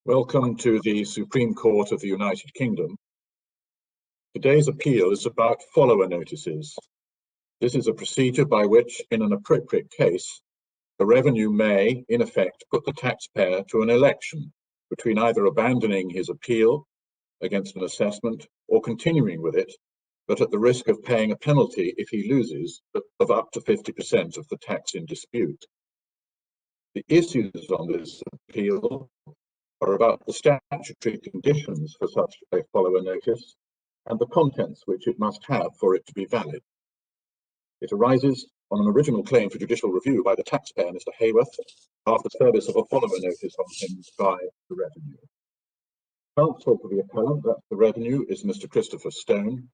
Welcome to the Supreme Court of the United Kingdom. Today's appeal is about follower notices. This is a procedure by which, in an appropriate case, the revenue may, in effect, put the taxpayer to an election between either abandoning his appeal against an assessment or continuing with it, but at the risk of paying a penalty if he loses of up to 50% of the tax in dispute. The issues on this appeal are about the statutory conditions for such a follower notice and the contents which it must have for it to be valid. It arises on an original claim for judicial review by the taxpayer, Mr. Haworth, after service of a follower notice on him by the revenue. Counsel for the appellant, that's the revenue, is Mr. Christopher Stone.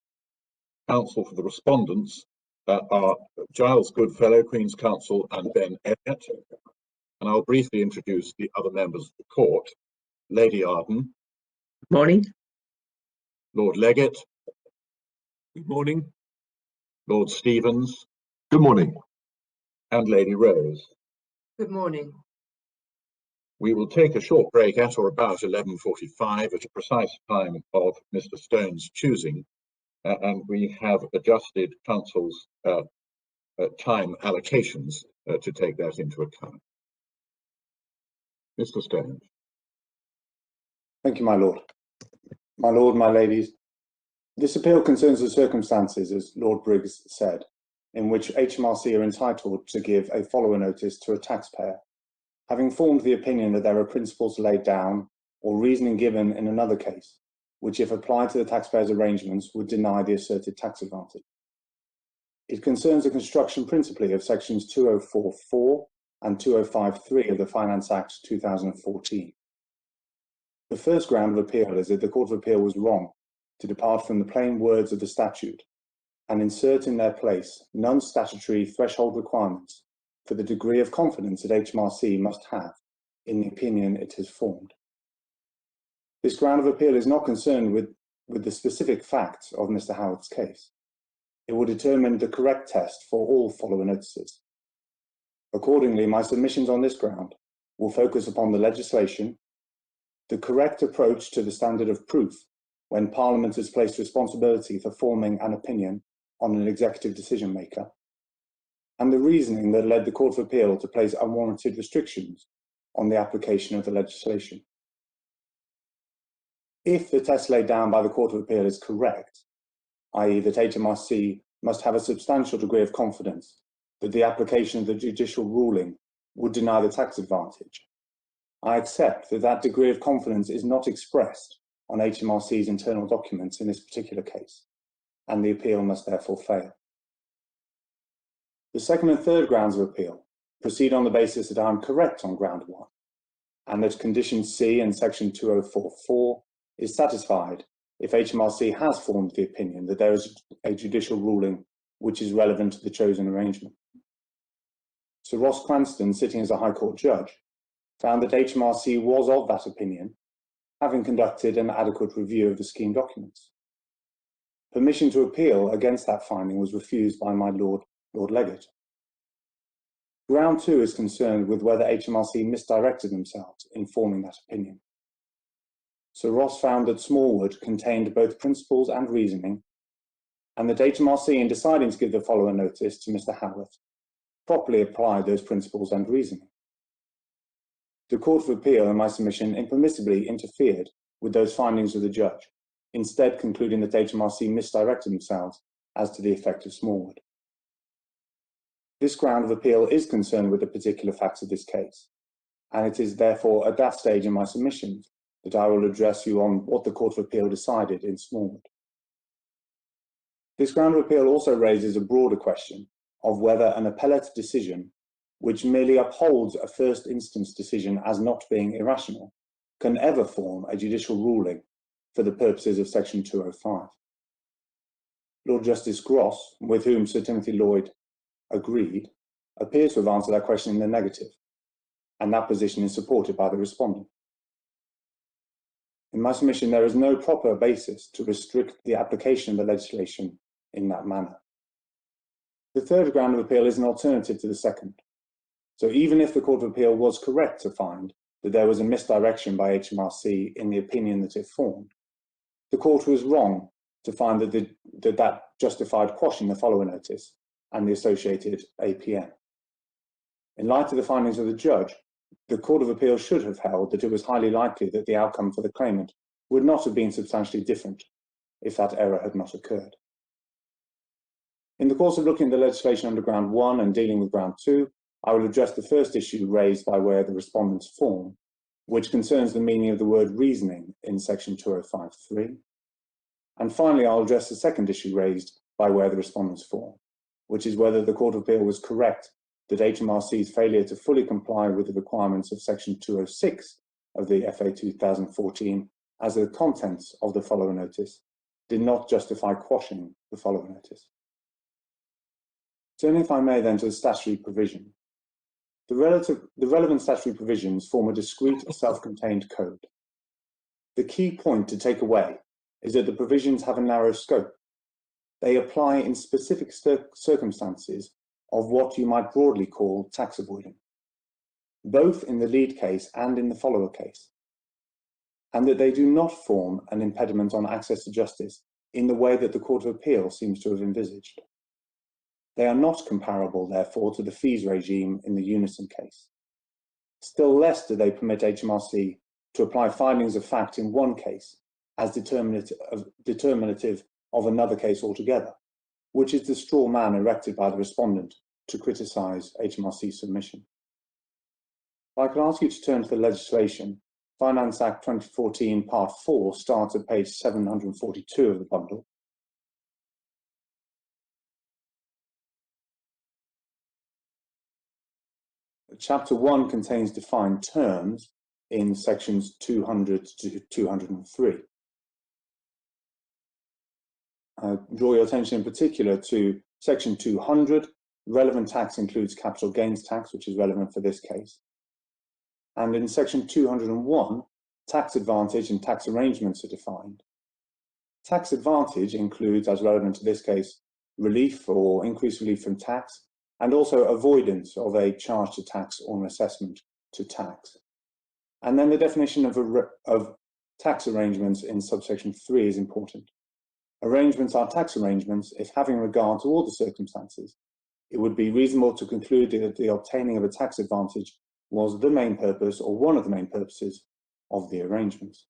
Counsel for the respondents are Giles Goodfellow, Queen's Counsel, and Ben Elliott. And I'll briefly introduce the other members of the court. Lady Arden. Morning. Lord Leggett. Good morning. Lord Stevens. Good morning. And Lady Rose. Good morning. We will take a short break at or about 11:45 at a precise time of Mr. Stone's choosing, and we have adjusted counsel's time allocations to take that into account. Mr. Stone. Thank you, my lord. My lord, my ladies, this appeal concerns the circumstances, as Lord Briggs said, in which HMRC are entitled to give a follower notice to a taxpayer, having formed the opinion that there are principles laid down or reasoning given in another case, which if applied to the taxpayer's arrangements would deny the asserted tax advantage. It concerns the construction principally of sections 2044 and 2053 of the Finance Act 2014. The first ground of appeal is that the Court of Appeal was wrong to depart from the plain words of the statute and insert in their place non-statutory threshold requirements for the degree of confidence that HMRC must have in the opinion it has formed. This ground of appeal is not concerned with the specific facts of Mr. Haworth's case. It will determine the correct test for all follower notices. Accordingly, my submissions on this ground will focus upon the legislation, the correct approach to the standard of proof when Parliament has placed responsibility for forming an opinion on an executive decision maker, and the reasoning that led the Court of Appeal to place unwarranted restrictions on the application of the legislation. If the test laid down by the Court of Appeal is correct, i.e. that HMRC must have a substantial degree of confidence that the application of the judicial ruling would deny the tax advantage, I accept that that degree of confidence is not expressed on HMRC's internal documents in this particular case, and the appeal must therefore fail. The second and third grounds of appeal proceed on the basis that I am correct on ground one, and that condition C in section 2044 is satisfied if HMRC has formed the opinion that there is a judicial ruling which is relevant to the chosen arrangement. Sir Ross Cranston, sitting as a High Court judge, found that HMRC was of that opinion, having conducted an adequate review of the scheme documents. Permission to appeal against that finding was refused by my Lord Leggett. Ground 2 is concerned with whether HMRC misdirected themselves in forming that opinion. Sir Ross found that Smallwood contained both principles and reasoning, and that HMRC, in deciding to give the follower notice to Mr. Haworth, properly applied those principles and reasoning. The Court of Appeal, in my submission, impermissibly interfered with those findings of the judge, instead concluding that HMRC misdirected themselves as to the effect of Smallwood. This ground of appeal is concerned with the particular facts of this case, and it is therefore at that stage in my submissions that I will address you on what the Court of Appeal decided in Smallwood. This ground of appeal also raises a broader question of whether an appellate decision which merely upholds a first instance decision as not being irrational can ever form a judicial ruling for the purposes of section 205. Lord Justice Gross, with whom Sir Timothy Lloyd agreed, appears to have answered that question in the negative, and that position is supported by the respondent. In my submission, there is no proper basis to restrict the application of the legislation in that manner. The third ground of appeal is an alternative to the second. So even if the Court of Appeal was correct to find that there was a misdirection by HMRC in the opinion that it formed, the court was wrong to find that justified quashing the follower notice and the associated APN. In light of the findings of the judge, the Court of Appeal should have held that it was highly likely that the outcome for the claimant would not have been substantially different if that error had not occurred. In the course of looking at the legislation under Ground 1 and dealing with Ground 2, I will address the first issue raised by way of the Respondent's form, which concerns the meaning of the word reasoning in Section 205(3). And finally, I'll address the second issue raised by way of the Respondent's form, which is whether the Court of Appeal was correct that HMRC's failure to fully comply with the requirements of Section 206 of the FA 2014 as the contents of the follower notice did not justify quashing the follower notice. Turning, if I may, then to the statutory provision. The relevant statutory provisions form a discrete, self-contained code. The key point to take away is that the provisions have a narrow scope. They apply in specific circumstances of what you might broadly call tax avoiding, both in the lead case and in the follower case, and that they do not form an impediment on access to justice in the way that the Court of Appeal seems to have envisaged. They are not comparable, therefore, to the fees regime in the Unison case. Still less do they permit HMRC to apply findings of fact in one case as determinative of another case altogether, which is the straw man erected by the Respondent to criticise HMRC's submission. If I could ask you to turn to the legislation, Finance Act 2014 Part 4 starts at page 742 of the bundle. Chapter 1 contains defined terms in sections 200 to 203. I draw your attention in particular to section 200. Relevant tax includes capital gains tax, which is relevant for this case. And in section 201, tax advantage and tax arrangements are defined. Tax advantage includes, as relevant to this case, relief or increased relief from tax, and also avoidance of a charge to tax or an assessment to tax. And then the definition of tax arrangements in subsection 3 is important. Arrangements are tax arrangements if, having regard to all the circumstances, it would be reasonable to conclude that the obtaining of a tax advantage was the main purpose or one of the main purposes of the arrangements.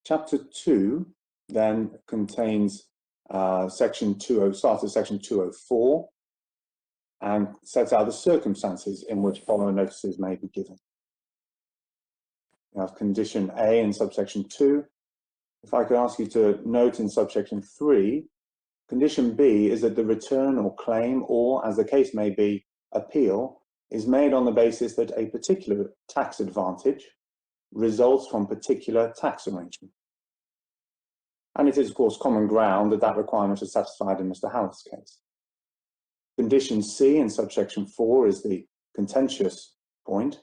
Chapter 2 then contains starts at section 204 and sets out the circumstances in which follower notices may be given. We have condition A in subsection 2. If I could ask you to note in subsection 3, condition B is that the return or claim, or as the case may be, appeal, is made on the basis that a particular tax advantage results from particular tax arrangement. And it is, of course, common ground that that requirement is satisfied in Mr. Haworth's case. Condition C in subsection 4 is the contentious point.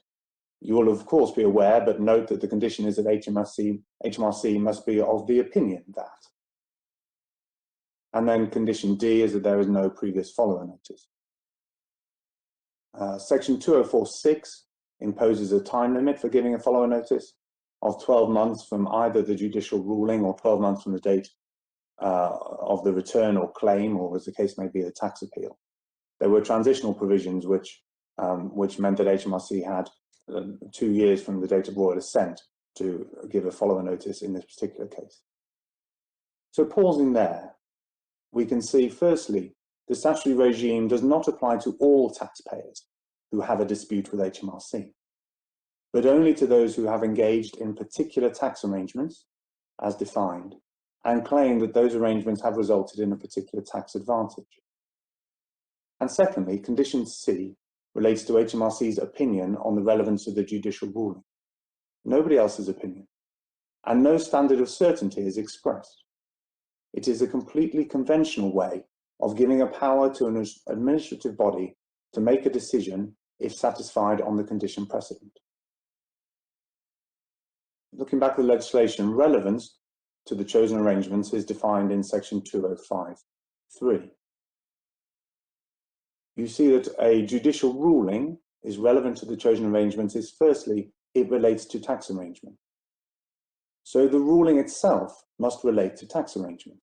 You will, of course, be aware, but note that the condition is that HMRC must be of the opinion that. And then condition D is that there is no previous follower notice. Section 204(6) imposes a time limit for giving a follower notice of 12 months from either the judicial ruling or 12 months from the date of the return or claim, or as the case may be, the tax appeal. There were transitional provisions which meant that HMRC had 2 years from the date of royal assent to give a follower notice in this particular case. So pausing there, we can see, firstly, the statutory regime does not apply to all taxpayers who have a dispute with HMRC, but only to those who have engaged in particular tax arrangements, as defined, and claim that those arrangements have resulted in a particular tax advantage. And secondly, condition C relates to HMRC's opinion on the relevance of the judicial ruling. Nobody else's opinion, and no standard of certainty is expressed. It is a completely conventional way of giving a power to an administrative body to make a decision if satisfied on the condition precedent. Looking back at the legislation, relevance to the chosen arrangements is defined in section 205(3). You see that a judicial ruling is relevant to the chosen arrangements is firstly, it relates to tax arrangement. So the ruling itself must relate to tax arrangement,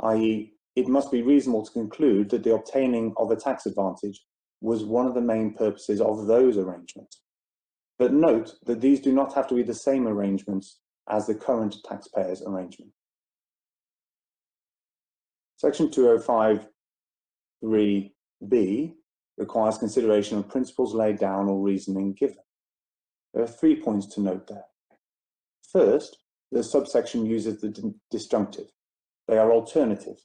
i.e. it must be reasonable to conclude that the obtaining of a tax advantage was one of the main purposes of those arrangements. But note that these do not have to be the same arrangements as the current taxpayer's arrangement. Section 205(3)(b) requires consideration of principles laid down or reasoning given. There are 3 points to note there. First, the subsection uses the disjunctive. They are alternative,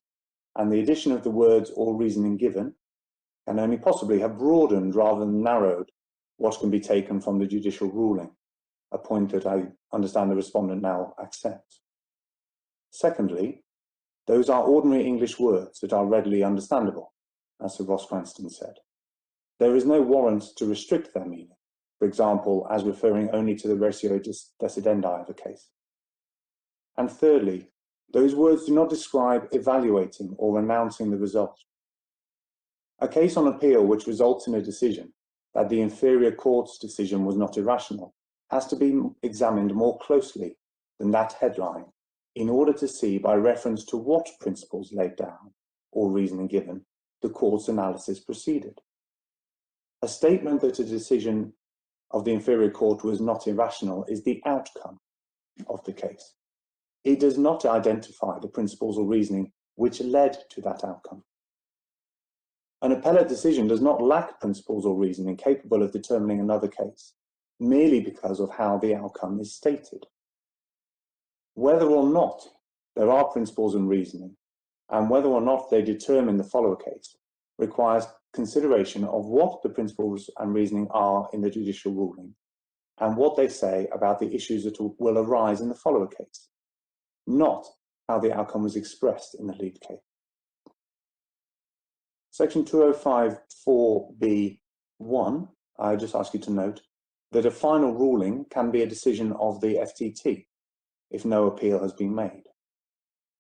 and the addition of the words or reasoning given can only possibly have broadened rather than narrowed what can be taken from the judicial ruling, a point that I understand the respondent now accepts. Secondly, those are ordinary English words that are readily understandable, as Sir Ross Cranston said. There is no warrant to restrict their meaning, for example, as referring only to the ratio decidendi of a case. And thirdly, those words do not describe evaluating or announcing the result. A case on appeal which results in a decision that the inferior court's decision was not irrational has to be examined more closely than that headline in order to see by reference to what principles laid down or reasoning given the court's analysis proceeded. A statement that a decision of the inferior court was not irrational is the outcome of the case. It does not identify the principles or reasoning which led to that outcome. An appellate decision does not lack principles or reasoning capable of determining another case, merely because of how the outcome is stated. Whether or not there are principles and reasoning, and whether or not they determine the follower case, requires consideration of what the principles and reasoning are in the judicial ruling, and what they say about the issues that will arise in the follower case, not how the outcome was expressed in the lead case. Section 205(4)(b)(1), I just ask you to note that a final ruling can be a decision of the FTT if no appeal has been made.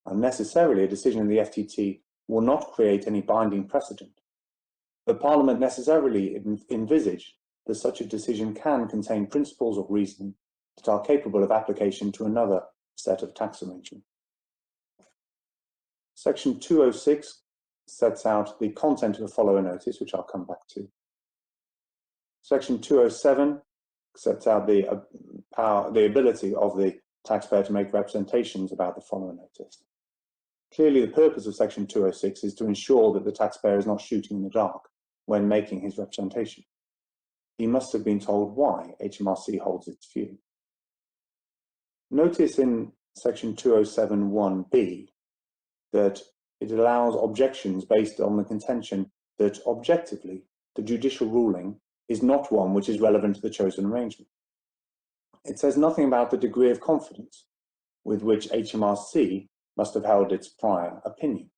Unnecessarily, a decision in the FTT will not create any binding precedent. The Parliament necessarily envisaged that such a decision can contain principles of reasoning that are capable of application to another set of tax arrangements. Section 206 sets out the content of the follower notice, which I'll come back to. Section 207 sets out the ability of the taxpayer to make representations about the follower notice. Clearly, the purpose of Section 206 is to ensure that the taxpayer is not shooting in the dark when making his representation. He must have been told why HMRC holds its view. Notice in Section 207(1)(b) that it allows objections based on the contention that objectively the judicial ruling is not one which is relevant to the chosen arrangement. It says nothing about the degree of confidence with which HMRC must have held its prior opinion.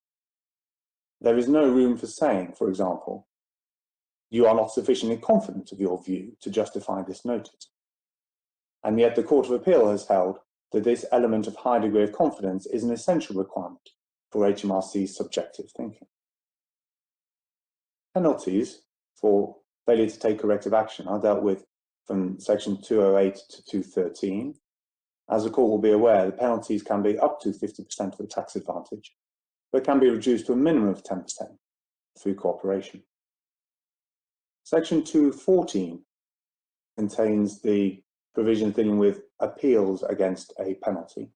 There is no room for saying, for example, you are not sufficiently confident of your view to justify this notice. And yet the Court of Appeal has held that this element of high degree of confidence is an essential requirement for HMRC's subjective thinking. Penalties for failure to take corrective action are dealt with from Section 208 to 213. As the Court will be aware, the penalties can be up to 50% of the tax advantage, but can be reduced to a minimum of 10% through cooperation. Section 214 contains the provision dealing with appeals against a penalty.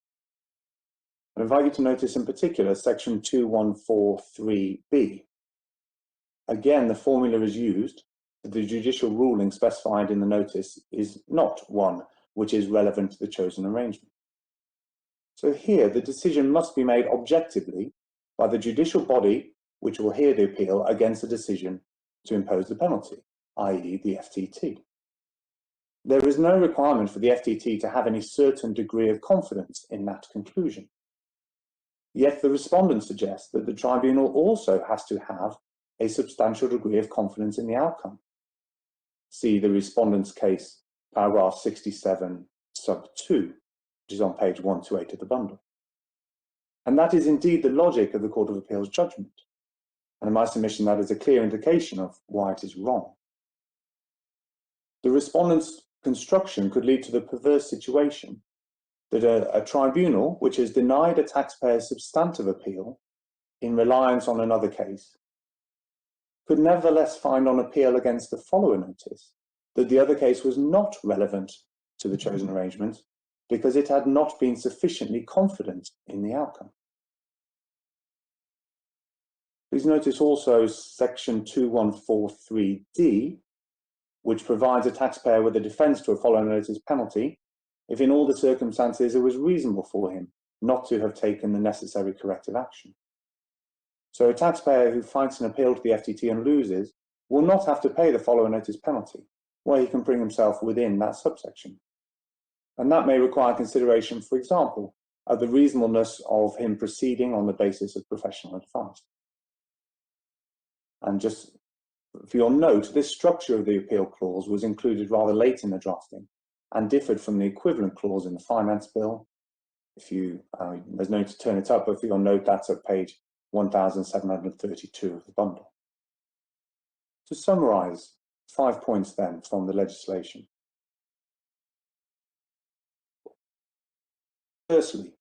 I invite you to notice in particular Section 2143(b). Again, the formula is used that the judicial ruling specified in the notice is not one which is relevant to the chosen arrangement. So here, the decision must be made objectively by the judicial body which will hear the appeal against the decision to impose the penalty, i.e. the FTT. There is no requirement for the FTT to have any certain degree of confidence in that conclusion. Yet the respondent suggests that the tribunal also has to have a substantial degree of confidence in the outcome. See the respondent's case, paragraph 67, sub 2, which is on page 128 of the bundle. And that is indeed the logic of the Court of Appeal's judgment. And in my submission, that is a clear indication of why it is wrong. The respondent's construction could lead to the perverse situation that a tribunal which has denied a taxpayer's substantive appeal in reliance on another case could nevertheless find on appeal against the follower notice that the other case was not relevant to the chosen arrangement because it had not been sufficiently confident in the outcome. Please notice also section 2143D, which provides a taxpayer with a defence to a follower notice penalty if in all the circumstances it was reasonable for him not to have taken the necessary corrective action. So a taxpayer who fights an appeal to the FTT and loses will not have to pay the follower notice penalty, where he can bring himself within that subsection. And that may require consideration, for example, of the reasonableness of him proceeding on the basis of professional advice. And just for your note, this structure of the appeal clause was included rather late in the drafting and differed from the equivalent clause in the finance bill. If you, there's no need to turn it up, but for your note, that's at page 1732 of the bundle. To summarise, 5 points then from the legislation. Firstly,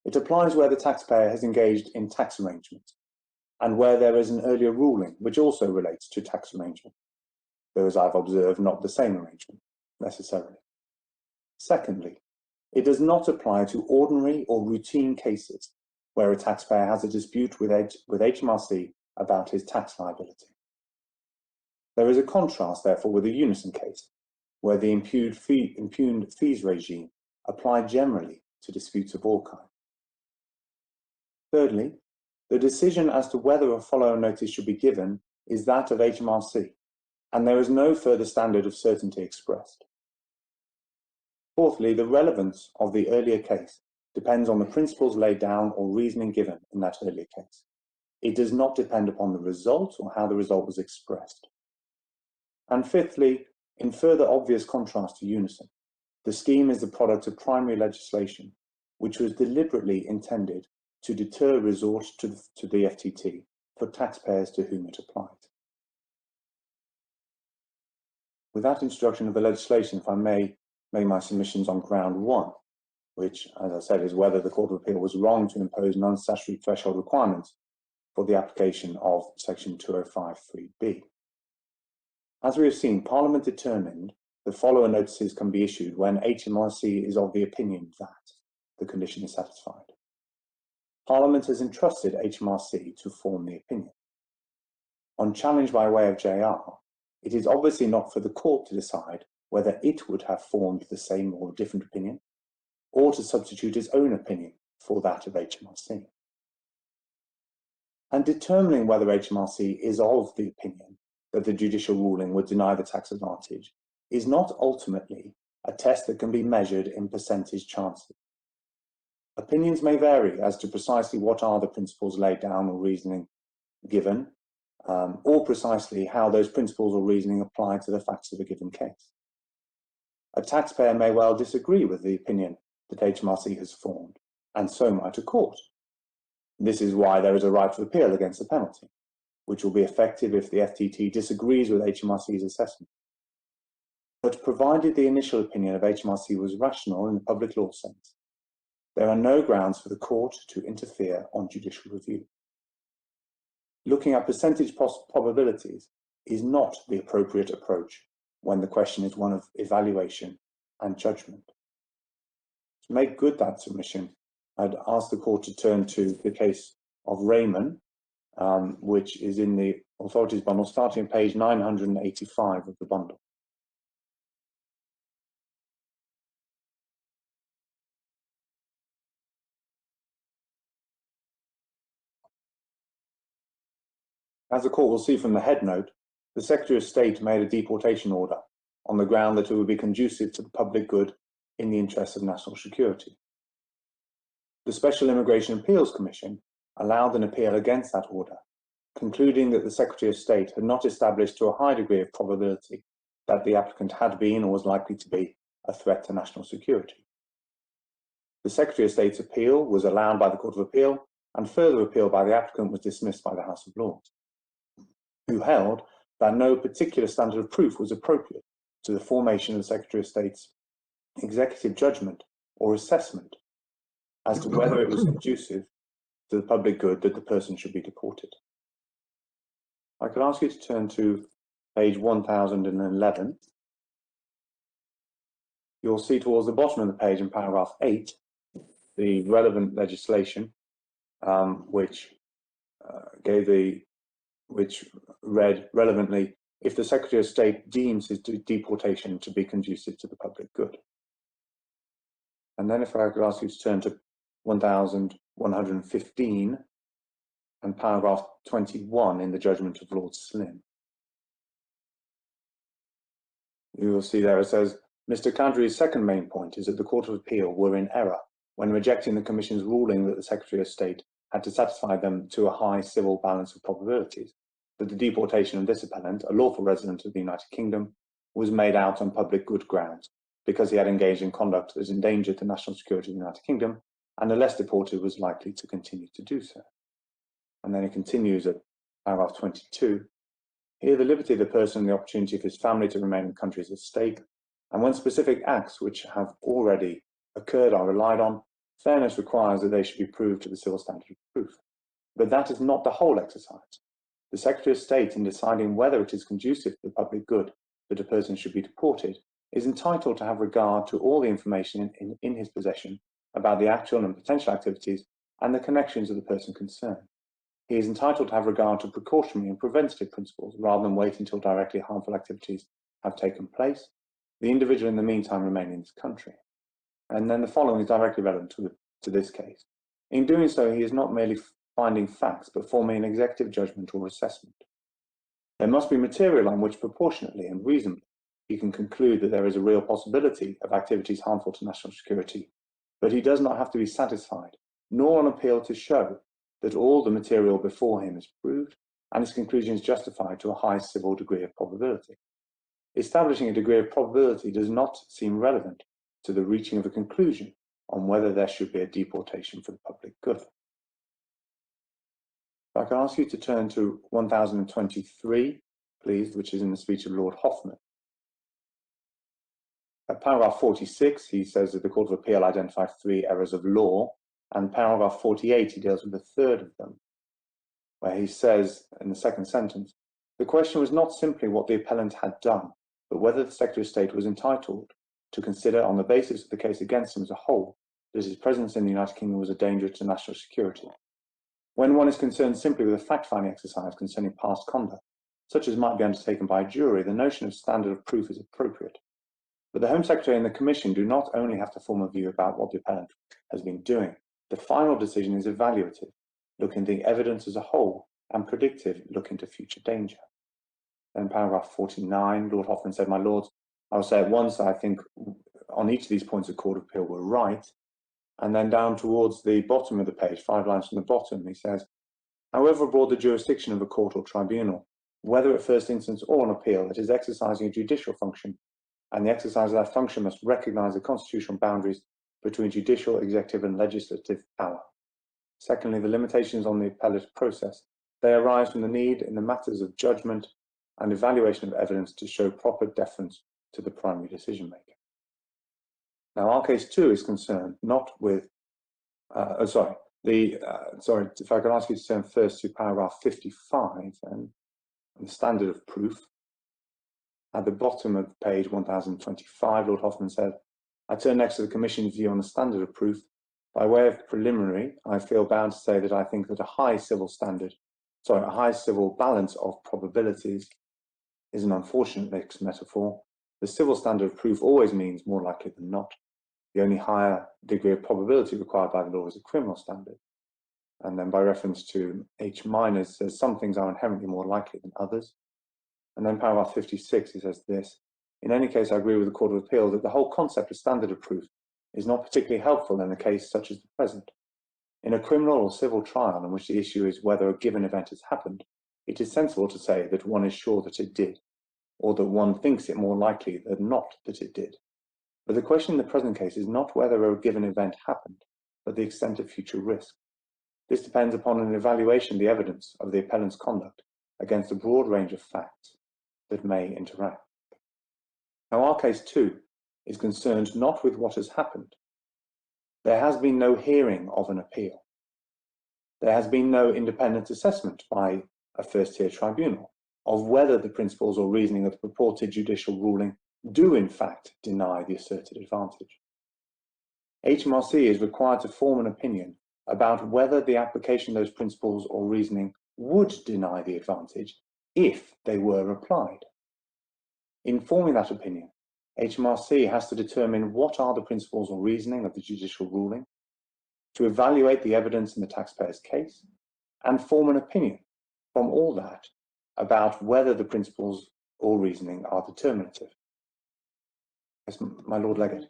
it applies where the taxpayer has engaged in tax arrangement and where there is an earlier ruling which also relates to tax arrangement, though as I've observed, not the same arrangement necessarily. Secondly, it does not apply to ordinary or routine cases where a taxpayer has a dispute with HMRC about his tax liability. There is a contrast, therefore, with the unison case, where the impugned fees regime applied generally to disputes of all kinds. Thirdly, the decision as to whether a follower notice should be given is that of HMRC, and there is no further standard of certainty expressed. Fourthly, the relevance of the earlier case depends on the principles laid down or reasoning given in that earlier case. It does not depend upon the result or how the result was expressed. And fifthly, in further obvious contrast to unison, the scheme is the product of primary legislation, which was deliberately intended to deter resort to the FTT for taxpayers to whom it applied. With that introduction of the legislation, if I may make my submissions on ground one, which, as I said, is whether the Court of Appeal was wrong to impose non-statutory threshold requirements for the application of section 205(3)(b). As we have seen, Parliament determined that follower notices can be issued when HMRC is of the opinion that the condition is satisfied. Parliament has entrusted HMRC to form the opinion. On challenge by way of JR, it is obviously not for the court to decide whether it would have formed the same or different opinion, or to substitute its own opinion for that of HMRC. And determining whether HMRC is of the opinion that the judicial ruling would deny the tax advantage is not ultimately a test that can be measured in percentage chances. Opinions may vary as to precisely what are the principles laid down or reasoning given, or precisely how those principles or reasoning apply to the facts of a given case. A taxpayer may well disagree with the opinion that HMRC has formed, and so might a court. This is why there is a right to appeal against the penalty, which will be effective if the FTT disagrees with HMRC's assessment. But provided the initial opinion of HMRC was rational in the public law sense, there are no grounds for the court to interfere on judicial review. Looking at percentage probabilities is not the appropriate approach when the question is one of evaluation and judgment. To make good that submission, I'd ask the court to turn to the case of Raymond, which is in the authorities bundle, starting on page 985 of the bundle. As the court will see from the head note, the Secretary of State made a deportation order on the ground that it would be conducive to the public good in the interests of national security. The Special Immigration Appeals Commission allowed an appeal against that order, concluding that the Secretary of State had not established to a high degree of probability that the applicant had been or was likely to be a threat to national security. The Secretary of State's appeal was allowed by the Court of Appeal, and further appeal by the applicant was dismissed by the House of Lords, who held that no particular standard of proof was appropriate to the formation of the Secretary of State's executive judgment or assessment as to whether it was conducive to the public good that the person should be deported. I could ask you to turn to page 1011. You'll see towards the bottom of the page in paragraph 8 the relevant legislation which read relevantly, if the Secretary of State deems his deportation to be conducive to the public good. And then if I could ask you to turn to 1115 and paragraph 21 in the judgment of Lord Slim. You will see there it says, Mr. Cowdrey's second main point is that the Court of Appeal were in error when rejecting the Commission's ruling that the Secretary of State had to satisfy them to a high civil balance of probabilities that the deportation of this appellant, a lawful resident of the United Kingdom, was made out on public good grounds because he had engaged in conduct that endangered the national security of the United Kingdom, and unless deported was likely to continue to do so. And then it continues at paragraph 22. Here the liberty of the person and the opportunity of his family to remain in the country is at stake, and when specific acts which have already occurred are relied on, fairness requires that they should be proved to the civil standard of proof. But that is not the whole exercise. The Secretary of State, in deciding whether it is conducive to the public good that a person should be deported, is entitled to have regard to all the information in his possession about the actual and potential activities and the connections of the person concerned. He is entitled to have regard to precautionary and preventative principles rather than wait until directly harmful activities have taken place. The individual in the meantime remain in this country. And then the following is directly relevant to this case. In doing so, he is not merely finding facts, but forming an executive judgment or assessment. There must be material on which proportionately and reasonably he can conclude that there is a real possibility of activities harmful to national security, but he does not have to be satisfied, nor on appeal to show that all the material before him is proved and his conclusion is justified to a high civil degree of probability. Establishing a degree of probability does not seem relevant to the reaching of a conclusion on whether there should be a deportation for the public good. If I can ask you to turn to 1023, please, which is in the speech of Lord Hoffman. At paragraph 46, he says that the Court of Appeal identified 3 errors of law, and paragraph 48, he deals with a third of them, where he says in the second sentence, the question was not simply what the appellant had done, but whether the Secretary of State was entitled to consider on the basis of the case against him as a whole that his presence in the United Kingdom was a danger to national security. When one is concerned simply with a fact-finding exercise concerning past conduct, such as might be undertaken by a jury, the notion of standard of proof is appropriate. But the Home Secretary and the Commission do not only have to form a view about what the appellant has been doing. The final decision is evaluative, looking at the evidence as a whole, and predictive, looking to future danger. Then paragraph 49, Lord Hoffman said, my lords, I'll say at once that I think on each of these points the Court of Appeal were right. And then down towards the bottom of the page, 5 lines from the bottom, he says, however broad the jurisdiction of a court or tribunal, whether at first instance or on appeal, it is exercising a judicial function, and the exercise of that function must recognise the constitutional boundaries between judicial, executive and legislative power. Secondly, the limitations on the appellate process. They arise from the need in the matters of judgment and evaluation of evidence to show proper deference to the primary decision maker. Now, our case too is concerned not with, if I could ask you to turn first to paragraph 55 and the standard of proof. At the bottom of page 1025, Lord Hoffman said, I turn next to the Commission's view on the standard of proof. By way of preliminary, I feel bound to say that I think that a high civil balance of probabilities is an unfortunate mixed metaphor. The civil standard of proof always means more likely than not. The only higher degree of probability required by the law is a criminal standard. And then by reference to H minors, says some things are inherently more likely than others. And then paragraph 56, he says this, in any case, I agree with the Court of Appeal that the whole concept of standard of proof is not particularly helpful in a case such as the present. In a criminal or civil trial in which the issue is whether a given event has happened, it is sensible to say that one is sure that it did, or that one thinks it more likely than not that it did. But the question in the present case is not whether a given event happened, but the extent of future risk. This depends upon an evaluation of the evidence of the appellant's conduct against a broad range of facts that may interact. Now, our case too is concerned not with what has happened. There has been no hearing of an appeal. There has been no independent assessment by a first-tier tribunal of whether the principles or reasoning of the purported judicial ruling do in fact deny the asserted advantage. HMRC is required to form an opinion about whether the application of those principles or reasoning would deny the advantage if they were applied. In forming that opinion, HMRC has to determine what are the principles or reasoning of the judicial ruling, to evaluate the evidence in the taxpayer's case, and form an opinion from all that about whether the principles or reasoning are determinative. Yes, my Lord Legate.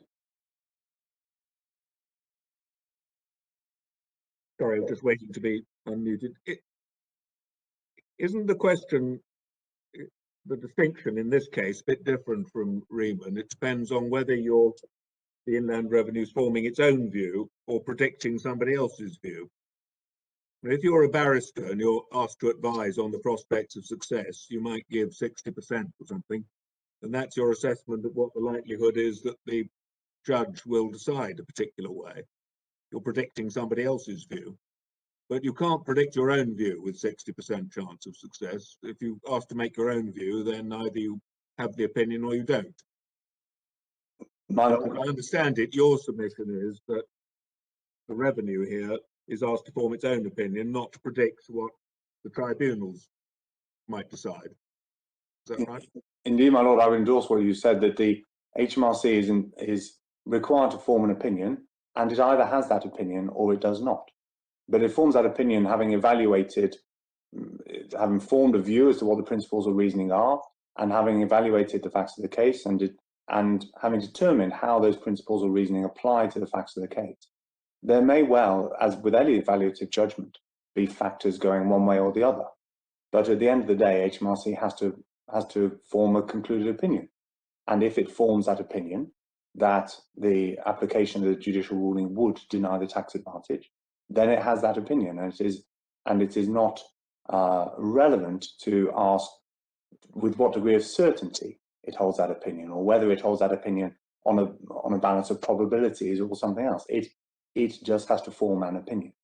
Sorry, I'm just waiting to be unmuted. Isn't the question, the distinction in this case, a bit different from Riemann? It depends on whether the Inland Revenue is forming its own view or predicting somebody else's view. If you're a barrister and you're asked to advise on the prospects of success, you might give 60% or something, and that's your assessment of what the likelihood is that the judge will decide a particular way. You're predicting somebody else's view, but you can't predict your own view with 60% chance of success. If you ask to make your own view, then either you have the opinion or you don't. My As I understand it, your submission is that the revenue here is asked to form its own opinion, not to predict what the tribunals might decide. Is that right? Indeed, my Lord, I would endorse what you said, that the HMRC is required to form an opinion, and it either has that opinion or it does not. But it forms that opinion having evaluated, having formed a view as to what the principles of reasoning are, and having evaluated the facts of the case, and having determined how those principles of reasoning apply to the facts of the case. There may well, as with any evaluative judgment, be factors going one way or the other. But at the end of the day, HMRC has to form a concluded opinion. And if it forms that opinion that the application of the judicial ruling would deny the tax advantage, then it has that opinion, and it is not relevant to ask with what degree of certainty it holds that opinion, or whether it holds that opinion on a balance of probabilities or something else. It just has to form an opinion.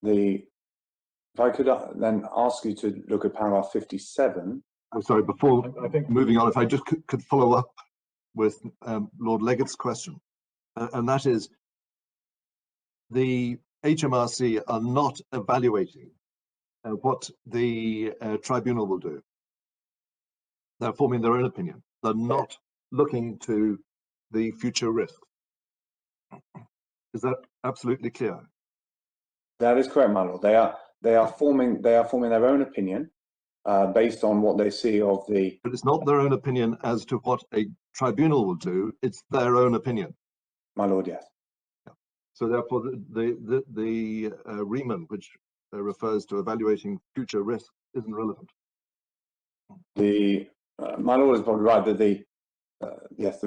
If I could then ask you to look at paragraph 57. I'm sorry, before I think moving on, if I just could follow up with Lord Legate's question, and that is, the HMRC are not evaluating what the tribunal will do. They're forming their own opinion. They're not looking to the future risk. Is that absolutely clear? That is correct, my Lord. They are forming their own opinion based on what they see of the. But it's not their own opinion as to what a tribunal will do. It's their own opinion. My Lord, yes. Yeah. So therefore, the Riemann, which refers to evaluating future risk, isn't relevant. My Lord is probably right that the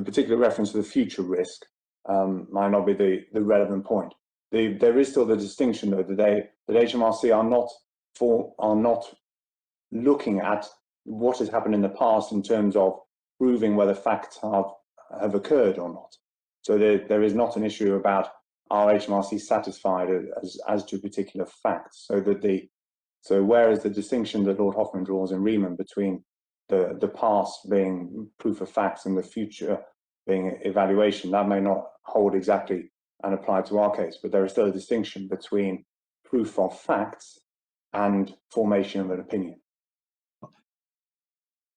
particular reference to the future risk might not be the relevant point. There is still the distinction, though, that HMRC are not looking at what has happened in the past in terms of proving whether facts have occurred or not. So there is not an issue about are HMRC satisfied as to particular facts. So whereas the distinction that Lord Hoffman draws in Riemann between the past being proof of facts and the future being evaluation, that may not hold exactly and apply to our case, but there is still a distinction between proof of facts and formation of an opinion.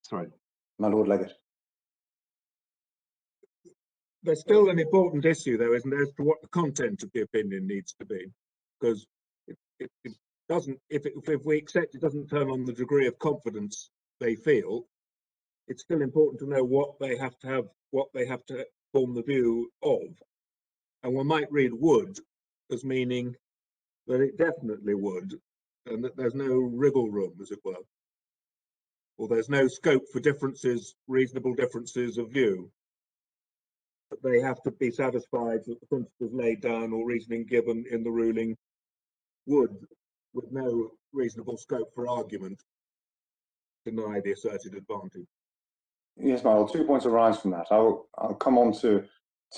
Sorry. My Lord Legate. There's still an important issue, though, isn't there, as to what the content of the opinion needs to be, because it doesn't. If we accept it doesn't turn on the degree of confidence they feel, it's still important to know what they have to form the view of. And one might read would as meaning that it definitely would, and that there's no wriggle room, as it were, or there's no scope for differences, reasonable differences of view. But they have to be satisfied that the principles laid down or reasoning given in the ruling would, with no reasonable scope for argument, deny the asserted advantage. Yes, my lord, 2 points arise from that. I'll come on to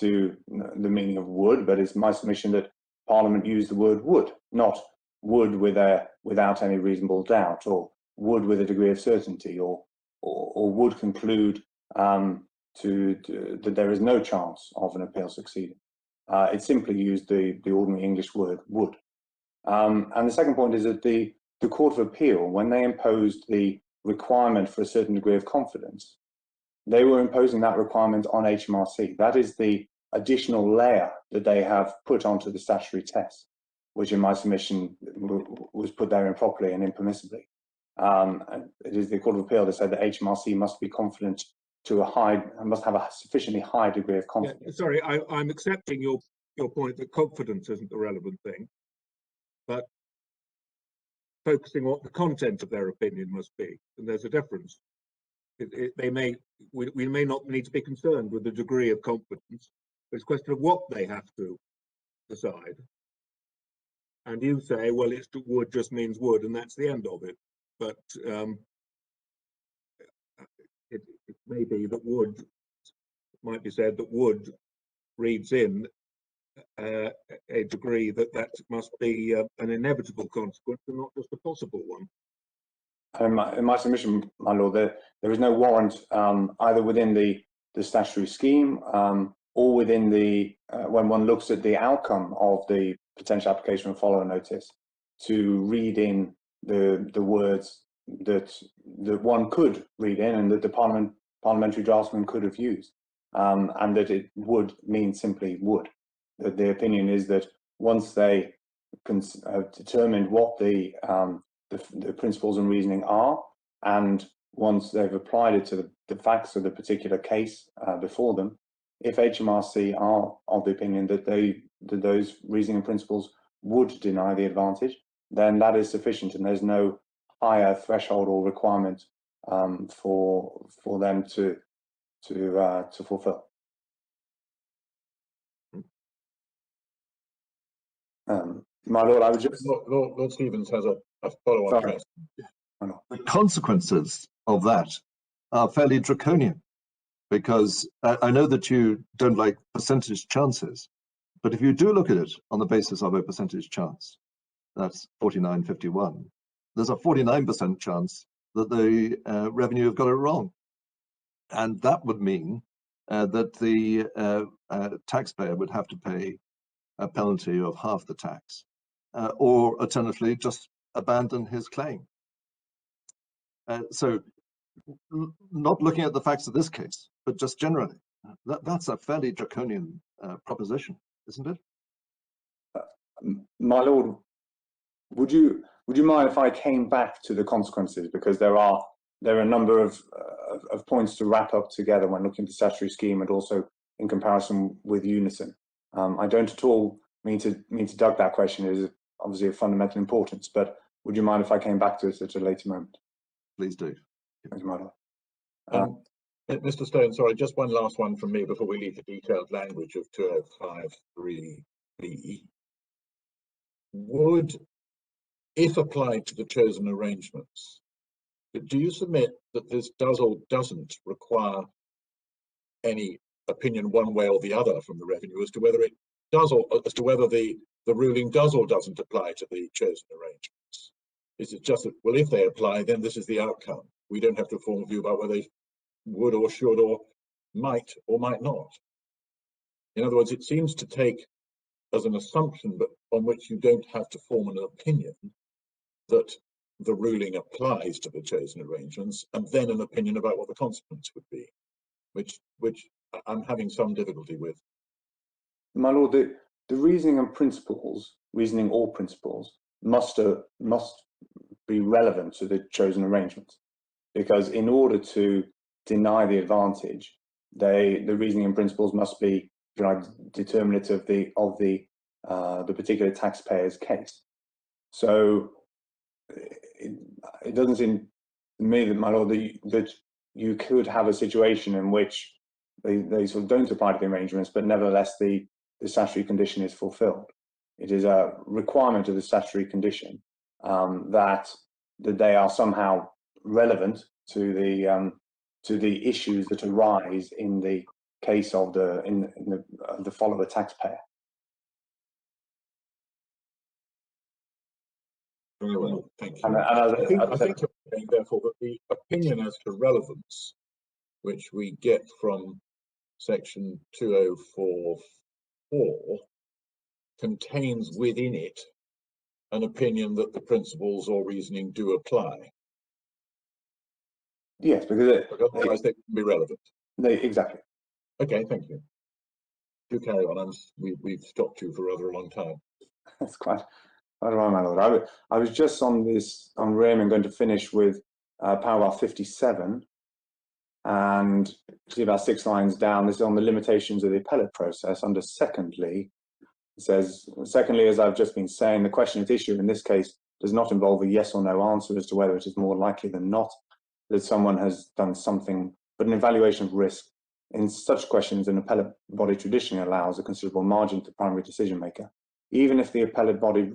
the meaning of would, but it's my submission that Parliament used the word would, not would without any reasonable doubt, or would with a degree of certainty, or would conclude that there is no chance of an appeal succeeding. It simply used the ordinary English word would. And the second point is that the Court of Appeal, when they imposed the requirement for a certain degree of confidence, they were imposing that requirement on HMRC. That is the additional layer that they have put onto the statutory test, which in my submission was put there improperly and impermissibly. And it is the Court of Appeal that said that HMRC must be confident must have a sufficiently high degree of confidence. Yeah, sorry, I'm accepting your point that confidence isn't the relevant thing, but focusing on what the content of their opinion must be, and there's a difference. We may not need to be concerned with the degree of confidence. It's a question of what they have to decide. And you say, well, it's would just means would, and that's the end of it. But it may be that would, might be said that would reads in a degree that must be an inevitable consequence and not just a possible one. In my submission, my lord, there is no warrant either within the statutory scheme or within when one looks at the outcome of the potential application of follow notice, to read in the words that one could read in and that the parliamentary draftsman could have used, and that it would mean simply would. That the opinion is that once they have determined what the principles and reasoning are, and once they've applied it to the facts of the particular case before them, if HMRC are of the opinion that those reasoning and principles would deny the advantage, then that is sufficient, and there's no higher threshold or requirement for them to fulfill. My lord, I would just... Lord Stevens has a follow-up question. The consequences of that are fairly draconian, because I know that you don't like percentage chances, but if you do look at it on the basis of a percentage chance, that's 49.51, there's a 49% chance that the revenue have got it wrong. And that would mean that the taxpayer would have to pay a penalty of half the tax, or alternatively just abandon his claim. So not looking at the facts of this case, but just generally, that's a fairly draconian proposition, isn't it? My lord, would you mind if I came back to the consequences, because there are a number of points to wrap up together when looking at the statutory scheme and also in comparison with unison. I don't at all mean to duck that question. It is obviously of fundamental importance, but would you mind if I came back to it at a later moment? Please do. Thank you, my lord. Mr. Stone, sorry, just one last one from me before we leave the detailed language of 2053B. Would, if applied to the chosen arrangements, do you submit that this does or doesn't require any opinion one way or the other from the revenue as to whether it does, or as to whether the ruling does or doesn't apply to the chosen arrangements? Is it just that, well, if they apply, then this is the outcome? We don't have to form a view about whether they would or should or might not. In other words, it seems to take as an assumption, but on which you don't have to form an opinion, that the ruling applies to the chosen arrangements, and then an opinion about what the consequence would be, which I'm having some difficulty with. My lord, the reasoning or principles must be relevant to the chosen arrangements, because in order to deny the advantage, the reasoning and principles must be, if you like, determinative of the particular taxpayer's case. So it doesn't seem to me that, my lord, that you could have a situation in which they sort of don't apply to the arrangements, but nevertheless the statutory condition is fulfilled. It is a requirement of the statutory condition that they are somehow relevant to the issues that arise in the case of the follower taxpayer. Very well, thank you. And I think you're saying, therefore, that the opinion as to relevance, which we get from section 2044, contains within it an opinion that the principles or reasoning do apply. Yes, because otherwise they wouldn't be relevant. Exactly. Okay, thank you. Do carry on. We've stopped you for rather a long time. That's quite right, my lord. I was just on Raymond going to finish with paragraph 57, and see about 6 lines down. This is on the limitations of the appellate process. Under secondly, it says, secondly, as I've just been saying, the question at issue in this case does not involve a yes or no answer as to whether it is more likely than not that someone has done something, but an evaluation of risk. In such questions, an appellate body traditionally allows a considerable margin to the primary decision maker. Even if the appellate body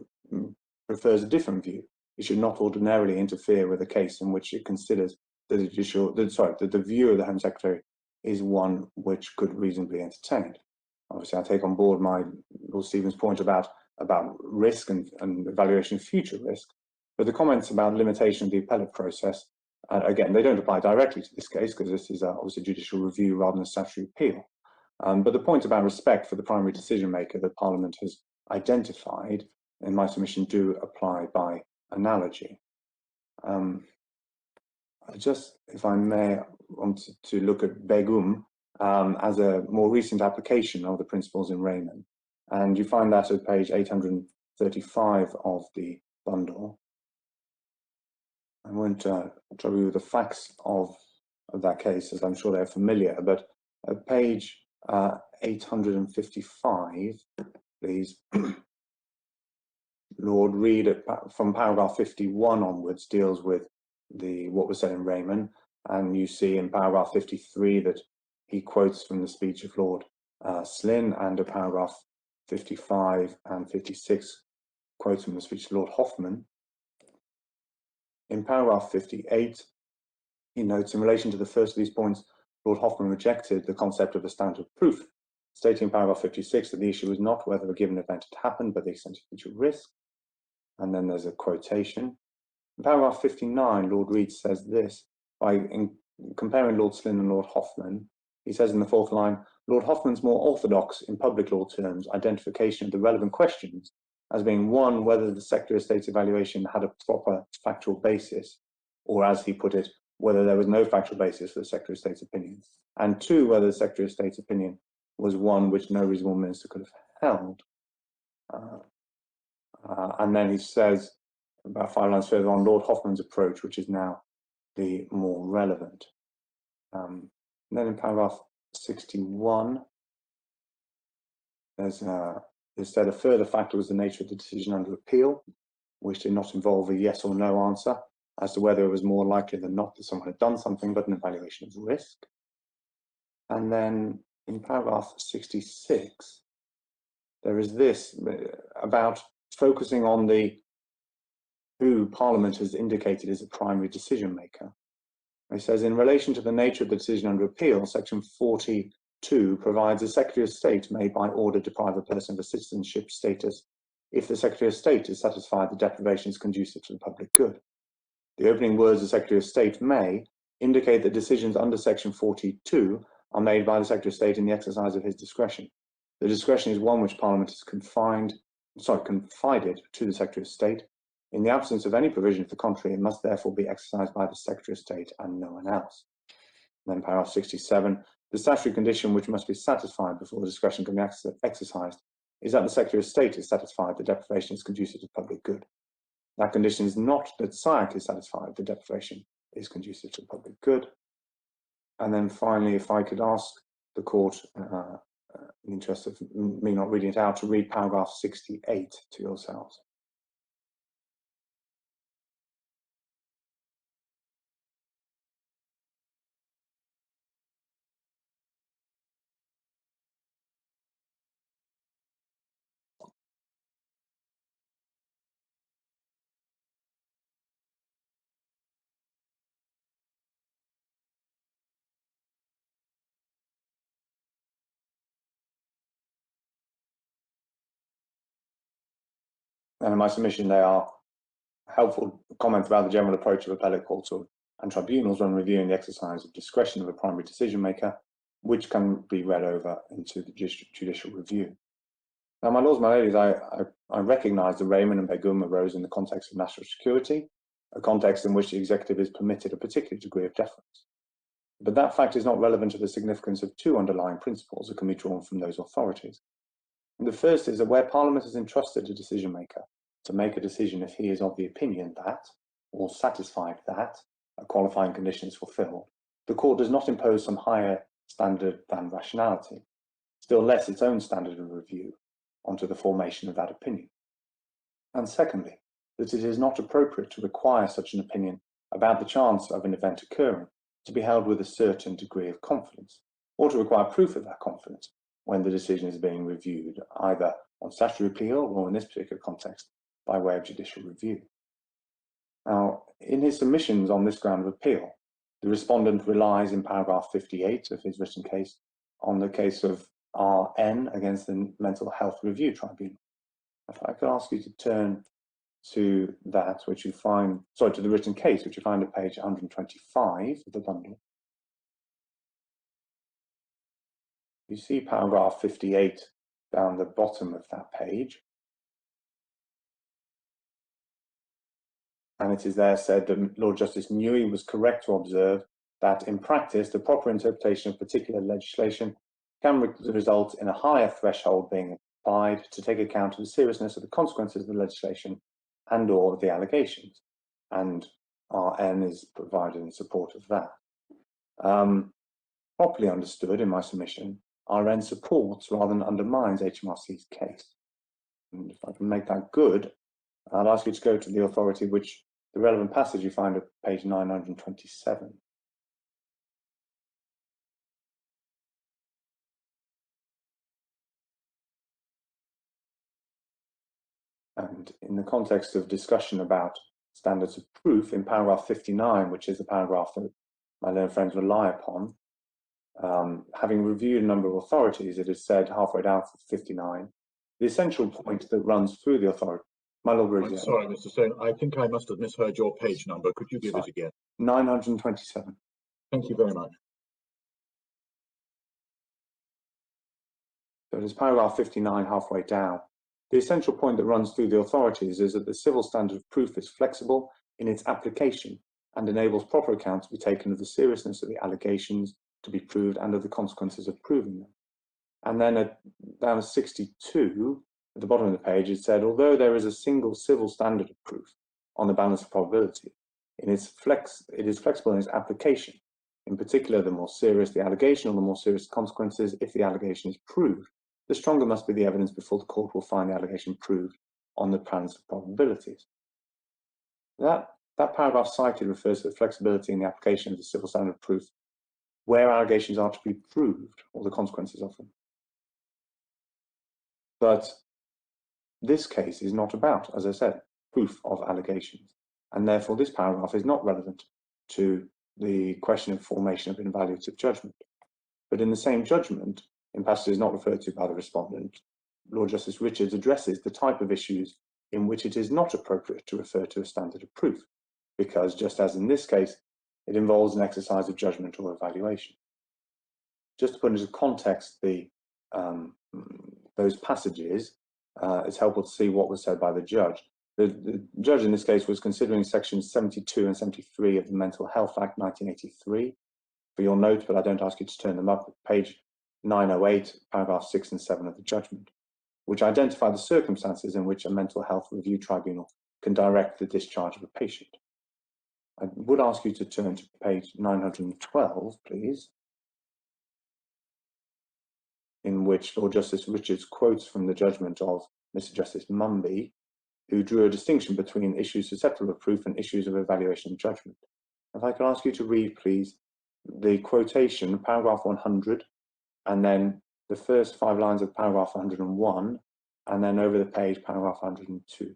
prefers a different view, it should not ordinarily interfere with a case in which it considers that the view of the Home Secretary is one which could reasonably be entertained. Obviously, I take on board my Lord Stephen's point about risk and evaluation of future risk, but the comments about limitation of the appellate process, again, they don't apply directly to this case because this is obviously judicial review rather than a statutory appeal. But the point about respect for the primary decision maker that Parliament has identified, in my submission, do apply by analogy. Just, if I may, want to look at Begum as a more recent application of the principles in Raymond. And you find that at page 835 of the bundle. I won't trouble you with the facts of that case, as I'm sure they're familiar, but at page 855, please, Lord Reed, from paragraph 51 onwards, deals with what was said in Raymond, and you see in paragraph 53 that he quotes from the speech of Lord Slynn, and at paragraph 55 and 56 quotes from the speech of Lord Hoffman. In paragraph 58, he notes, in relation to the first of these points, Lord Hoffman rejected the concept of a standard of proof, stating in paragraph 56 that the issue was not whether a given event had happened, but the extent of future risk. And then there's a quotation. In paragraph 59, Lord Reed says this, in comparing Lord Slynn and Lord Hoffman, he says in the 4th line, Lord Hoffman's more orthodox in public law terms identification of the relevant questions as being, 1, whether the Secretary of State's evaluation had a proper factual basis, or as he put it, whether there was no factual basis for the Secretary of State's opinion, and 2, whether the Secretary of State's opinion was one which no reasonable minister could have held. And then he says, about 5 lines further on, Lord Hoffman's approach, which is now the more relevant. And then in paragraph 61, there's said a further factor was the nature of the decision under appeal, which did not involve a yes or no answer as to whether it was more likely than not that someone had done something, but an evaluation of risk. And then in paragraph 66, there is this about focusing on who Parliament has indicated as a primary decision maker. It says, in relation to the nature of the decision under appeal, section 42 provides the Secretary of State may by order deprive a person of a citizenship status if the Secretary of State is satisfied the deprivation is conducive to the public good. The opening words of the Secretary of State may indicate that decisions under section 42 are made by the Secretary of State in the exercise of his discretion. The discretion is one which Parliament has confided to the Secretary of State. In the absence of any provision to the contrary, it must therefore be exercised by the Secretary of State and no one else. And then paragraph 67, the statutory condition which must be satisfied before the discretion can be exercised is that the Secretary of State is satisfied that deprivation is conducive to public good. That condition is not that SIAC is satisfied that deprivation is conducive to public good. And then finally, if I could ask the court, in the interest of me not reading it out, to read paragraph 68 to yourselves. And in my submission, they are helpful comments about the general approach of appellate courts and tribunals when reviewing the exercise of discretion of a primary decision maker, which can be read over into the judicial review. Now, my lords, my ladies, I recognise that Raymond and Begum arose in the context of national security, a context in which the executive is permitted a particular degree of deference. But that fact is not relevant to the significance of two underlying principles that can be drawn from those authorities. And the first is that where Parliament has entrusted a decision maker to make a decision if he is of the opinion that, or satisfied that, a qualifying condition is fulfilled, the court does not impose some higher standard than rationality, still less its own standard of review, onto the formation of that opinion. And secondly, that it is not appropriate to require such an opinion about the chance of an event occurring to be held with a certain degree of confidence, or to require proof of that confidence when the decision is being reviewed, either on statutory appeal or in this particular context, by way of judicial review. Now, in his submissions on this ground of appeal, the respondent relies in paragraph 58 of his written case on the case of RN against the Mental Health Review Tribunal. If I could ask you to turn to that, which you find, sorry, to the written case, which you find at page 125 of the bundle. You see paragraph 58 down the bottom of that page. And it is there said that Lord Justice Newey was correct to observe that in practice, the proper interpretation of particular legislation can result in a higher threshold being applied to take account of the seriousness of the consequences of the legislation and or of the allegations. And RN is provided in support of that. Properly understood in my submission, RN supports rather than undermines HMRC's case. And if I can make that good, I'll ask you to go to the authority which the relevant passage you find at page 927. And in the context of discussion about standards of proof, in paragraph 59, which is the paragraph that my learned friends rely upon, having reviewed a number of authorities, it is said halfway down for 59, the essential point that runs through the authority. My Lord Briggs. I'm sorry, Mr. Stone, I think I must have misheard your page number. Could you give it again? 927. Thank you very much. So it is paragraph 59 halfway down. The essential point that runs through the authorities is that the civil standard of proof is flexible in its application and enables proper account to be taken of the seriousness of the allegations to be proved and of the consequences of proving them. And then down 62, at the bottom of the page, it said, although there is a single civil standard of proof on the balance of probability, it is flexible in its application. In particular, the more serious the allegation or the more serious the consequences, if the allegation is proved, the stronger must be the evidence before the court will find the allegation proved on the balance of probabilities. That paragraph cited refers to the flexibility in the application of the civil standard of proof where allegations are to be proved or the consequences of them. But this case is not about, as I said, proof of allegations, and therefore this paragraph is not relevant to the question of formation of invaluative judgment. But in the same judgment, in passages not referred to by the respondent, Lord Justice Richards addresses the type of issues in which it is not appropriate to refer to a standard of proof, because just as in this case, it involves an exercise of judgment or evaluation. Just to put into context those passages, it's helpful to see what was said by the judge. The judge in this case was considering sections 72 and 73 of the Mental Health Act 1983 for your note, but I don't ask you to turn them up, page 908, paragraph 6 and 7 of the judgment, which identify the circumstances in which a mental health review tribunal can direct the discharge of a patient. I would ask you to turn to page 912, please, in which Lord Justice Richards quotes from the judgment of Mr. Justice Mumby, who drew a distinction between issues susceptible of proof and issues of evaluation and judgment. If I could ask you to read, please, the quotation, paragraph 100, and then the first 5 lines of paragraph 101, and then over the page, paragraph 102.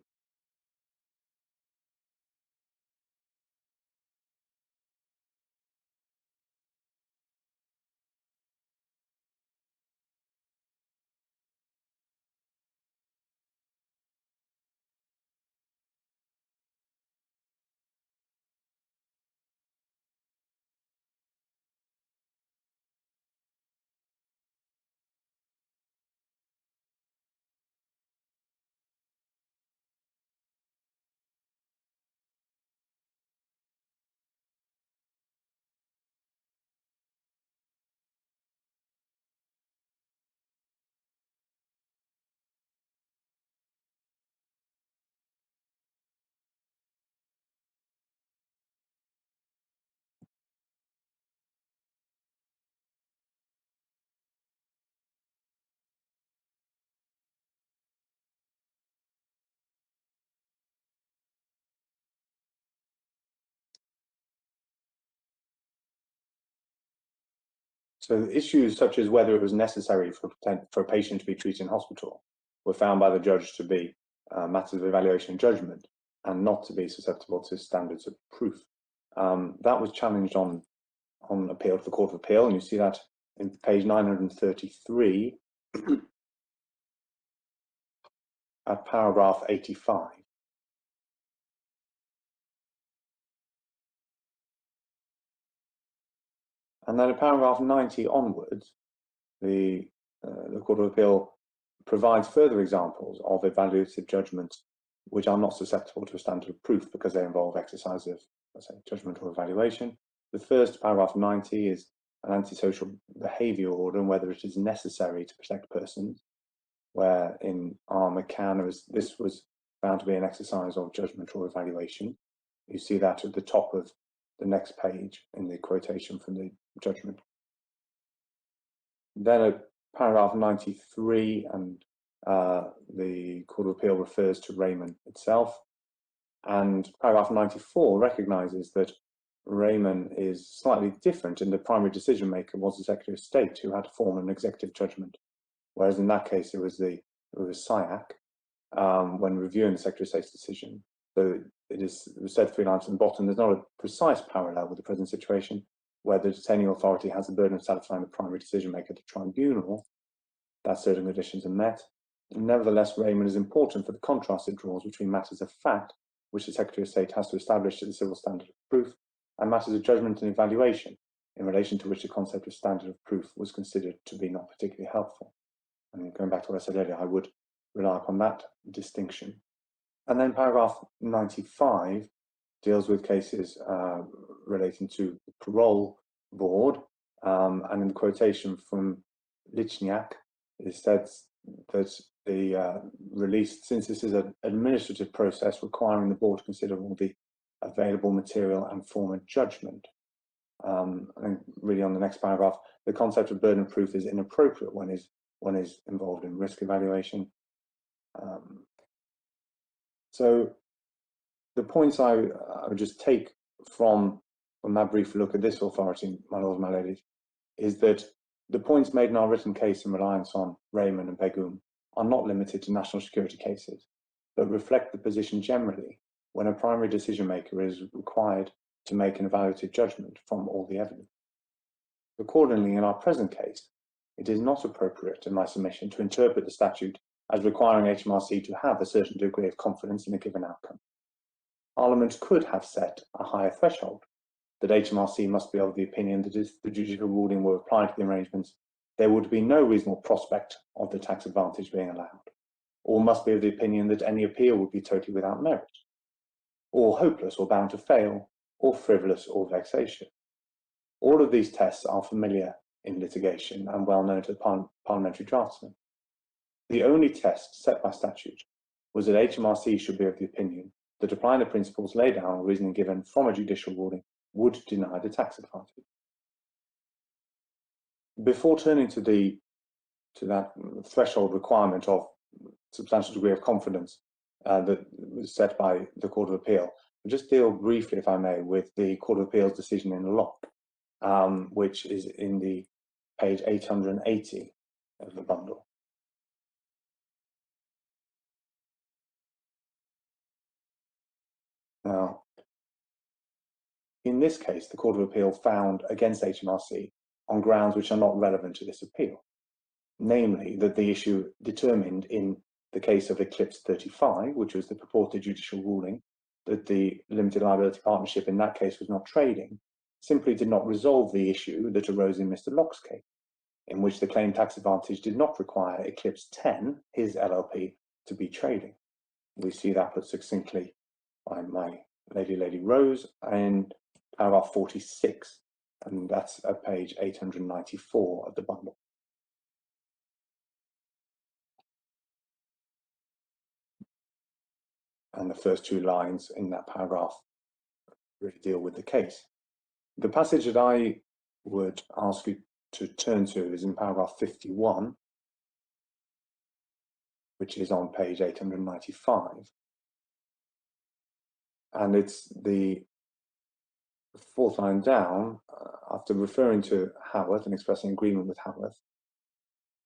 So issues such as whether it was necessary for a patient to be treated in hospital were found by the judge to be matters of evaluation and judgment, and not to be susceptible to standards of proof. That was challenged on appeal to the Court of Appeal, and you see that in page 933 at paragraph 85. And then at paragraph 90 onwards, the Court of Appeal provides further examples of evaluative judgments which are not susceptible to a standard of proof because they involve exercise of, let's say, judgment or evaluation. The first, paragraph 90, is an antisocial behaviour order and whether it is necessary to protect persons, where in McCann this was found to be an exercise of judgment or evaluation. You see that at the top of the next page in the quotation from the judgment. Then at paragraph 93, and the Court of Appeal refers to Raymond itself, and paragraph 94 recognises that Raymond is slightly different in the primary decision maker was the Secretary of State who had to form an executive judgment, whereas in that case it was SIAC when reviewing the Secretary of State's decision. So it was said 3 lines from the bottom, there's not a precise parallel with the present situation where the detaining authority has the burden of satisfying the primary decision maker at the tribunal, that certain conditions are met. Nevertheless, Raymond is important for the contrast it draws between matters of fact, which the Secretary of State has to establish to the civil standard of proof, and matters of judgment and evaluation, in relation to which the concept of standard of proof was considered to be not particularly helpful. And going back to what I said earlier, I would rely upon that distinction. And then paragraph 95 deals with cases relating to the parole board, and in the quotation from Lichniak, it says that the release, since this is an administrative process requiring the board to consider all the available material and form a judgment. And really on the next paragraph, the concept of burden of proof is inappropriate when one is involved in risk evaluation. So the points I would just take from that brief look at this authority, my lords and my ladies, is that the points made in our written case in reliance on Raymond and Begum are not limited to national security cases, but reflect the position generally when a primary decision maker is required to make an evaluative judgment from all the evidence. Accordingly, in our present case, it is not appropriate, in my submission, to interpret the statute as requiring HMRC to have a certain degree of confidence in a given outcome. Parliament could have set a higher threshold, that HMRC must be of the opinion that if the judicial ruling were applied to the arrangements, there would be no reasonable prospect of the tax advantage being allowed, or must be of the opinion that any appeal would be totally without merit, or hopeless or bound to fail, or frivolous or vexation. All of these tests are familiar in litigation and well known to the parliamentary draftsman. The only test set by statute was that HMRC should be of the opinion that applying the principles laid down or reasoning given from a judicial ruling would deny the tax advantage. Before turning to that threshold requirement of substantial degree of confidence that was set by the Court of Appeal, I'll just deal briefly, if I may, with the Court of Appeal's decision in Locke, which is in the page 880 of the bundle. Now, in this case, the Court of Appeal found against HMRC on grounds which are not relevant to this appeal, namely that the issue determined in the case of Eclipse 35, which was the purported judicial ruling that the limited liability partnership in that case was not trading, simply did not resolve the issue that arose in Mr. Locke's case, in which the claim tax advantage did not require Eclipse 10, his LLP, to be trading. We see that put succinctly by my Lady Rose in paragraph 46, and that's at page 894 of the bundle. And the first 2 lines in that paragraph really deal with the case. The passage that I would ask you to turn to is in paragraph 51, which is on page 895. And it's the 4th line down. after referring to Haworth and expressing agreement with Haworth,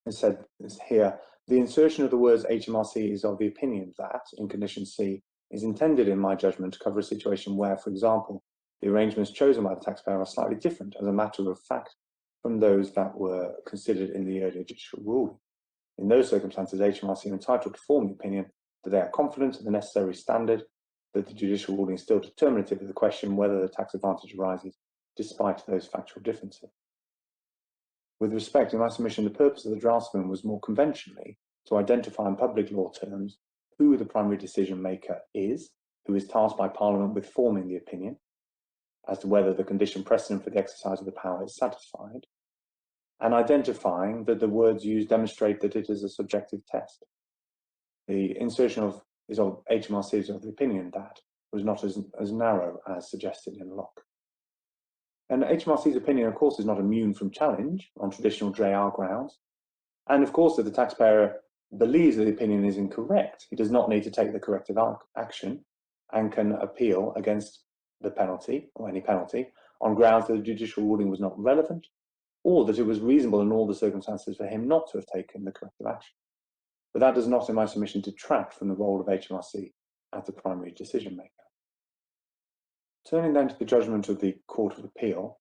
it said here, the insertion of the words HMRC is of the opinion that, in condition C, is intended in my judgment to cover a situation where, for example, the arrangements chosen by the taxpayer are slightly different as a matter of fact from those that were considered in the earlier judicial ruling. In those circumstances, HMRC are entitled to form the opinion that they are confident of the necessary standard, that the judicial ruling is still determinative of the question whether the tax advantage arises despite those factual differences. With respect to my submission, the purpose of the draftsman was more conventionally to identify in public law terms who the primary decision maker is, who is tasked by Parliament with forming the opinion as to whether the condition precedent for the exercise of the power is satisfied, and identifying that the words used demonstrate that it is a subjective test. The insertion of HMRC is of the opinion that was not as narrow as suggested in Locke. And HMRC's opinion, of course, is not immune from challenge on traditional DREAR grounds. And of course, if the taxpayer believes that the opinion is incorrect, he does not need to take the corrective action and can appeal against the penalty or any penalty on grounds that the judicial ruling was not relevant or that it was reasonable in all the circumstances for him not to have taken the corrective action. But that does not, in my submission, detract from the role of HMRC as the primary decision maker. Turning then to the judgment of the Court of Appeal,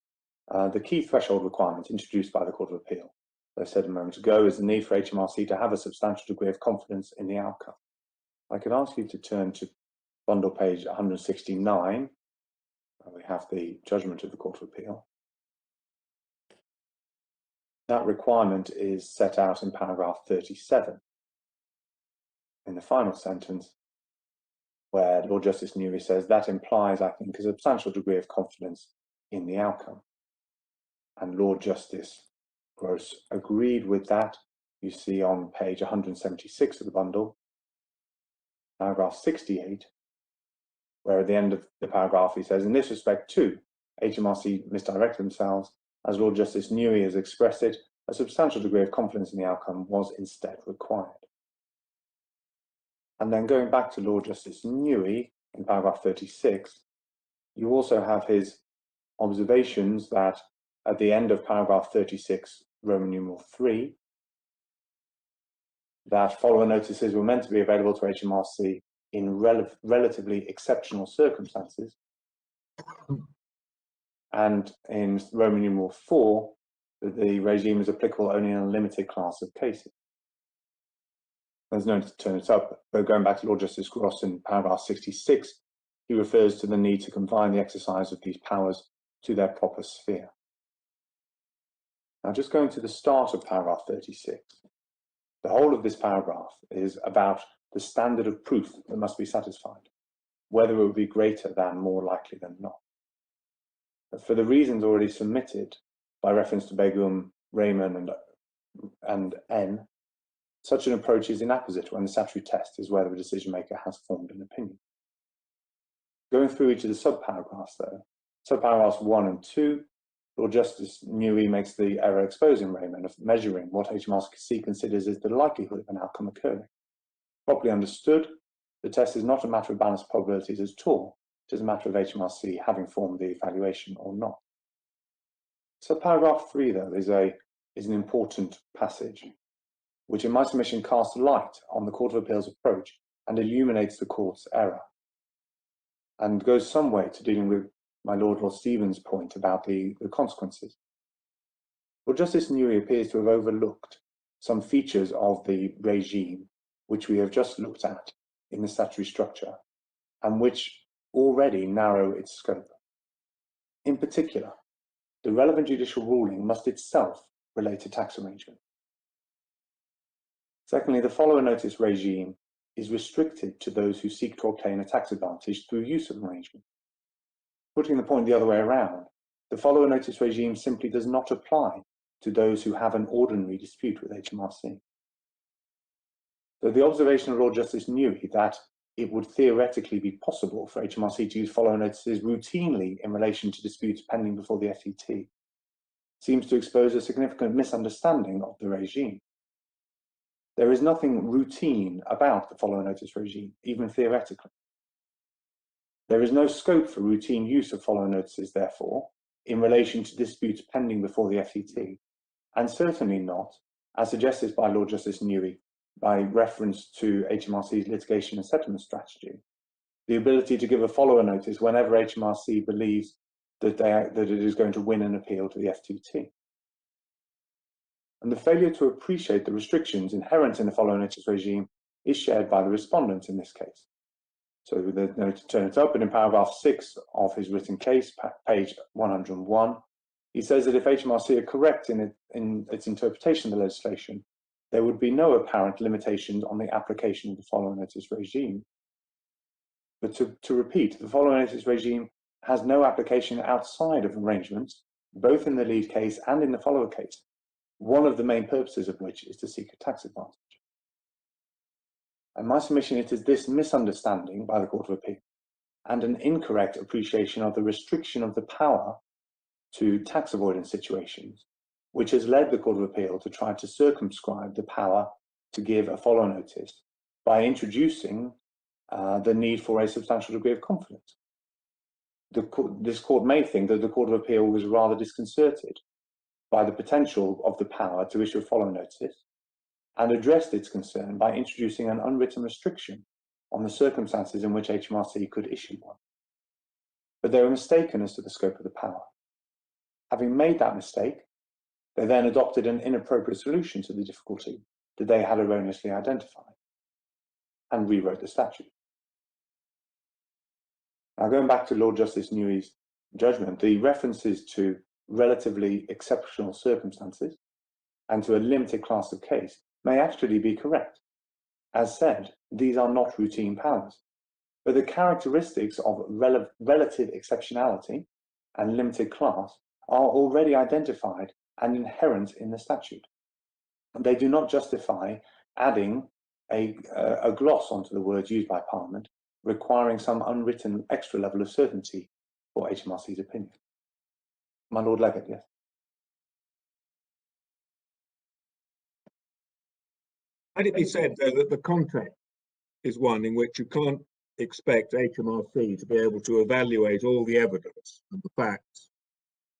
the key threshold requirement introduced by the Court of Appeal, as I said a moment ago, is the need for HMRC to have a substantial degree of confidence in the outcome. I could ask you to turn to bundle page 169, where we have the judgment of the Court of Appeal. That requirement is set out in paragraph 37, in the final sentence, where Lord Justice Newey says that implies, I think, a substantial degree of confidence in the outcome. And Lord Justice Gross agreed with that. You see on page 176 of the bundle, paragraph 68, where at the end of the paragraph he says, in this respect too, HMRC misdirected themselves. As Lord Justice Newey has expressed it, a substantial degree of confidence in the outcome was instead required. And then going back to Lord Justice Newey in paragraph 36, you also have his observations that at the end of paragraph 36, Roman numeral 3, that follower notices were meant to be available to HMRC in relatively exceptional circumstances. And in Roman numeral 4, that the regime is applicable only in a limited class of cases. There's no need to turn it up, but going back to Lord Justice Gross in paragraph 66, he refers to the need to confine the exercise of these powers to their proper sphere. Now, just going to the start of paragraph 36, the whole of this paragraph is about the standard of proof that must be satisfied, whether it would be greater than, more likely than not. But for the reasons already submitted by reference to Begum, Raymond, and N, such an approach is inapposite when the statutory test is whether the decision maker has formed an opinion. Going through each of the subparagraphs though, subparagraphs 1 and 2, Lord Justice Newey makes the error exposing Raymond of measuring what HMRC considers is the likelihood of an outcome occurring. Properly understood, the test is not a matter of balanced probabilities at all. It is a matter of HMRC having formed the evaluation or not. Subparagraph 3 though is an important passage, which in my submission casts light on the Court of Appeal's approach and illuminates the court's error, and goes some way to dealing with my Lord Stephen's point about the consequences. Lord Justice Newey appears to have overlooked some features of the regime which we have just looked at in the statutory structure, and which already narrow its scope. In particular, the relevant judicial ruling must itself relate to tax arrangement. Secondly, the follower notice regime is restricted to those who seek to obtain a tax advantage through use of arrangement. Putting the point the other way around, the follower notice regime simply does not apply to those who have an ordinary dispute with HMRC. So the observation of Lord Justice Newey that it would theoretically be possible for HMRC to use follower notices routinely in relation to disputes pending before the FTT seems to expose a significant misunderstanding of the regime. There is nothing routine about the follower notice regime, even theoretically. There is no scope for routine use of follower notices, therefore, in relation to disputes pending before the FTT, and certainly not, as suggested by Lord Justice Newey, by reference to HMRC's litigation and settlement strategy, the ability to give a follower notice whenever HMRC believes that it is going to win an appeal to the FTT. And the failure to appreciate the restrictions inherent in the follower notice regime is shared by the respondent in this case. So to turn it up, and in paragraph 6 of his written case, page 101, he says that if HMRC are correct in its interpretation of the legislation, there would be no apparent limitations on the application of the follower notice regime. But to repeat, the follower notice regime has no application outside of arrangements, both in the lead case and in the follower case, one of the main purposes of which is to seek a tax advantage. And my submission, it is this misunderstanding by the Court of Appeal and an incorrect appreciation of the restriction of the power to tax avoidance situations, which has led the Court of Appeal to try to circumscribe the power to give a follow notice by introducing the need for a substantial degree of confidence. This court may think that the Court of Appeal was rather disconcerted by the potential of the power to issue a follow notice, and addressed its concern by introducing an unwritten restriction on the circumstances in which HMRC could issue one. But they were mistaken as to the scope of the power. Having made that mistake, they then adopted an inappropriate solution to the difficulty that they had erroneously identified and rewrote the statute. Now, going back to Lord Justice Newey's judgment, the references to relatively exceptional circumstances and to a limited class of case may actually be correct. As said, these are not routine powers, but the characteristics of relative exceptionality and limited class are already identified and inherent in the statute. They do not justify adding a gloss onto the words used by Parliament, requiring some unwritten extra level of certainty for HMRC's opinion. My Lord Legate, yes. Had it be said, though, that the context is one in which you can't expect HMRC to be able to evaluate all the evidence and the facts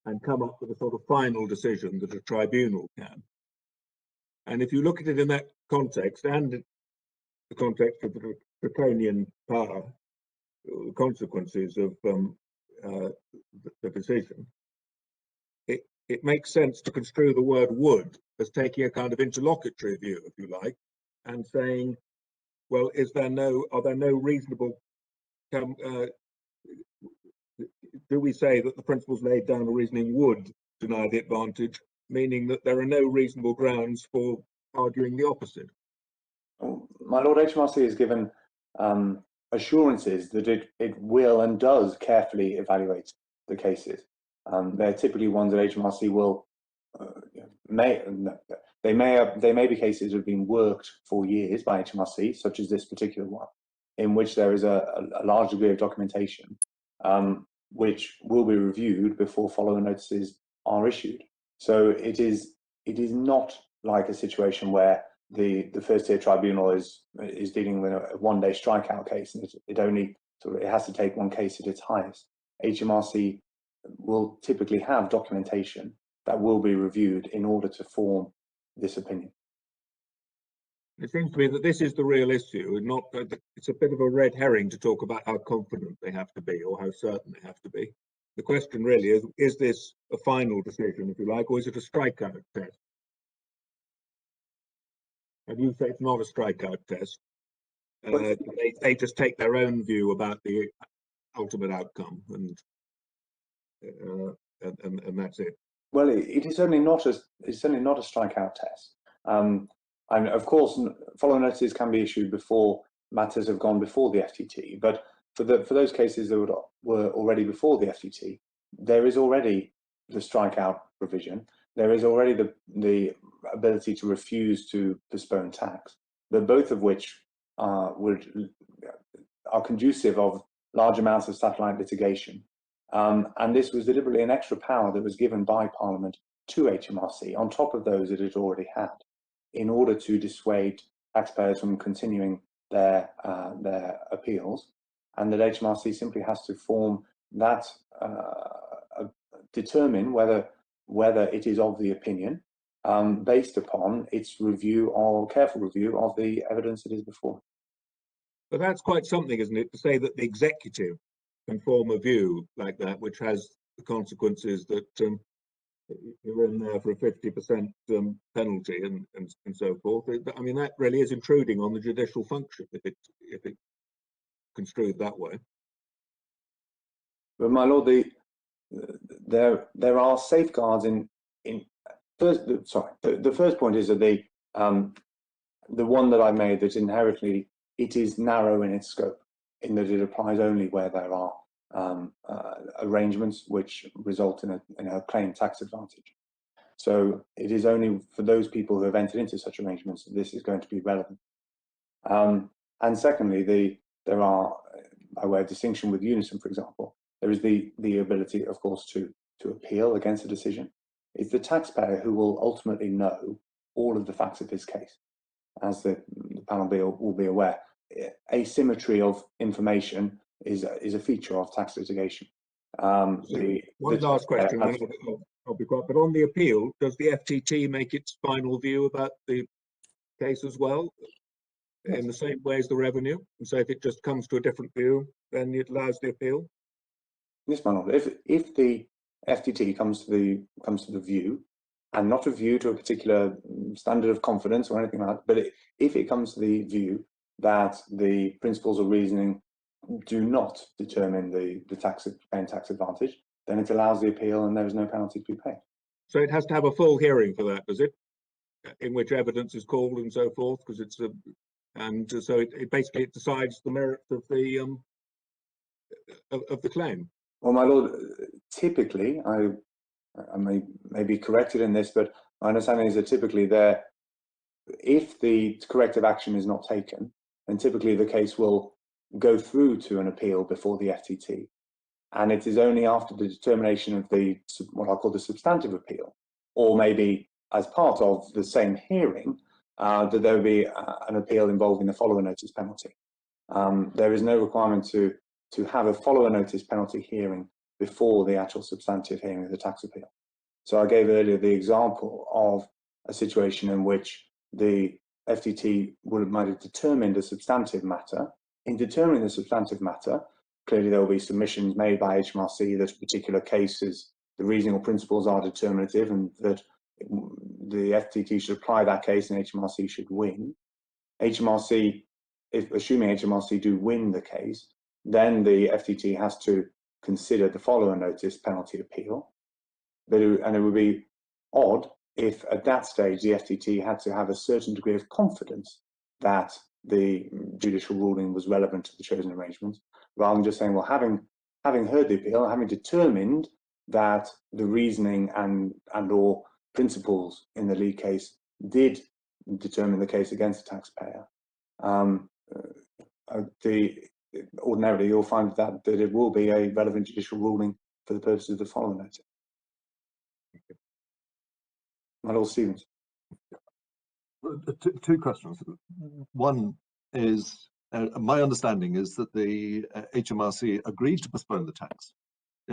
and come up with a sort of final decision that a tribunal can. And if you look at it in that context and the context of the draconian power, the consequences of the decision, it makes sense to construe the word would as taking a kind of interlocutory view, if you like, and saying, well, are there no reasonable, do we say that the principles laid down a reasoning would deny the advantage, meaning that there are no reasonable grounds for arguing the opposite? My Lord, HMRC has given assurances that it will and does carefully evaluate the cases. They're typically ones that HMRC will may be cases that have been worked for years by HMRC, such as this particular one, in which there is a large degree of documentation, which will be reviewed before follow notices are issued. So it is not like a situation where the first tier tribunal is dealing with a one-day strikeout case, and it has to take one case at its highest. HMRC will typically have documentation that will be reviewed in order to form this opinion. It seems to me that this is the real issue, and not it's a bit of a red herring to talk about how confident they have to be or how certain they have to be. The question really is this a final decision, if you like, or is it a strikeout test? And you say it's not a strikeout test. They just take their own view about the ultimate outcome, and that's it. Well, it is certainly not a strikeout test. And of course, follow notices can be issued before matters have gone before the FTT. But for those cases that were already before the FTT, there is already the strikeout provision. There is already the ability to refuse to postpone tax. But both of which are conducive of large amounts of satellite litigation. And this was deliberately an extra power that was given by Parliament to HMRC on top of those that it already had, in order to dissuade taxpayers from continuing their appeals, and that HMRC simply has to form that determine whether it is of the opinion based upon its review or careful review of the evidence that is before. But that's quite something, isn't it, to say that the executive can form a view like that, which has the consequences that you're in there for a 50% penalty and so forth. I mean, that really is intruding on the judicial function if it construed that way. But my lord, there are safeguards in the first point is that the one that I made, that inherently it is narrow in its scope, in that it applies only where there are arrangements which result in a claimed tax advantage. So it is only for those people who have entered into such arrangements that this is going to be relevant. And secondly, there are, by way of distinction with unison, for example, there is the ability, of course, to appeal against a decision. It's the taxpayer who will ultimately know all of the facts of his case. As the panel will be aware, asymmetry of information is a feature of tax litigation. One last question, then I'll be quiet. But on the appeal, does the FTT make its final view about the case as well, in the same way as the revenue? And so if it just comes to a different view, then it allows the appeal? Yes, my lord. If the FTT comes to the view, and not a view to a particular standard of confidence or anything like that, but if it comes to the view that the principles of reasoning do not determine the paying tax advantage, then it allows the appeal and there is no penalty to be paid. So it has to have a full hearing for that, does it? In which evidence is called and so forth, because it's so it basically decides the merits of the claim. Well, my lord, typically I may be corrected in this, but my understanding is that typically if the corrective action is not taken, then typically the case will go through to an appeal before the FTT. And it is only after the determination of what I'll call the substantive appeal, or maybe as part of the same hearing, that there will be an appeal involving the follower notice penalty. There is no requirement to have a follower notice penalty hearing before the actual substantive hearing of the tax appeal. So I gave earlier the example of a situation in which the FTT might have determined a substantive matter. In determining the substantive matter, clearly there will be submissions made by HMRC that particular cases, the reasoning or principles are determinative, and that the FTT should apply that case and HMRC should win. HMRC, assuming HMRC do win the case, then the FTT has to consider the follower notice penalty appeal. And it would be odd if at that stage the FTT had to have a certain degree of confidence that the judicial ruling was relevant to the chosen arrangement, rather than just saying, well, having heard the appeal, having determined that the reasoning and or principles in the lead case did determine the case against the taxpayer, ordinarily you'll find that it will be a relevant judicial ruling for the purposes of the follower notice. My Lord Stevens. Two questions. One is, my understanding is that the HMRC agreed to postpone the tax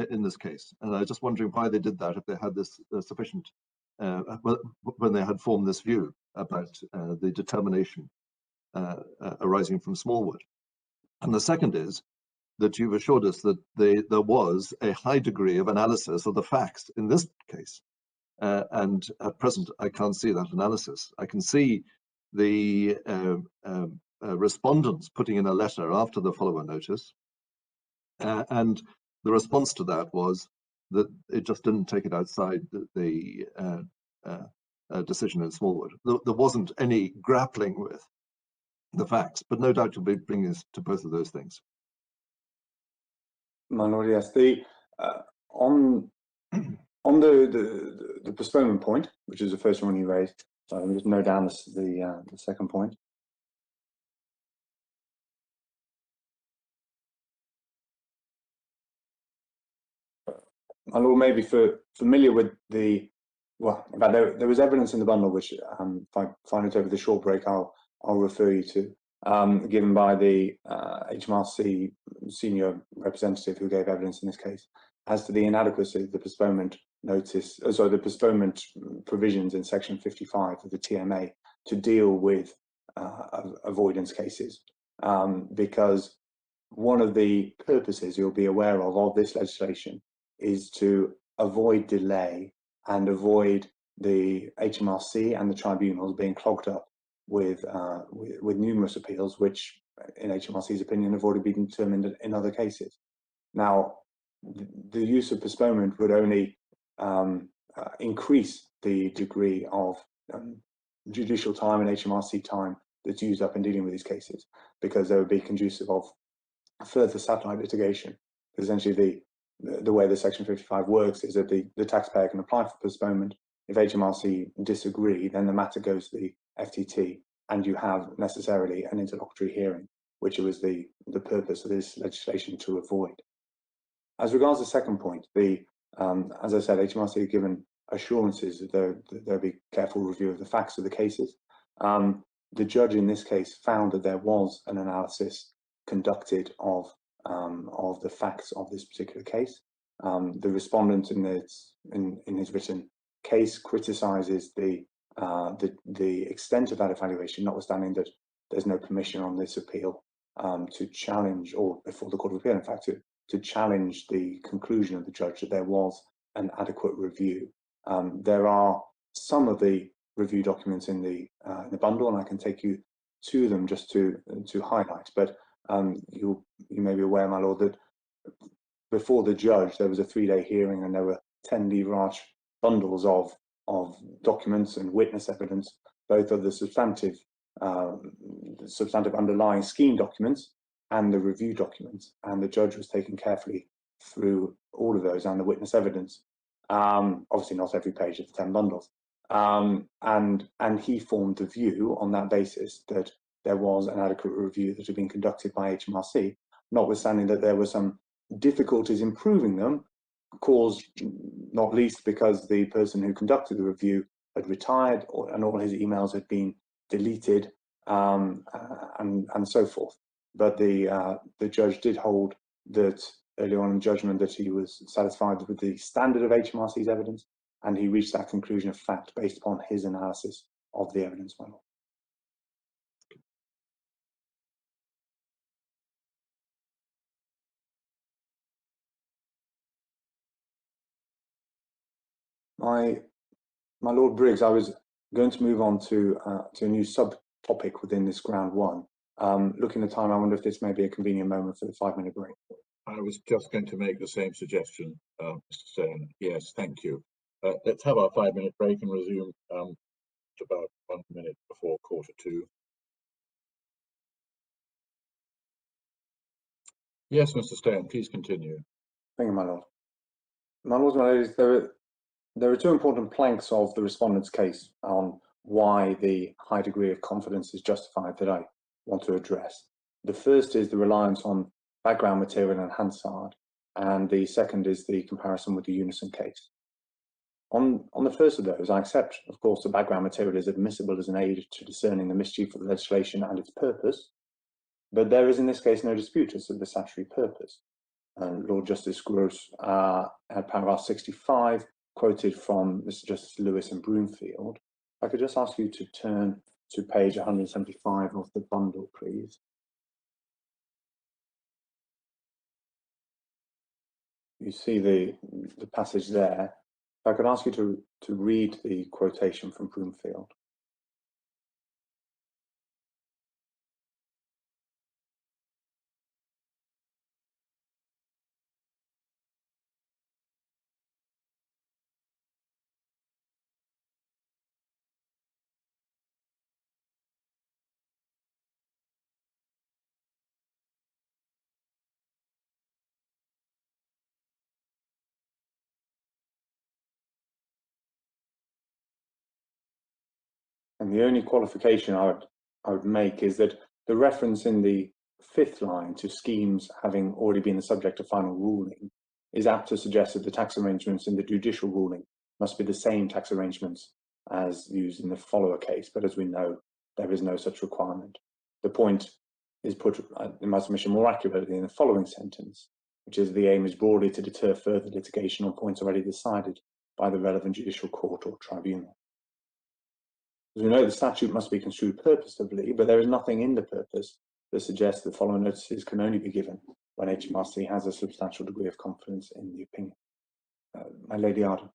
in this case, and I was just wondering why they did that, if they had this sufficient, when they had formed this view about the determination arising from Smallwood. And the second is that you've assured us that there was a high degree of analysis of the facts in this case. And at present, I can't see that analysis. I can see the respondents putting in a letter after the follower notice, and the response to that was that it just didn't take it outside the decision in Smallwood. There wasn't any grappling with the facts, but no doubt you'll be bringing us to both of those things. My Lord, yes. On the postponement point, which is the first one you raised, so let me just note down the second point. My Lord may be familiar with there was evidence in the bundle, which if I find it over the short break, I'll refer you to, given by the HMRC senior representative who gave evidence in this case. as to the inadequacy of the postponement notice, the postponement provisions in section 55 of the TMA to deal with avoidance cases, because one of the purposes you'll be aware of this legislation is to avoid delay and avoid the HMRC and the tribunals being clogged up with numerous appeals, which in HMRC's opinion have already been determined in other cases. Now, the use of postponement would only increase the degree of judicial time and HMRC time that's used up in dealing with these cases, because they would be conducive of further satellite litigation. Essentially, the way the Section 55 works is that the taxpayer can apply for postponement. If HMRC disagree, then the matter goes to the FTT, and you have necessarily an interlocutory hearing, which was the purpose of this legislation to avoid. As regards the second point, as I said, HMRC have given assurances that there'll be careful review of the facts of the cases. The judge in this case found that there was an analysis conducted of the facts of this particular case. The respondent in his written case criticises the extent of that evaluation, notwithstanding that there's no permission on this appeal to challenge, or before the Court of Appeal, in fact, to challenge the conclusion of the judge that there was an adequate review. There are some of the review documents in the bundle, and I can take you to them just to highlight. But you may be aware, my lord, that before the judge there was a 3-day hearing, and there were 10 livre-arch bundles of documents and witness evidence, both of the substantive underlying scheme documents and the review documents, and the judge was taken carefully through all of those and the witness evidence. Obviously not every page of the 10 bundles, and he formed the view on that basis that there was an adequate review that had been conducted by HMRC, notwithstanding that there were some difficulties in proving them, caused not least because the person who conducted the review had retired, and all his emails had been deleted, and so forth. But the judge did hold that earlier on in judgment that he was satisfied with the standard of HMRC's evidence, and he reached that conclusion of fact based upon his analysis of the evidence. My lord. My Lord Briggs, I was going to move on to a new subtopic within this ground one. Looking at the time, I wonder if this may be a convenient moment for the 5-minute break. I was just going to make the same suggestion, Mr. Stone. Yes, thank you. Let's have our 5-minute break and resume at about 1 minute before 1:45. Yes, Mr. Stone, please continue. Thank you, my lord. My lords and my ladies, there are two important planks of the respondent's case on why the high degree of confidence is justified that I want to address. The first is the reliance on background material and Hansard, and the second is the comparison with the Unison case. On the first of those, I accept, of course, the background material is admissible as an aid to discerning the mischief of the legislation and its purpose, but there is in this case no dispute as to the statutory purpose. And Lord Justice Gross had paragraph 65 quoted from Mr. Justice Lewis and Broomfield. If I could just ask you to turn to page 175 of the bundle, please. You see the passage there. If I could ask you to read the quotation from Broomfield. And the only qualification I would make is that the reference in the 5th line to schemes having already been the subject of final ruling is apt to suggest that the tax arrangements in the judicial ruling must be the same tax arrangements as used in the follower case, but as we know, there is no such requirement. The point is put, in my submission, more accurately in the following sentence, which is the aim is broadly to deter further litigation on points already decided by the relevant judicial court or tribunal. As we know, the statute must be construed purposefully, but there is nothing in the purpose that suggests that following notices can only be given when HMRC has a substantial degree of confidence in the opinion. My Lady Arden.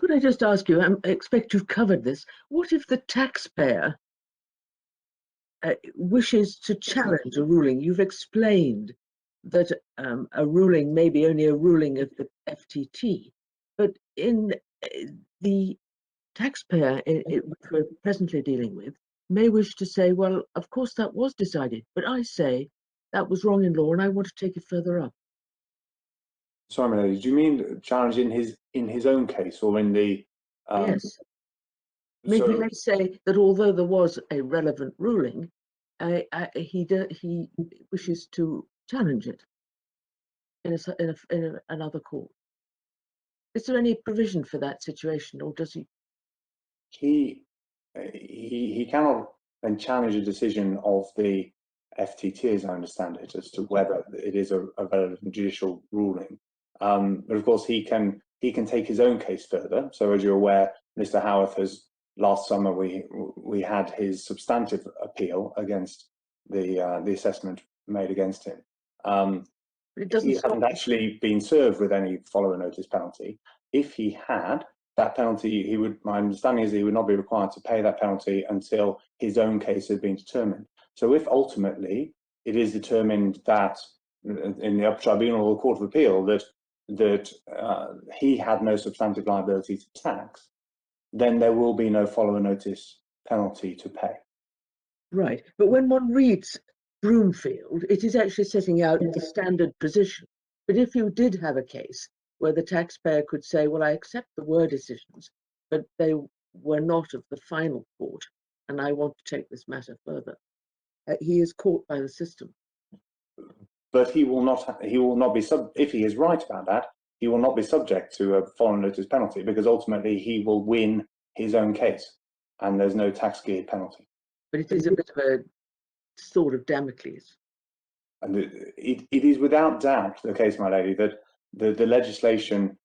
Could I just ask you, I expect you've covered this, what if the taxpayer wishes to challenge a ruling? You've explained that a ruling may be only a ruling of the FTT, but in the taxpayer which we're presently dealing with may wish to say, well, of course that was decided, but I say that was wrong in law and I want to take it further up. Sorry, my lady, do you mean challenge in his own case or in the Yes. Maybe let's say that although there was a relevant ruling, he wishes to challenge it in another court. Is there any provision for that situation, or does he? He cannot then challenge a decision of the FTT, as I understand it, as to whether it is a relevant judicial ruling. But of course, he can take his own case further. So, as you're aware, Mr. Haworth has last summer we had his substantive appeal against the assessment made against him. He hasn't actually been served with any follower notice penalty. If he had, that penalty, my understanding is he would not be required to pay that penalty until his own case had been determined. So if ultimately it is determined that in the upper tribunal or the Court of Appeal that he had no substantive liability to tax, then there will be no follower notice penalty to pay. Right, but when one reads Broomfield, it is actually setting out the standard position. But if you did have a case where the taxpayer could say, well, I accept the were decisions, but they were not of the final court, and I want to take this matter further, he is caught by the system. But he will not be if he is right about that, he will not be subject to a follower notice penalty, because ultimately he will win his own case and there's no tax geared penalty. But it is a bit of a sword of Damocles. And it is without doubt the case, my lady, that the legislation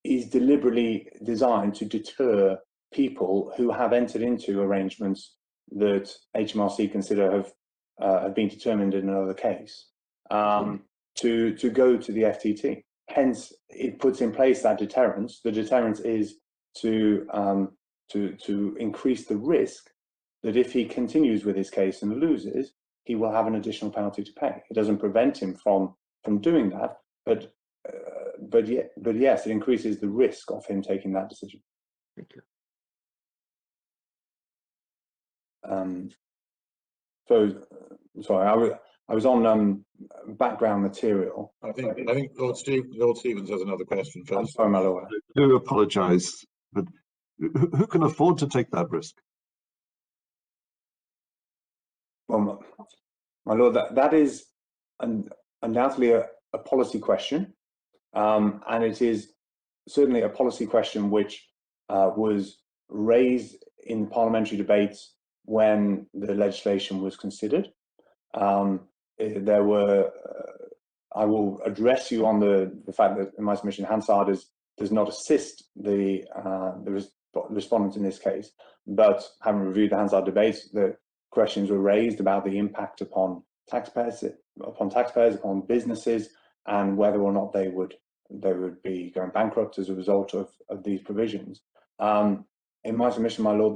is deliberately designed to deter people who have entered into arrangements that HMRC consider have been determined in another case to go to the FTT. Hence, it puts in place that deterrence. The deterrence is to increase the risk that if he continues with his case and loses, he will have an additional penalty to pay. It doesn't prevent him from doing that, but yes, it increases the risk of him taking that decision. Thank you. So, sorry, I was on background material. I think Lord Stevens has another question first. I'm sorry, my lord. I do apologise, but who can afford to take that risk? Well, my lord, that is undoubtedly a policy question, and it is certainly a policy question which was raised in parliamentary debates when the legislation was considered. There were, I will address you on the fact that in my submission, Hansard does not assist the respondent in this case, but having reviewed the Hansard debates, the questions were raised about the impact upon taxpayers, upon businesses, and whether or not they would be going bankrupt as a result of these provisions. In my submission, my lord,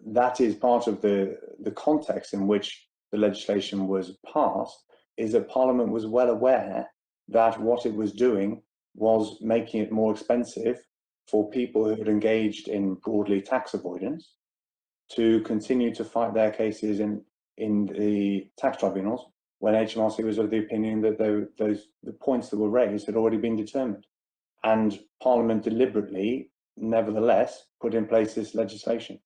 that is part of the context in which the legislation was passed, is that Parliament was well aware that what it was doing was making it more expensive for people who had engaged in broadly tax avoidance to continue to fight their cases in the tax tribunals when HMRC was of the opinion that the points that were raised had already been determined. And Parliament deliberately, nevertheless, put in place this legislation,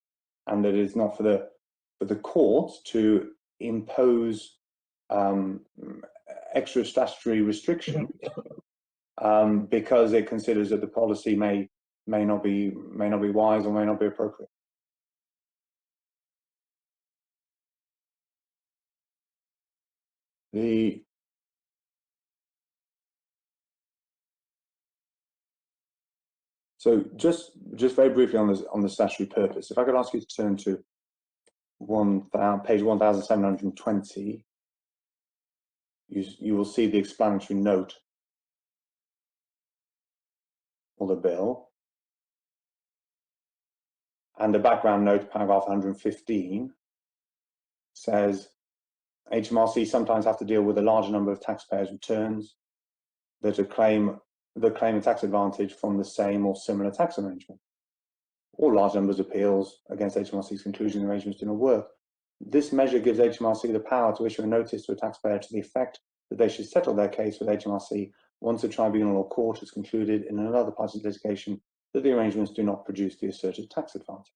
and that it is not for the court to impose extra statutory restriction because it considers that the policy may not be wise or may not be appropriate. So just very briefly on the statutory purpose, if I could ask you to turn to page 1720, you will see the explanatory note for the bill, and the background note, paragraph 115, says HMRC sometimes have to deal with a larger number of taxpayers' returns that claim a tax advantage from the same or similar tax arrangement, or large numbers of appeals against HMRC's conclusion arrangements do not work. This measure gives HMRC the power to issue a notice to a taxpayer to the effect that they should settle their case with HMRC once a tribunal or court has concluded in another party's litigation that the arrangements do not produce the asserted tax advantage.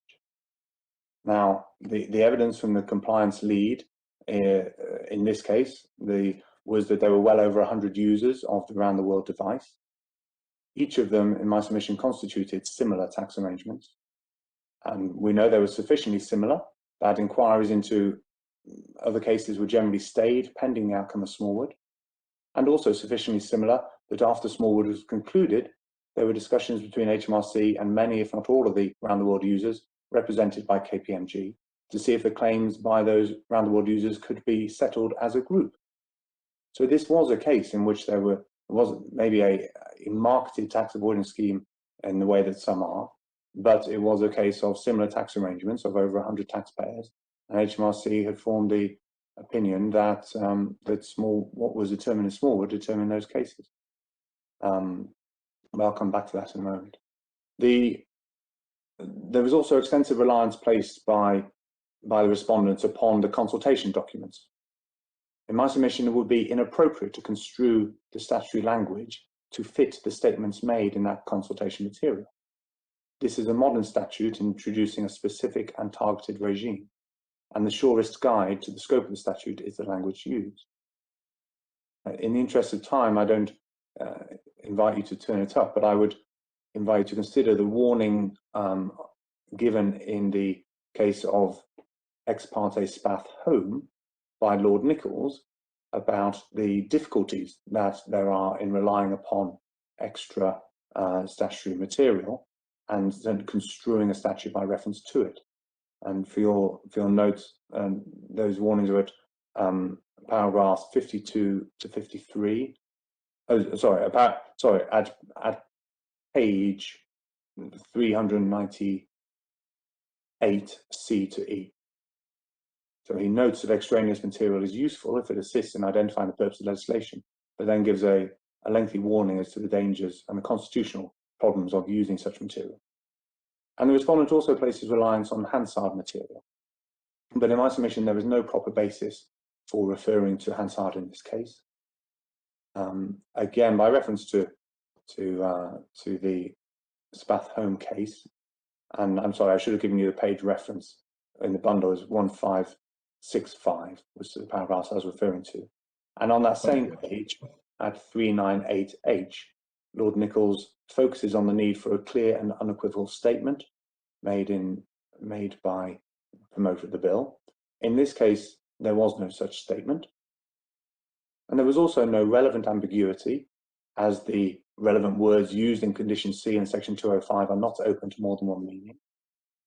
Now, the evidence from the compliance lead in this case was that there were well over 100 users of the Round the World device. Each of them, in my submission, constituted similar tax arrangements. And we know they were sufficiently similar that inquiries into other cases were generally stayed pending the outcome of Smallwood, and also sufficiently similar that after Smallwood was concluded, there were discussions between HMRC and many, if not all, of the Round the World users represented by KPMG to see if the claims by those Round the World users could be settled as a group. So this was a case in which there wasn't maybe a marketed tax avoidance scheme in the way that some are, but it was a case of similar tax arrangements of over 100 taxpayers, and HMRC had formed the opinion that what was determined in Smallwood determined those cases. But I'll come back to that in a moment. There was also extensive reliance placed by the respondents upon the consultation documents. In my submission, it would be inappropriate to construe the statutory language to fit the statements made in that consultation material. This is a modern statute introducing a specific and targeted regime, and the surest guide to the scope of the statute is the language used. In the interest of time, I don't invite you to turn it up, but I would invite you to consider the warning given in the case of Ex parte Spath Home by Lord Nichols about the difficulties that there are in relying upon extra statutory material and then construing a statute by reference to it. And for your notes, those warnings are at paragraphs 52 to 53. Oh, sorry, at page 398 C to E. So he notes that extraneous material is useful if it assists in identifying the purpose of legislation, but then gives a lengthy warning as to the dangers and the constitutional problems of using such material. And the respondent also places reliance on Hansard material. But in my submission, there is no proper basis for referring to Hansard in this case. Again, by reference to the Spath Home case, and I'm sorry, I should have given you the page reference in the bundle as 1565, was the paragraph I was referring to. And on that same page, at 398H, Lord Nichols focuses on the need for a clear and unequivocal statement made by the promoter of the bill. In this case, there was no such statement. And there was also no relevant ambiguity, as the relevant words used in condition C in section 205 are not open to more than one meaning.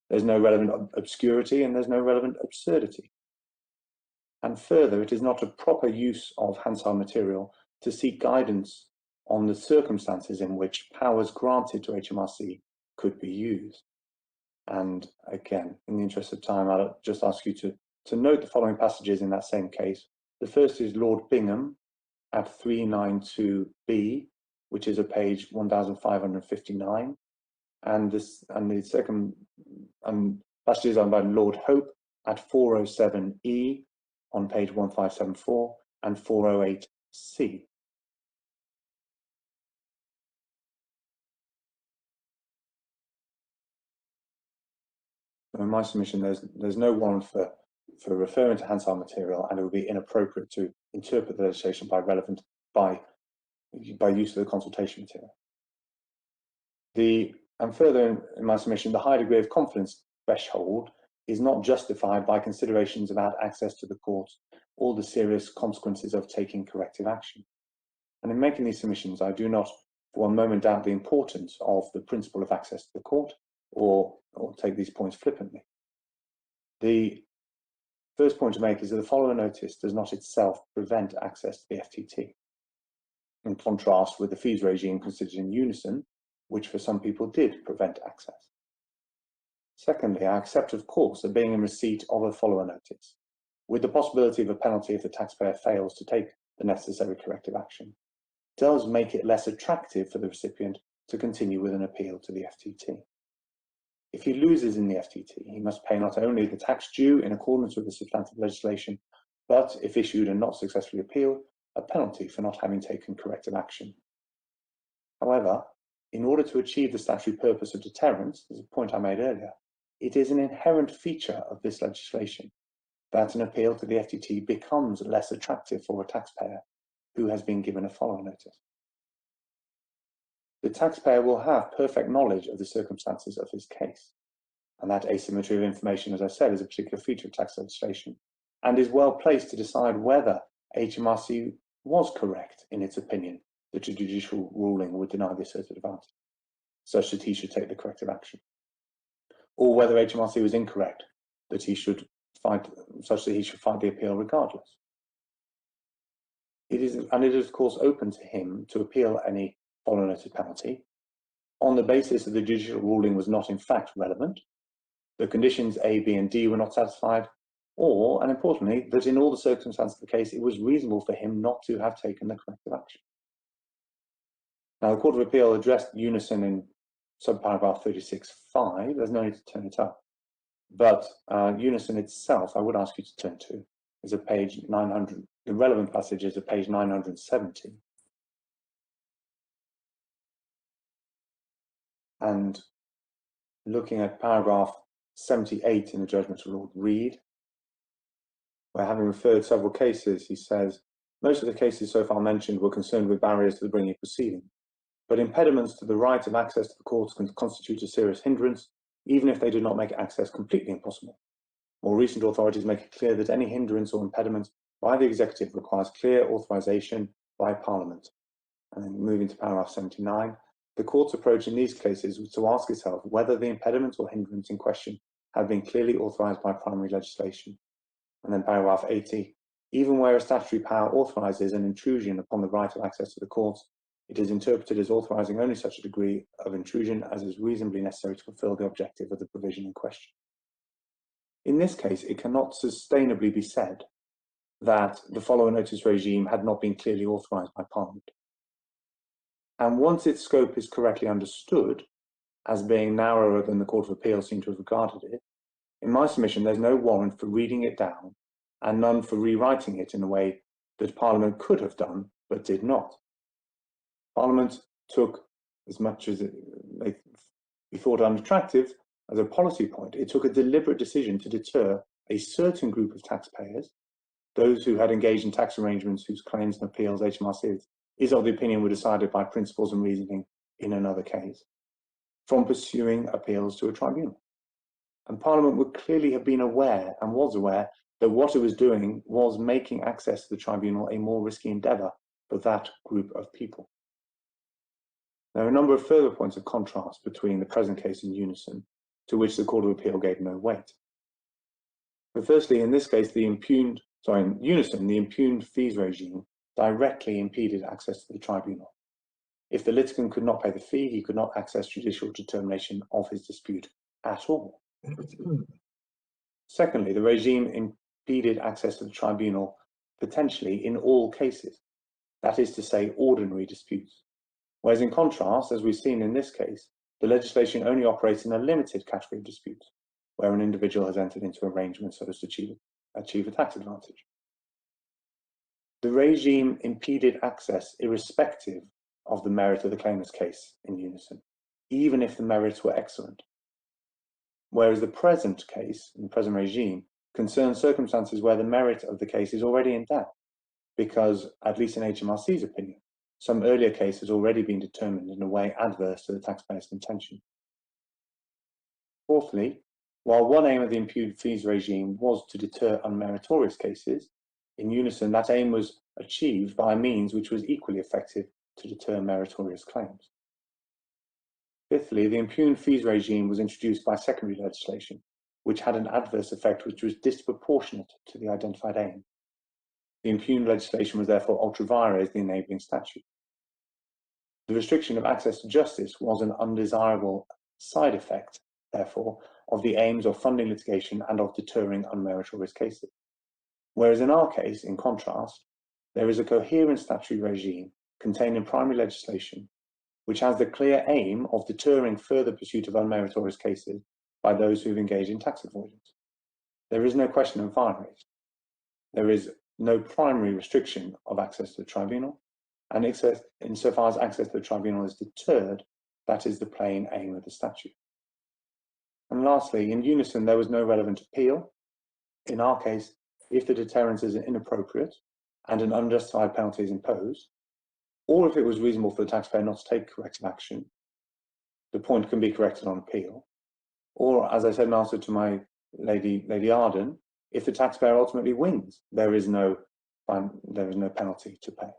There's no relevant obscurity and there's no relevant absurdity. And further, it is not a proper use of Hansard material to seek guidance on the circumstances in which powers granted to HMRC could be used. And again, in the interest of time, I'll just ask you to note the following passages in that same case. The first is Lord Bingham at 392B, which is a page 1559. And the second passages are by Lord Hope at 407E on page 1574 and 408C. In my submission, there's no warrant for referring to Hansard material, and it would be inappropriate to interpret the legislation by use of the consultation material. And further in my submission, the high degree of confidence threshold is not justified by considerations about access to the courts or the serious consequences of taking corrective action. And in making these submissions, I do not for one moment doubt the importance of the principle of access to the court, or take these points flippantly. The first point to make is that the follower notice does not itself prevent access to the FTT, in contrast with the fees regime considered in unison, which for some people did prevent access. Secondly, I accept, of course, that being in receipt of a follower notice, with the possibility of a penalty if the taxpayer fails to take the necessary corrective action, does make it less attractive for the recipient to continue with an appeal to the FTT. If he loses in the FTT, he must pay not only the tax due in accordance with the substantive legislation, but, if issued and not successfully appealed, a penalty for not having taken corrective action. However, in order to achieve the statutory purpose of deterrence, as a point I made earlier, it is an inherent feature of this legislation that an appeal to the FTT becomes less attractive for a taxpayer who has been given a follower notice. The taxpayer will have perfect knowledge of the circumstances of his case, and that asymmetry of information, as I said, is a particular feature of tax legislation, and is well placed to decide whether HMRC was correct in its opinion that a judicial ruling would deny the asserted advantage, such that he should take the corrective action, or whether HMRC was incorrect, that he should find the appeal regardless. It is of course open to him to appeal any follower notice penalty on the basis that the judicial ruling was not in fact relevant, the conditions A, B, and D were not satisfied, or, and importantly, that in all the circumstances of the case, it was reasonable for him not to have taken the corrective action. Now, the Court of Appeal addressed unison in subparagraph 36.5. There's no need to turn it up. But unison itself, I would ask you to turn to, is at page 900. The relevant passage is at page 970. And looking at paragraph 78 in the judgment of Lord Reed, where, having referred several cases, he says, most of the cases so far mentioned were concerned with barriers to the bringing proceeding, but impediments to the right of access to the courts can constitute a serious hindrance, even if they do not make access completely impossible. More recent authorities make it clear that any hindrance or impediment by the executive requires clear authorisation by Parliament. And then moving to paragraph 79, the court's approach in these cases was to ask itself whether the impediment or hindrance in question had been clearly authorised by primary legislation. And then paragraph 80, even where a statutory power authorises an intrusion upon the right of access to the courts, it is interpreted as authorising only such a degree of intrusion as is reasonably necessary to fulfil the objective of the provision in question. In this case, it cannot sustainably be said that the follower notice regime had not been clearly authorised by Parliament. And once its scope is correctly understood as being narrower than the Court of Appeal seemed to have regarded it, in my submission, there's no warrant for reading it down and none for rewriting it in a way that Parliament could have done, but did not. Parliament took, as much as it may be thought unattractive, as a policy point, it took a deliberate decision to deter a certain group of taxpayers, those who had engaged in tax arrangements whose claims and appeals HMRC is of the opinion were decided by principles and reasoning in another case, from pursuing appeals to a tribunal. And Parliament would clearly have been aware, and was aware, that what it was doing was making access to the tribunal a more risky endeavour for that group of people. There are a number of further points of contrast between the present case and unison, to which the Court of Appeal gave no weight. But firstly, in this case, in unison, the impugned fees regime directly impeded access to the tribunal. If the litigant could not pay the fee, he could not access judicial determination of his dispute at all. Secondly, the regime impeded access to the tribunal potentially in all cases, that is to say, ordinary disputes. Whereas in contrast, as we've seen in this case, the legislation only operates in a limited category of disputes, where an individual has entered into arrangements so as to achieve a tax advantage. The regime impeded access irrespective of the merit of the claimant's case in unison, even if the merits were excellent. Whereas the present case, the present regime, concerns circumstances where the merit of the case is already in doubt, because, at least in HMRC's opinion, some earlier case has already been determined in a way adverse to the taxpayer's contention. Fourthly, while one aim of the impugned fees regime was to deter unmeritorious cases, In unison, that aim was achieved by a means which was equally effective to deter meritorious claims. Fifthly, the impugned fees regime was introduced by secondary legislation, which had an adverse effect which was disproportionate to the identified aim. The impugned legislation was therefore ultra vires the enabling statute. The restriction of access to justice was an undesirable side effect, therefore, of the aims of funding litigation and of deterring unmeritorious cases. Whereas in our case, in contrast, there is a coherent statutory regime contained in primary legislation which has the clear aim of deterring further pursuit of unmeritorious cases by those who have engaged in tax avoidance. There is no question of fine rate. There is no primary restriction of access to the tribunal, and insofar as access to the tribunal is deterred, that is the plain aim of the statute. And lastly, in unison, there was no relevant appeal. In our case, if the deterrence is inappropriate and an unjustified penalty is imposed, or if it was reasonable for the taxpayer not to take corrective action, the point can be corrected on appeal. Or, as I said in answer to my Lady Arden, if the taxpayer ultimately wins, there is no penalty to pay.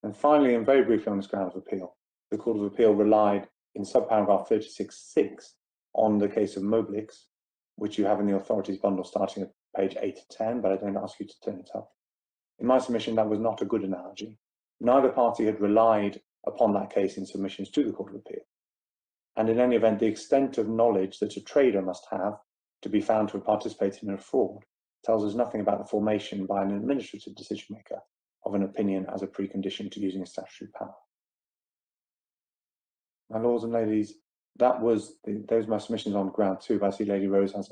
And finally, and very briefly on this ground of appeal, the Court of Appeal relied in subparagraph 36.6 on the case of Moblix, which you have in the authorities bundle starting at page 8 to 10, but I don't ask you to turn it up. In my submission, that was not a good analogy. Neither party had relied upon that case in submissions to the Court of Appeal. And in any event, the extent of knowledge that a trader must have to be found to have participated in a fraud tells us nothing about the formation by an administrative decision maker of an opinion as a precondition to using a statutory power. My lords and ladies, those are my submissions on ground 2, but I see Lady Rose has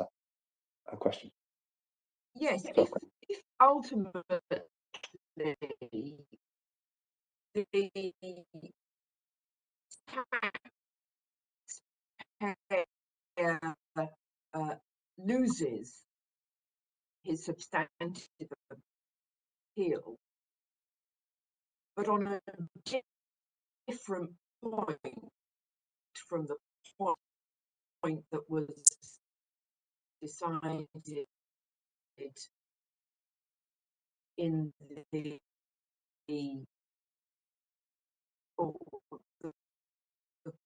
a question. Yes, if ultimately the taxpayer loses his substantive appeal, but on a different point from the point that was decided in the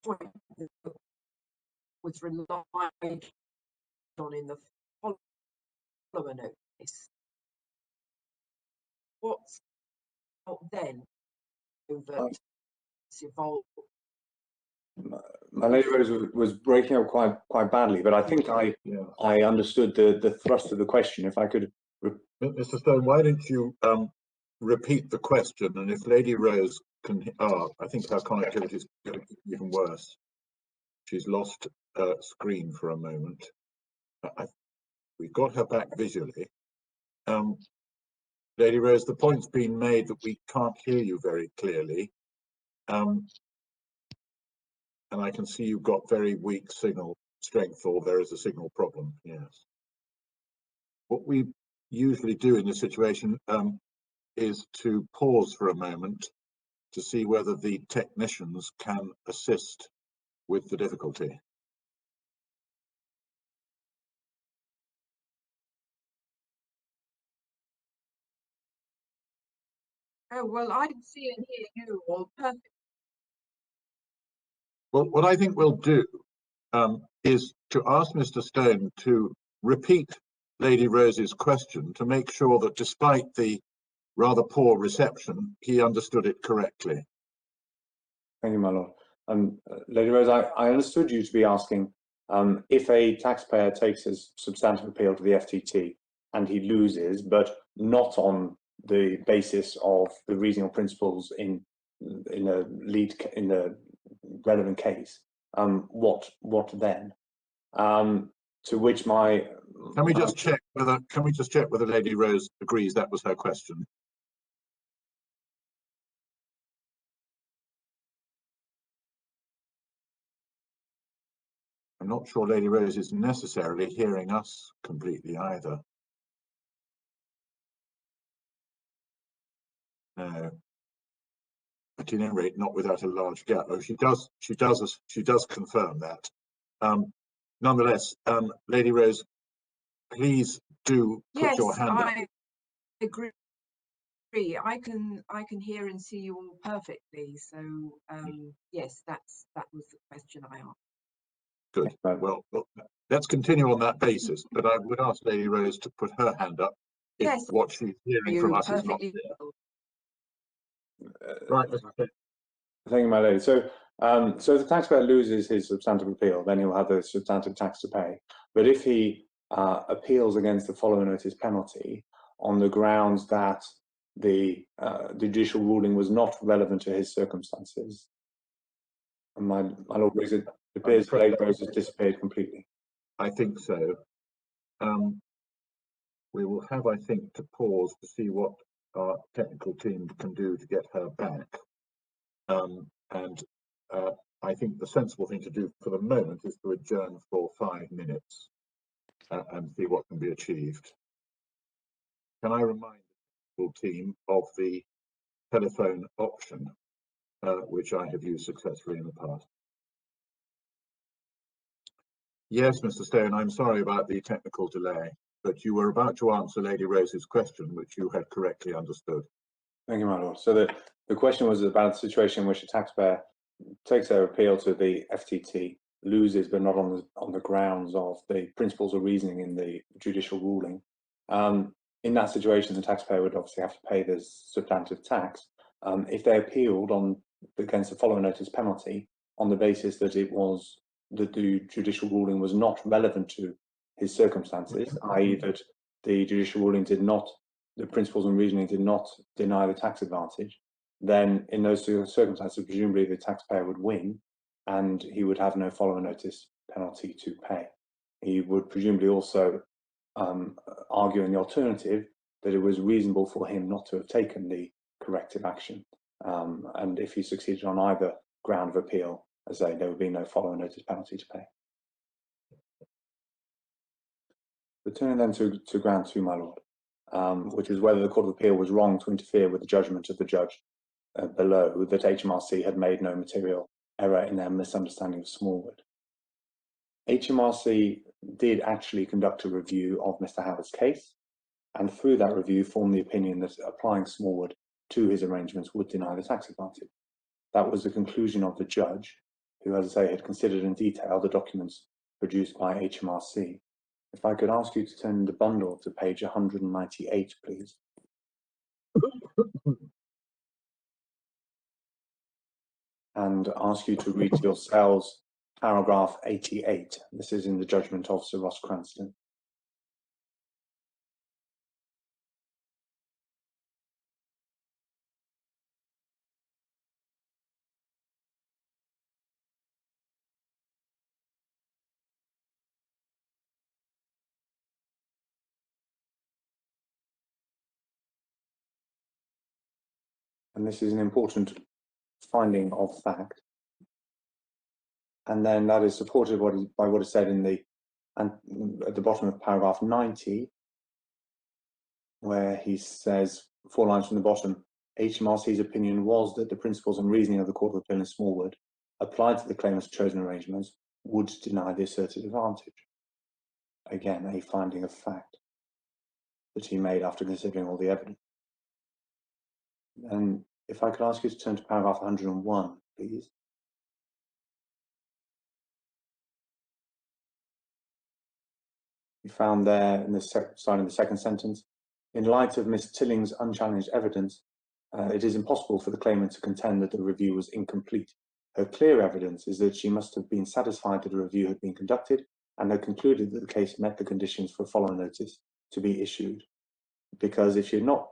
point that was relied on in the follower notice. What's out then over evolved? My Lady Rose was breaking up quite badly, but I think I understood the thrust of the question. If I could, Mr. Stone, why don't you repeat the question? And if Lady Rose can, I think her connectivity is even worse. She's lost screen for a moment. We've got her back visually. Lady Rose, the point's been made that we can't hear you very clearly. And I can see you've got very weak signal strength, or there is a signal problem, yes. What we usually do in this situation is to pause for a moment to see whether the technicians can assist with the difficulty. Oh, well, I can see and hear you all perfect. Well, what I think we'll do is to ask Mr. Stone to repeat Lady Rose's question to make sure that despite the rather poor reception, he understood it correctly. Thank you, my lord. Lady Rose, I understood you to be asking if a taxpayer takes a substantive appeal to the FTT and he loses, but not on the basis of the reasoning principles in the relevant case, what then? To which my can we just check whether Lady Rose agrees that was her question? I'm not sure Lady Rose is necessarily hearing us completely either. No. At any rate, not without a large gap. Oh, she does confirm that. Nonetheless, Lady Rose, please do put your hand up. agree. I can hear and see you all perfectly. So yes, that was the question I asked. Good. Well, let's continue on that basis. But I would ask Lady Rose to put her hand up if Yes, what she's hearing from us is not perfectly. clear. Right, Mr. Chair. Thank you, my lady. So, so if the taxpayer loses his substantive appeal, then he'll have the substantive tax to pay. But if he appeals against the following notice penalty on the grounds that the judicial ruling was not relevant to his circumstances, and my Lord Briggs, it appears Lady Rose has disappeared completely. I think so. We will have, I think, to pause to see what our technical team can do to get her back. I think the sensible thing to do for the moment is to adjourn for 5 minutes and see what can be achieved. Can I remind the technical team of the telephone option, which I have used successfully in the past? Yes, Mr. Stone, I'm sorry about the technical delay, but you were about to answer Lady Rose's question, which you had correctly understood. Thank you, my lord. So the question was about the situation in which a taxpayer takes their appeal to the FTT, loses, but not on the grounds of the principles of reasoning in the judicial ruling. In that situation, the taxpayer would obviously have to pay the substantive tax. If they appealed against the following notice penalty on the basis that the judicial ruling was not relevant to his circumstances, i.e. that the judicial ruling the principles and reasoning did not deny the tax advantage, then in those circumstances, presumably the taxpayer would win and he would have no following notice penalty to pay. He would presumably also argue in the alternative that it was reasonable for him not to have taken the corrective action. And if he succeeded on either ground of appeal, as I say, there would be no following notice penalty to pay. Returning then to ground 2, my lord, which is whether the Court of Appeal was wrong to interfere with the judgment of the judge below that HMRC had made no material error in their misunderstanding of Smallwood. HMRC did actually conduct a review of Mr. Haworth's case, and through that review formed the opinion that applying Smallwood to his arrangements would deny the tax advantage. That was the conclusion of the judge, who, as I say, had considered in detail the documents produced by HMRC. If I could ask you to turn the bundle to page 198, please. And ask you to read to yourselves paragraph 88. This is in the judgment of Sir Ross Cranston. And this is an important finding of fact. And then that is supported by what is said at the bottom of paragraph 90, where he says, 4 lines from the bottom, HMRC's opinion was that the principles and reasoning of the Court of Appeal in Smallwood, applied to the claimant's chosen arrangements, would deny the asserted advantage. Again, a finding of fact that he made after considering all the evidence. And if I could ask you to turn to paragraph 101, please. We found there in the sign of the second sentence, in light of Miss Tilling's unchallenged evidence, it is impossible for the claimant to contend that the review was incomplete. Her clear evidence is that she must have been satisfied that a review had been conducted and had concluded that the case met the conditions for a following notice to be issued. Because if she had not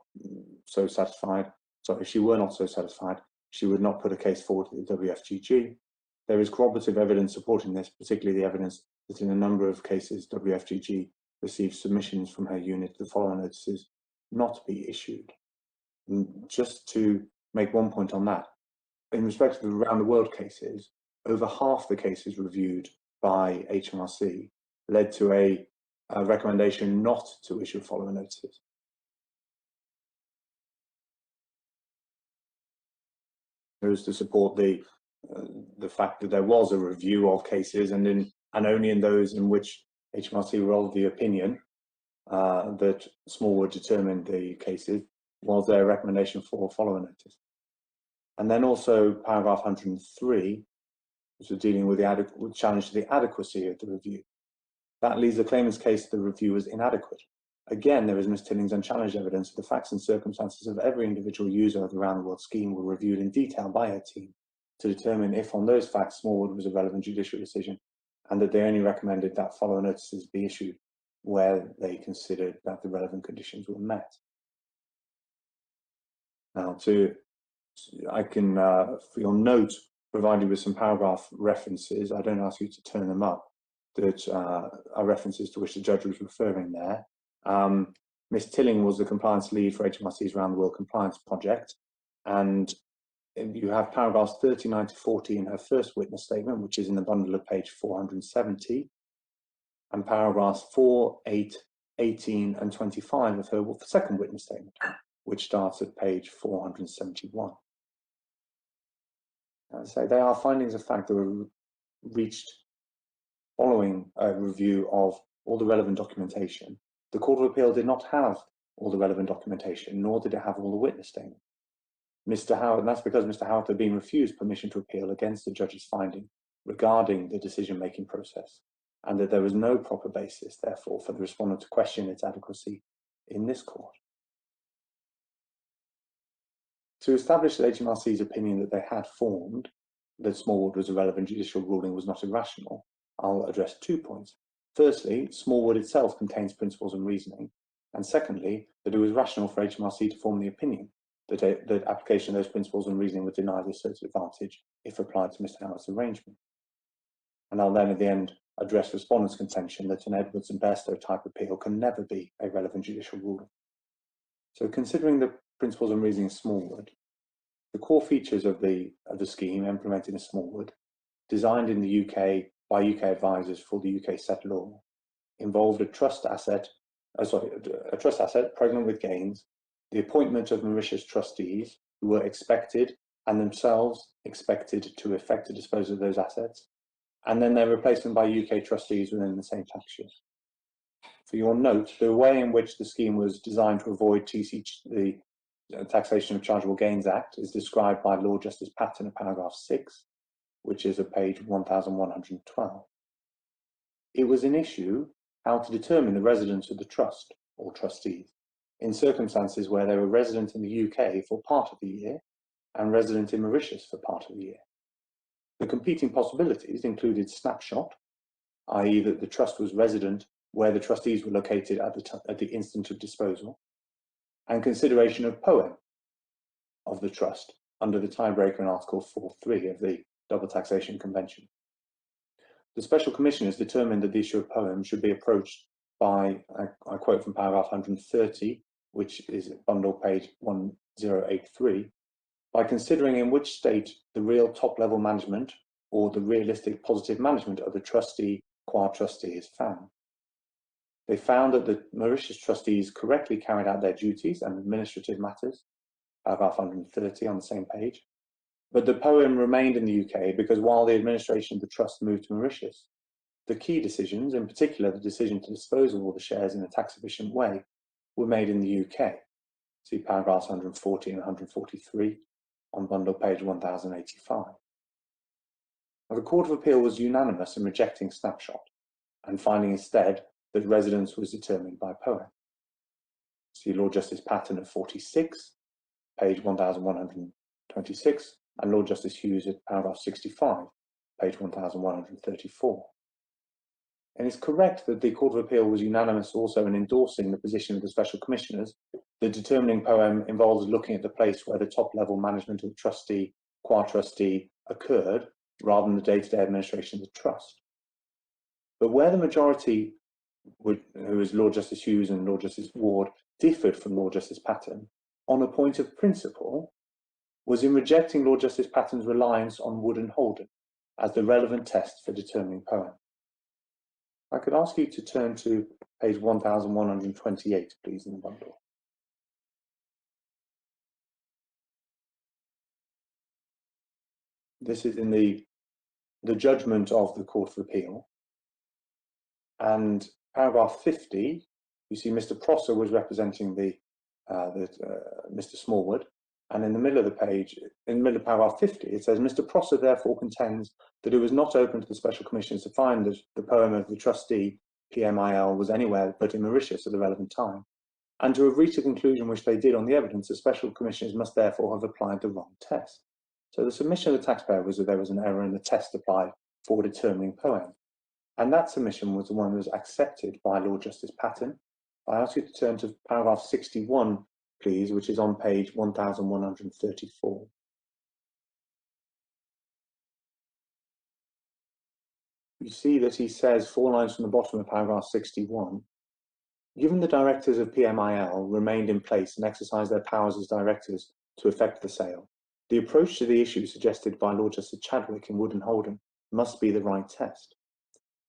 so satisfied, if she were not so satisfied, she would not put a case forward to the WFGG. There is corroborative evidence supporting this, particularly the evidence that in a number of cases, WFGG received submissions from her unit the following notices not to be issued. And just to make one point on that, in respect to the around the world cases, over half the cases reviewed by HMRC led to a recommendation not to issue following notices. Those to support the fact that there was a review of cases, and only in those in which HMRC were of the opinion that Smallwood determined the cases was their recommendation for follower notice. And then also paragraph 103, which was dealing with the challenge to the adequacy of the review. That leaves the claimant's case the review was inadequate. Again, there is Ms. Tilling's unchallenged evidence that the facts and circumstances of every individual user of the round-the-world scheme were reviewed in detail by her team to determine if on those facts Smallwood was a relevant judicial decision, and that they only recommended that follower notices be issued where they considered that the relevant conditions were met. Now, I can, for your note, provide you with some paragraph references. I don't ask you to turn them up, that are references to which the judge was referring there. Ms. Tilling was the compliance lead for HMRC's Round the World Compliance Project, and you have paragraphs 39 to 40 in her first witness statement, which is in the bundle of page 470, and paragraphs 4, 8, 18 and 25 of her second witness statement, which starts at page 471. As I say, they are findings of fact that were reached following a review of all the relevant documentation. The Court of Appeal did not have all the relevant documentation, nor did it have all the witness statements. Mr. Haworth, and that's because Mr. Haworth had been refused permission to appeal against the judge's finding regarding the decision-making process, and that there was no proper basis, therefore, for the respondent to question its adequacy in this court. To establish that HMRC's opinion that they had formed that Smallwood was a relevant judicial ruling was not irrational, I'll address 2 points. Firstly, Smallwood itself contains principles and reasoning, and secondly, that it was rational for HMRC to form the opinion that application of those principles and reasoning would deny the asserted advantage if applied to Mr. Haworth's arrangement. And I'll then at the end address respondent's contention that an Edwards and Bairstow type appeal can never be a relevant judicial ruling. So considering the principles and reasoning of Smallwood, the core features of the scheme implemented in Smallwood, designed in the UK by UK advisors for the UK set law, involved a trust asset pregnant with gains, the appointment of Mauritius trustees who were expected and themselves expected to effect a disposal of those assets, and then their replacement by UK trustees within the same tax year. For your note, the way in which the scheme was designed to avoid the Taxation of Chargeable Gains Act is described by Lord Justice Patten in paragraph 6, which is at page 1112. It was an issue how to determine the residence of the trust or trustees in circumstances where they were resident in the UK for part of the year and resident in Mauritius for part of the year. The competing possibilities included snapshot, i.e. that the trust was resident where the trustees were located at the instant of disposal, and consideration of poem of the trust under the tiebreaker in Article 4.3 of the Double Taxation Convention. The Special Commissioners determined that the issue of poem should be approached by, I quote from paragraph 130, which is bundle page 1083, by considering in which state the real top-level management or the realistic positive management of the trustee qua trustee is found. They found that the Mauritius trustees correctly carried out their duties and administrative matters, paragraph 130 on the same page, but the poem remained in the UK because while the administration of the trust moved to Mauritius, the key decisions, in particular the decision to dispose of all the shares in a tax-efficient way, were made in the UK. See paragraphs 140 and 143 on bundle page 1085. Now, the Court of Appeal was unanimous in rejecting snapshot and finding instead that residence was determined by poem. See Lord Justice Patten at 46, page 1126, and Lord Justice Hughes at paragraph 65, page 1134. And it's correct that the Court of Appeal was unanimous also in endorsing the position of the Special Commissioners that determining poem involves looking at the place where the top-level management of the trustee qua trustee occurred rather than the day-to-day administration of the trust. But where the majority, who is Lord Justice Hughes and Lord Justice Ward, differed from Lord Justice Patten on a point of principle was in rejecting Lord Justice Patten's reliance on Wood and Holden as the relevant test for determining poem. I could ask you to turn to page 1128, please, in the bundle. This is in the judgment of the Court of Appeal, and paragraph 50 you see Mr. Prosser was representing Mr. Smallwood, and in the middle of the page, in the middle of paragraph 50, it says, Mr. Prosser therefore contends that it was not open to the special commissioners to find that the poem of the trustee PMIL was anywhere but in Mauritius at the relevant time, and to have reached a conclusion which they did on the evidence, the special commissioners must therefore have applied the wrong test. So the submission of the taxpayer was that there was an error in the test applied for determining poem. And that submission was the one that was accepted by Lord Justice Patten. I ask you to turn to paragraph 61, please, which is on page 1134. You see that he says, 4 lines from the bottom of paragraph 61, given the directors of PMIL remained in place and exercised their powers as directors to effect the sale, the approach to the issue suggested by Lord Justice Chadwick in Wood and Holden must be the right test.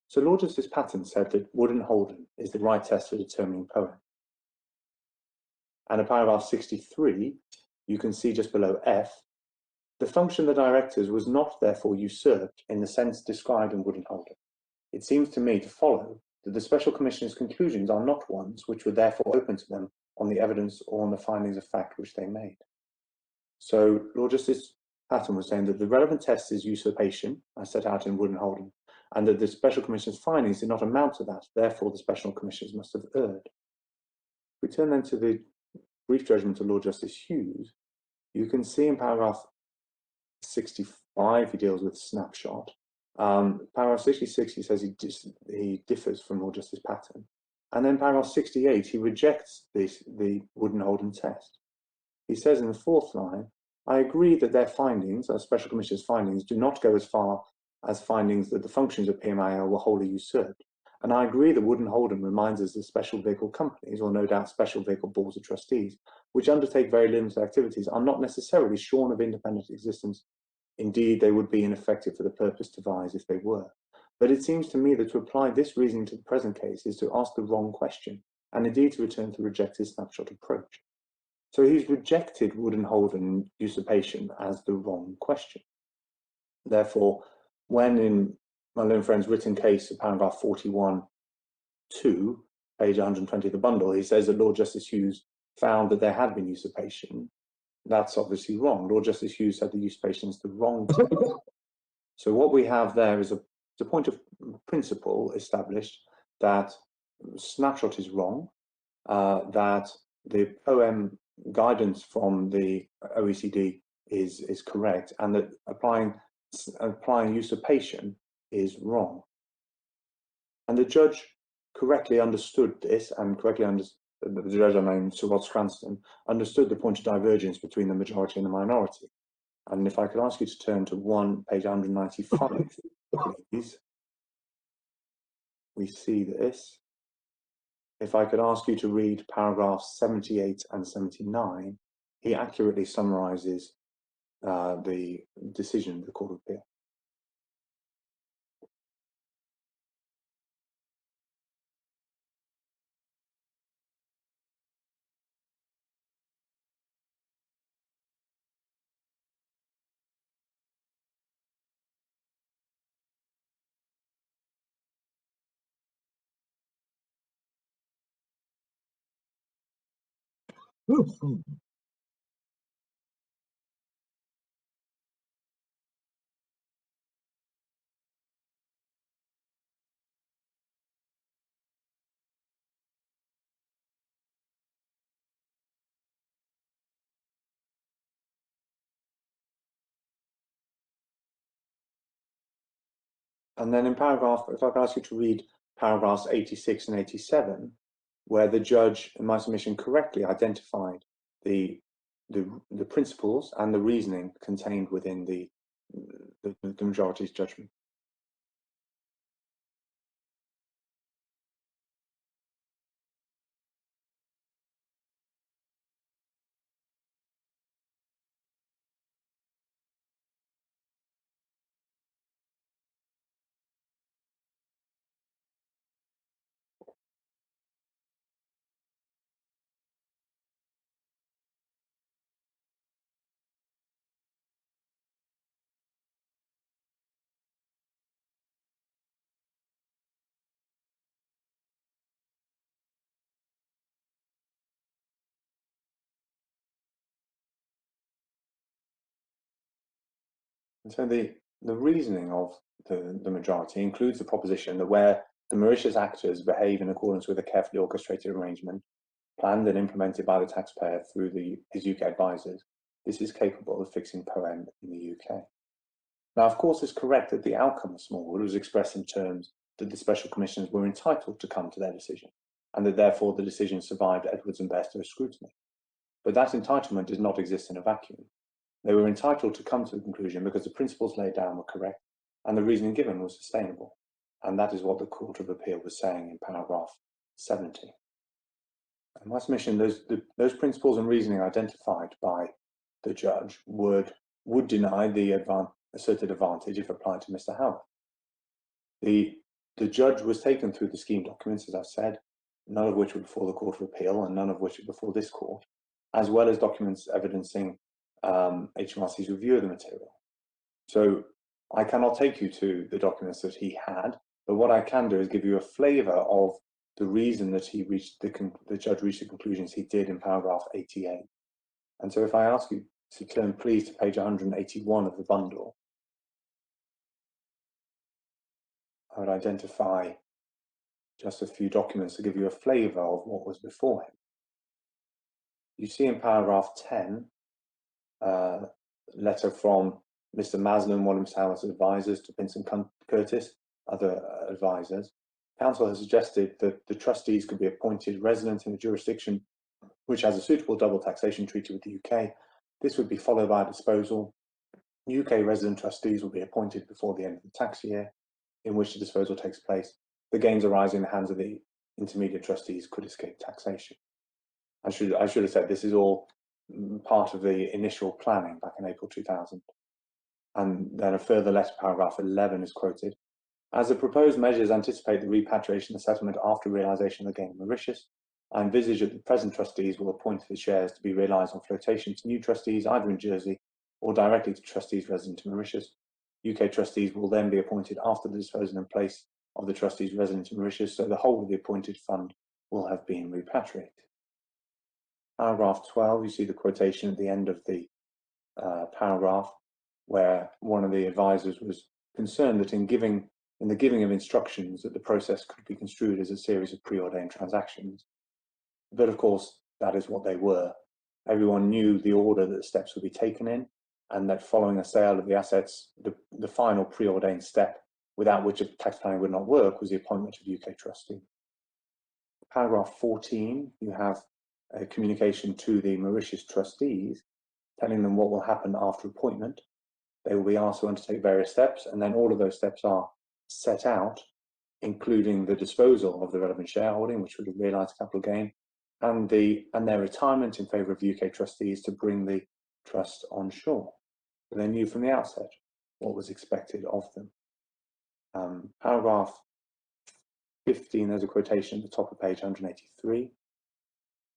So Lord Justice Patten said that Wood and Holden is the right test for determining poem. And in paragraph 63, you can see just below F, the function of the directors was not therefore usurped in the sense described in Wood and Holden. It seems to me to follow that the Special Commissioner's conclusions are not ones which were therefore open to them on the evidence or on the findings of fact which they made. So Lord Justice Patten was saying that the relevant test is usurpation, as set out in Wood and Holden, and that the Special Commissioner's findings did not amount to that, therefore the Special Commissioners must have erred. If we turn then to the brief judgment of Lord Justice Hughes, you can see in paragraph 65 he deals with snapshot. Paragraph 66 he says he differs from Lord Justice Patten, and then paragraph 68 he rejects the Wood and Holden test. He says in the 4th line, I agree that their findings, our Special Commissioner's findings, do not go as far as findings that the functions of PMIL were wholly usurped. And I agree that Wood and Holden reminds us that special vehicle companies, or no doubt special vehicle boards of trustees, which undertake very limited activities, are not necessarily shorn of independent existence. Indeed, they would be ineffective for the purpose devised if they were. But it seems to me that to apply this reasoning to the present case is to ask the wrong question, and indeed to return to reject his snapshot approach. So he's rejected Wood and Holden usurpation as the wrong question. Therefore, when in my learned friend's written case of paragraph 41.2, page 120 of the bundle, he says that Lord Justice Hughes found that there had been usurpation. That's obviously wrong. Lord Justice Hughes said the usurpation is the wrong test. So what we have there is a point of principle established that snapshot is wrong, that the poem guidance from the OECD is correct, and that applying usurpation is wrong. And the judge correctly understood this, and the judge, I mean Sir Rod Cranston, understood the point of divergence between the majority and the minority. And if I could ask you to turn to page 195, please. We see this. If I could ask you to read paragraphs 78 and 79, he accurately summarizes the decision of the Court of Appeal. And then in paragraph, if I could ask you to read paragraphs 86 and 87, where the judge, in my submission, correctly identified the principles and the reasoning contained within the majority's judgment. And so the reasoning of the majority includes the proposition that where the Mauritius actors behave in accordance with a carefully orchestrated arrangement, planned and implemented by the taxpayer through his UK advisors, this is capable of fixing POEM in the UK. Now, of course, it's correct that the outcome of Smallwood was expressed in terms that the special commissioners were entitled to come to their decision, and that therefore the decision survived Edwards and Bairstow's scrutiny. But that entitlement does not exist in a vacuum. They were entitled to come to the conclusion because the principles laid down were correct and the reasoning given was sustainable. And that is what the Court of Appeal was saying in paragraph 70. And my submission, those principles and reasoning identified by the judge would deny the asserted advantage if applied to Mr. Haworth. The judge was taken through the scheme documents, as I've said, none of which were before the Court of Appeal and none of which were before this court, as well as documents evidencing HMRC's review of the material. So I cannot take you to the documents that he had, but what I can do is give you a flavour of the reason that he reached the judge reached the conclusions he did in paragraph 88. And so if I ask you to turn please to page 181 of the bundle, I would identify just a few documents to give you a flavour of what was before him. You see in paragraph 10, letter from Mr. Maslin, one of Mr. Haworth's advisors, to Vincent Curtis, other advisors. Council has suggested that the trustees could be appointed resident in a jurisdiction which has a suitable double taxation treaty with the UK. This would be followed by a disposal. UK resident trustees will be appointed before the end of the tax year in which the disposal takes place. The gains arising in the hands of the intermediate trustees could escape taxation. I should have said this is all part of the initial planning back in April 2000. And then a further letter, paragraph 11, is quoted. As the proposed measures anticipate the repatriation and settlement after realisation of the gain in Mauritius, I envisage that the present trustees will appoint the shares to be realised on flotation to new trustees either in Jersey or directly to trustees resident in Mauritius. UK trustees will then be appointed after the disposal in place of the trustees resident in Mauritius, so the whole of the appointed fund will have been repatriated. Paragraph 12, you see the quotation at the end of the paragraph, where one of the advisors was concerned that in the giving of instructions that the process could be construed as a series of preordained transactions. But of course, that is what they were. Everyone knew the order that the steps would be taken in, and that following a sale of the assets, the final preordained step, without which a tax planning would not work, was the appointment of UK trustee. Paragraph 14, you have a communication to the Mauritius trustees, telling them what will happen after appointment. They will be asked to undertake various steps, and then all of those steps are set out, including the disposal of the relevant shareholding, which would have realised capital gain, and their retirement in favour of UK trustees to bring the trust on shore. So they knew from the outset what was expected of them. Paragraph 15, there's a quotation at the top of page 183.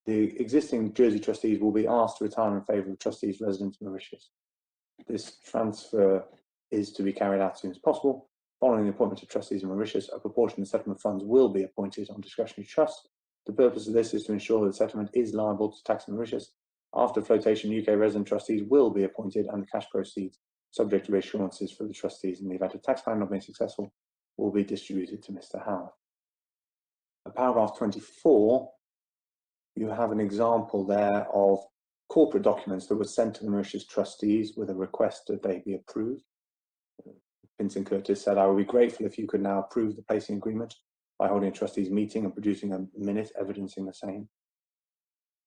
The existing Jersey trustees will be asked to retire in favour of trustees resident in Mauritius. This transfer is to be carried out as soon as possible. Following the appointment of trustees in Mauritius, a proportion of settlement funds will be appointed on discretionary trust. The purpose of this is to ensure that settlement is liable to tax in Mauritius. After flotation, UK resident trustees will be appointed, and the cash proceeds, subject to reassurances for the trustees in the event of tax plan not being successful, will be distributed to Mr. Haworth. At paragraph 24, you have an example there of corporate documents that were sent to the Mauritius trustees with a request that they be approved. Vincent Curtis said, I would be grateful if you could now approve the placing agreement by holding a trustees meeting and producing a minute evidencing the same.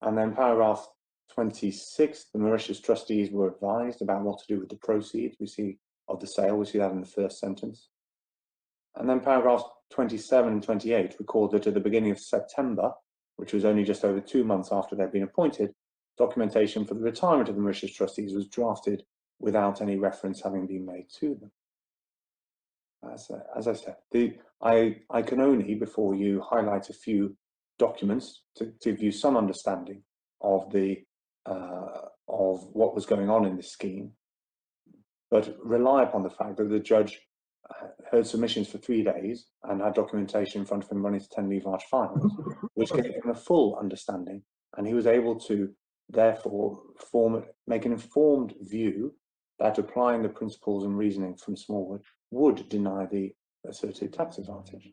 And then paragraph 26, the Mauritius trustees were advised about what to do with the proceeds we see of the sale. We see that in the first sentence. And then paragraphs 27 and 28 record that at the beginning of September, which was only just over 2 months after they'd been appointed, documentation for the retirement of the Mauritius trustees was drafted without any reference having been made to them. As I said, I can only, before you, highlight a few documents to give you some understanding of what was going on in this scheme, but rely upon the fact that the judge heard submissions for 3 days and had documentation in front of him running to 10 leave March finals, which gave him a full understanding, and he was able to therefore make an informed view that applying the principles and reasoning from Smallwood would deny the asserted tax advantage.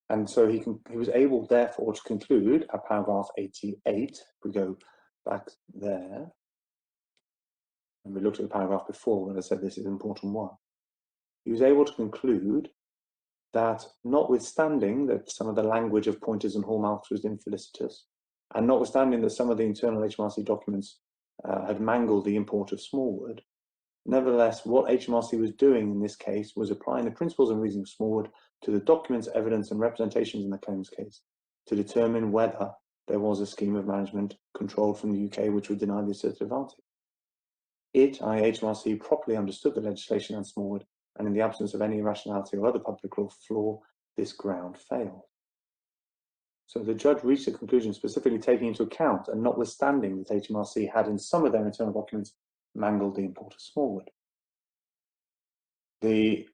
And so he was able, therefore, to conclude at paragraph 88, if we go back there, and we looked at the paragraph before when I said this is an important one, he was able to conclude that notwithstanding that some of the language of pointers and hallmarks was infelicitous, and notwithstanding that some of the internal HMRC documents had mangled the import of Smallwood, nevertheless, what HMRC was doing in this case was applying the principles and reasoning of Smallwood to the documents, evidence and representations in the claims case to determine whether there was a scheme of management controlled from the UK which would deny the asserted advantage. It, i.e. HMRC, properly understood the legislation and Smallwood, and in the absence of any irrationality or other public law flaw, this ground failed. So the judge reached a conclusion specifically taking into account and notwithstanding that HMRC had in some of their internal documents mangled the import of Smallwood. The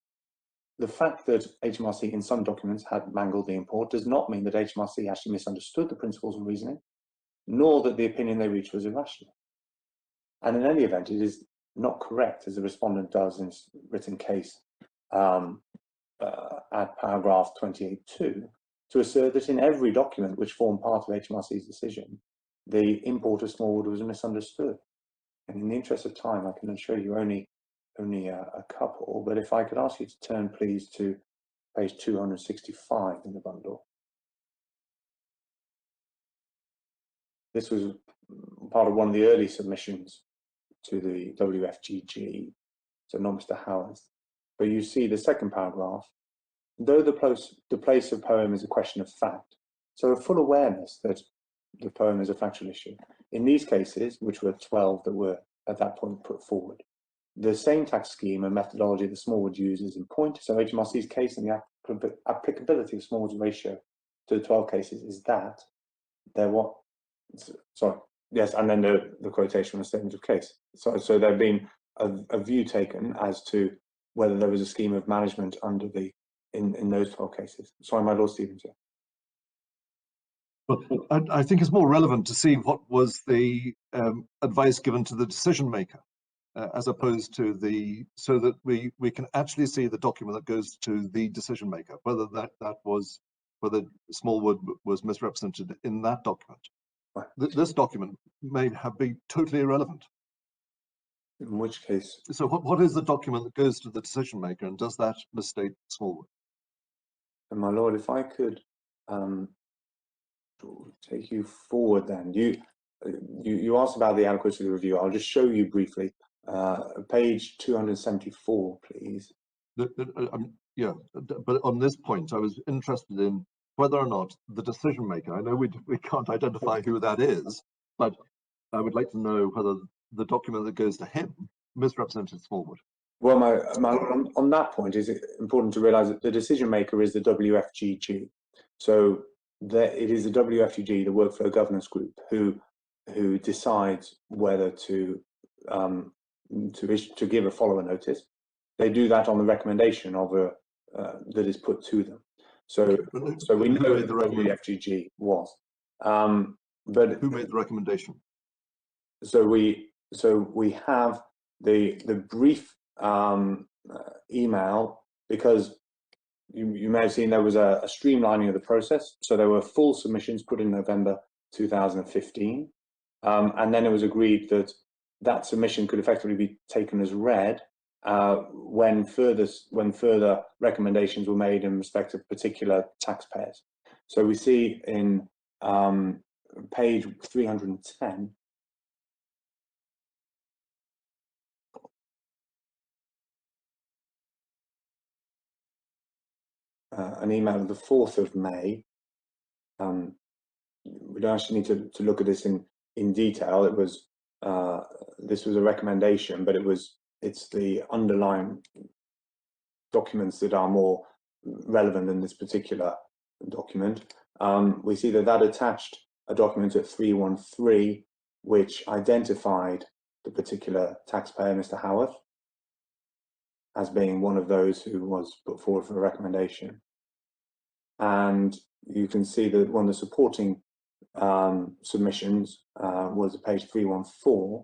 fact that HMRC in some documents had mangled the import does not mean that HMRC actually misunderstood the principles and reasoning, nor that the opinion they reached was irrational. And in any event, it is not correct, as the respondent does in his written case at paragraph 28.2, to assert that in every document which formed part of HMRC's decision, the import of Smallwood was misunderstood. And in the interest of time, I can show you only a couple, but if I could ask you to turn, please, to page 265 in the bundle. This was part of one of the early submissions to the WFGG, so not Mr. Haworth. But you see the second paragraph, though the place of poem is a question of fact, so a full awareness that the poem is a factual issue. In these cases, which were 12 that were at that point put forward, the same tax scheme and methodology that Smallwood uses in point, so HMRC's case and the applicability of Smallwood's ratio to the 12 cases is that there were, sorry, yes, and then the quotation from the statement of case. So there had been a view taken as to whether there was a scheme of management under the in those 12 cases. Sorry, my Lord Stevens. But I think it's more relevant to see what was the advice given to the decision maker, as opposed to so that we can actually see the document that goes to the decision maker, whether whether Smallwood was misrepresented in that document. Right. This document may have been totally irrelevant. In which case? So what is the document that goes to the decision maker, and does that misstate Smallwood? And my Lord, if I could take you forward then. You asked about the adequacy of the review. I'll just show you briefly. Page 274, please. Yeah, but on this point, I was interested in whether or not the decision maker, I know we can't identify who that is, but I would like to know whether the document that goes to him misrepresented Smallwood. Well, on that point, is it important to realise that the decision maker is the WFGG. So it is the WFGG, the Workflow Governance Group, who decides whether to give a follower notice. They do that on the recommendation of that is put to them. So we know who the WFGG was. But who made the recommendation? So we have the brief email, because you may have seen there was a streamlining of the process. So there were full submissions put in November 2015, and then it was agreed that submission could effectively be taken as read when further recommendations were made in respect of particular taxpayers. So we see in page 310. An email of the 4th of May. We don't actually need to look at this in detail. It was this was a recommendation, but it's the underlying documents that are more relevant in this particular document. We see that attached a document at 313, which identified the particular taxpayer, Mr. Haworth, as being one of those who was put forward for a recommendation. And you can see that one of the supporting submissions was page 314,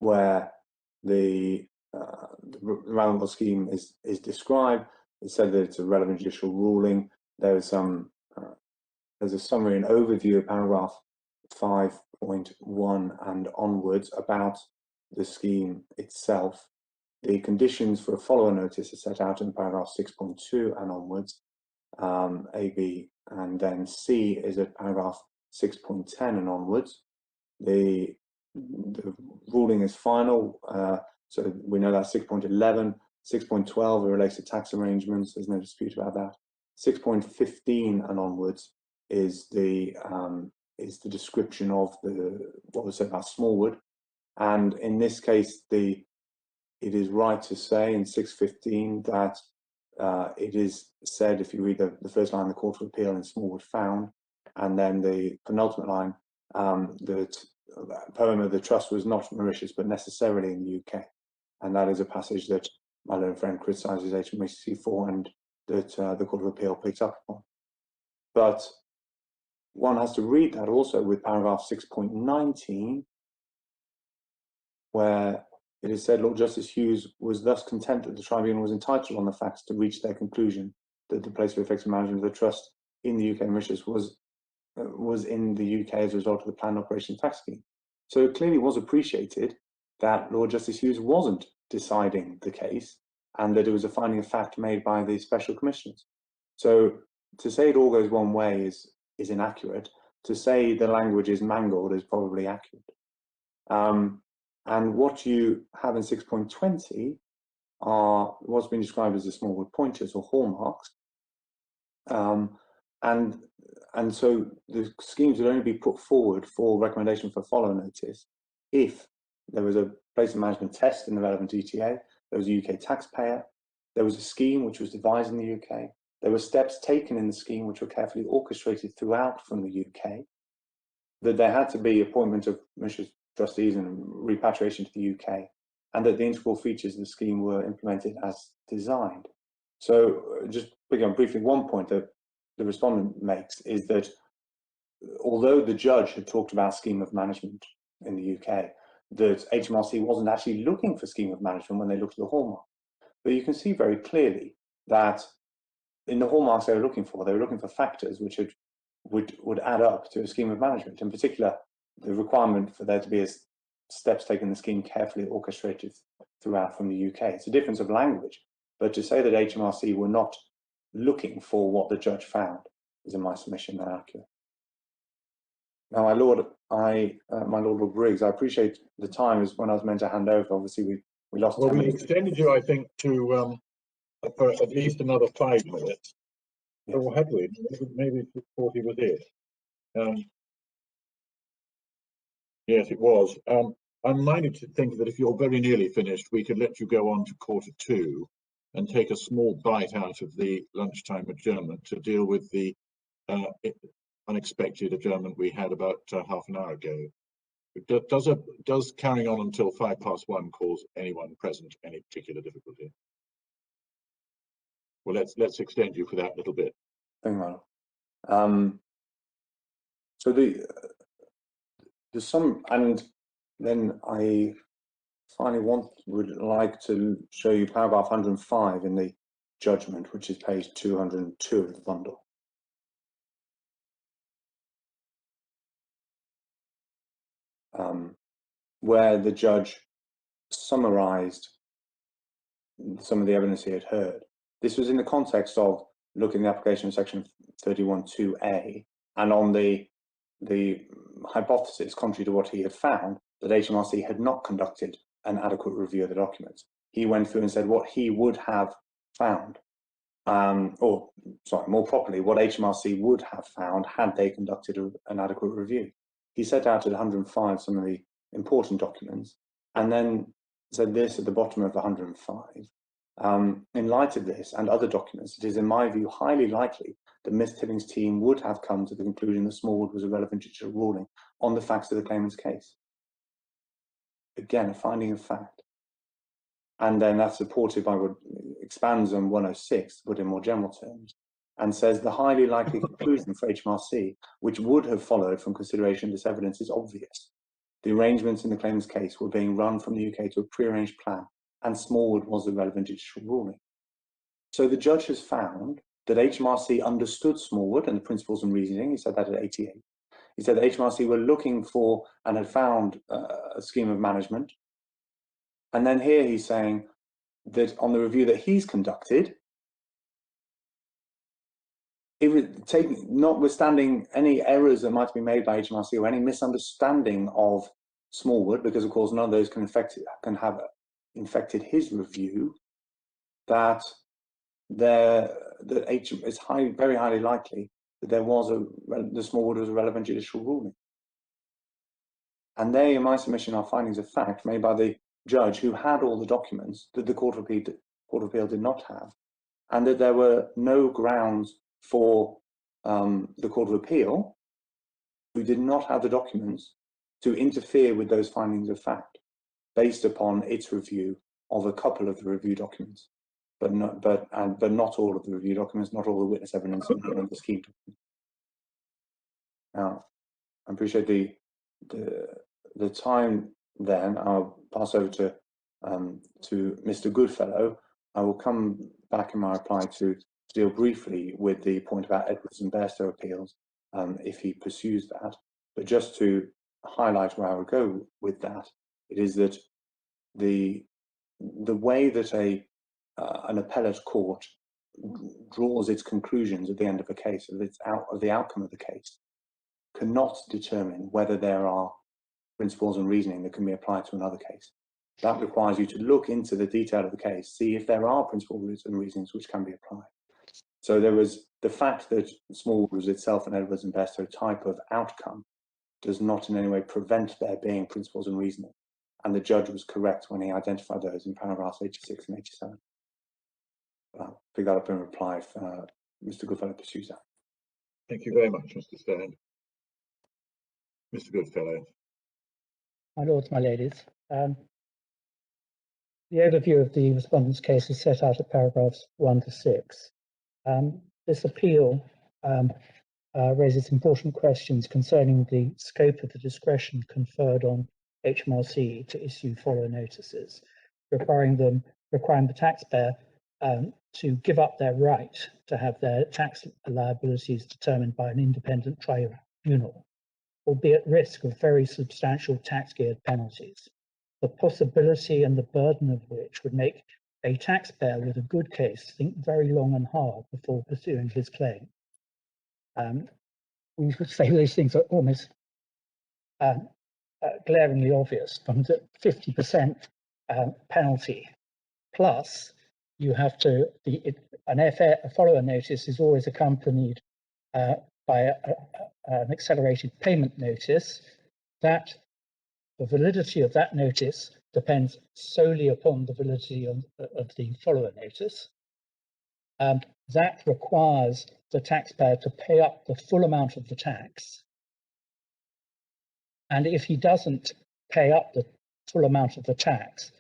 where the roundabout scheme is described. It said that it's a relevant judicial ruling. There is some there's a summary and overview of paragraph 5.1 and onwards about the scheme itself. The conditions for a follower notice are set out in paragraph 6.2 and onwards. A, B, and then C is at paragraph 6.10 and onwards. The ruling is final, so we know that 6.11, 6.12 relates to tax arrangements. There's no dispute about that. 6.15 and onwards is the description of what was said about Smallwood, and in this case, it is right to say in 6.15 that it is said, if you read the first line, the Court of Appeal in Smallwood found, and then the penultimate line, that poem of the trust was not Mauritius but necessarily in the UK, and that is a passage that my learned friend criticises HMRC for, and that the Court of Appeal picks up upon. But one has to read that also with paragraph 6.19, where it is said Lord Justice Hughes was thus content that the tribunal was entitled on the facts to reach their conclusion that the place of effective management of the trust in the UK and Mauritius was in the UK as a result of the planned operation tax scheme. So it clearly was appreciated that Lord Justice Hughes wasn't deciding the case, and that it was a finding of fact made by the special commissioners. So to say it all goes one way is inaccurate. To say the language is mangled is probably accurate. And what you have in 6.20 are what's been described as the Smallwood pointers or hallmarks. And so the schemes would only be put forward for recommendation for follow notice if there was a place of management test in the relevant ETA, there was a UK taxpayer, there was a scheme which was devised in the UK, there were steps taken in the scheme which were carefully orchestrated throughout from the UK, that there had to be appointment of Mauritius trustees and repatriation to the UK, and that the integral features of the scheme were implemented as designed. So just picking up briefly, one point that the respondent makes is that although the judge had talked about scheme of management in the UK, that HMRC wasn't actually looking for scheme of management when they looked at the hallmark. But you can see very clearly that in the hallmarks they were looking for factors which would add up to a scheme of management. In particular, the requirement for there to be steps taken in the scheme carefully orchestrated throughout from the UK. It's a difference of language, but to say that HMRC were not looking for what the judge found is, in my submission, inaccurate. Now, my Lord Lord Briggs, I appreciate the time is when I was meant to hand over. Obviously, we lost 10 minutes. We extended you, I think, to for at least another 5 minutes. Yes. Or had we? Maybe 40 was it. Yes, it was. I'm minded to think that if you're very nearly finished, we could let you go on to quarter 2 and take a small bite out of the lunchtime adjournment to deal with the unexpected adjournment we had about half an hour ago. Does carrying on until 1:05 cause anyone present any particular difficulty? Well, let's extend you for that little bit. Thank you, Ronald. So there's some, and then I finally would like to show you paragraph 105 in the judgment, which is page 202 of the bundle. Where the judge summarized some of the evidence he had heard. This was in the context of looking at the application of section 31(2)(a) and on the hypothesis, contrary to what he had found, that HMRC had not conducted an adequate review of the documents. He went through and said what he would have found, or sorry, more properly, what HMRC would have found had they conducted an adequate review. He set out at 105 some of the important documents, and then said this at the bottom of 105. In light of this and other documents, it is in my view highly likely that Ms. Tilling's team would have come to the conclusion that Smallwood was a relevant judicial ruling on the facts of the claimant's case. Again, a finding of fact. And then that's supported by what expands on 106, but in more general terms, and says the highly likely conclusion for HMRC, which would have followed from consideration of this evidence, is obvious. The arrangements in the claimant's case were being run from the UK to a pre-arranged plan, and Smallwood was the relevant judicial ruling. So the judge has found that HMRC understood Smallwood and the principles and reasoning. He said that at 88. He said that HMRC were looking for and had found a scheme of management. And then here he's saying that on the review that he's conducted, notwithstanding any errors that might be made by HMRC or any misunderstanding of Smallwood, because of course none of those can have infected his review, that it's very highly likely that the Smallwood was a relevant judicial ruling. And they, in my submission, are findings of fact made by the judge who had all the documents that the Court of Appeal did not have, and that there were no grounds for the Court of Appeal, who did not have the documents, to interfere with those findings of fact based upon its review of a couple of the review documents, but not all of the review documents, not all the witness evidence, and none of the scheme documents. Now, I appreciate the time. Then I'll pass over to Mr. Goodfellow. I will come back in my reply to deal briefly with the point about Edwards and Bairstow appeals, if he pursues that. But just to highlight where I would go with that, it is that the way that an appellate court draws its conclusions at the end of a case, of the outcome of the case, cannot determine whether there are principles and reasoning that can be applied to another case. That requires you to look into the detail of the case, see if there are principles and reasons which can be applied. So there was the fact that Smallwood was itself an Edwards and Bairstow type of outcome does not in any way prevent there being principles and reasoning. And the judge was correct when he identified those in paragraphs 86 and 87. I'll pick that up in reply if Mr. Goodfellow pursues that. Thank you very much, Mr. Stone. Mr. Goodfellow. My lords, my ladies, the overview of the respondent's case is set out at paragraphs 1 to 6. This appeal raises important questions concerning the scope of the discretion conferred on HMRC to issue follow notices, requiring the taxpayer to give up their right to have their tax liabilities determined by an independent tribunal, or be at risk of very substantial tax-geared penalties, the possibility and the burden of which would make a taxpayer with a good case think very long and hard before pursuing his claim. We would say those things are almost glaringly obvious, from the 50% penalty, plus you have to, a follower notice is always accompanied by an accelerated payment notice. That the validity of that notice depends solely upon the validity of the follower notice. That requires the taxpayer to pay up the full amount of the tax. And if he doesn't pay up the full amount of the tax,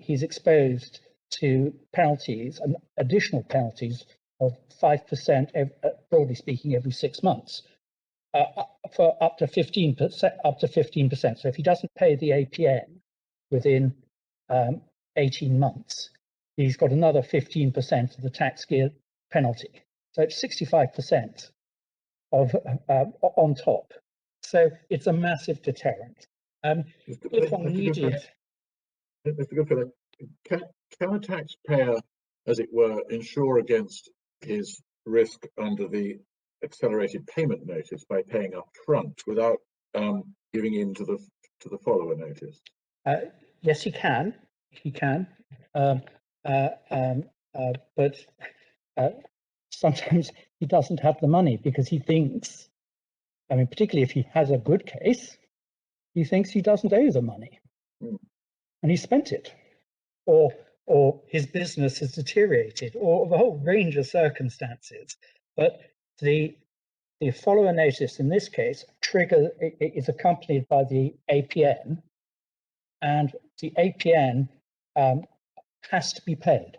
he's exposed to penalties, and additional penalties of 5%, broadly speaking, every 6 months, for up to 15%. So if he doesn't pay the APN within 18 months, he's got another 15% of the tax gear penalty. So it's 65% of on top. So it's a massive deterrent. If one needed, Mr. Goodfellow, can a taxpayer, as it were, insure against his risk under the accelerated payment notice by paying up front without giving in to the follower notice? Yes, he can. He can, but sometimes he doesn't have the money because he thinks, I mean, particularly if he has a good case, he thinks he doesn't owe the money, and he spent it, or his business has deteriorated, or a whole range of circumstances. But the follower notice in this case is accompanied by the APN, and the APN has to be paid.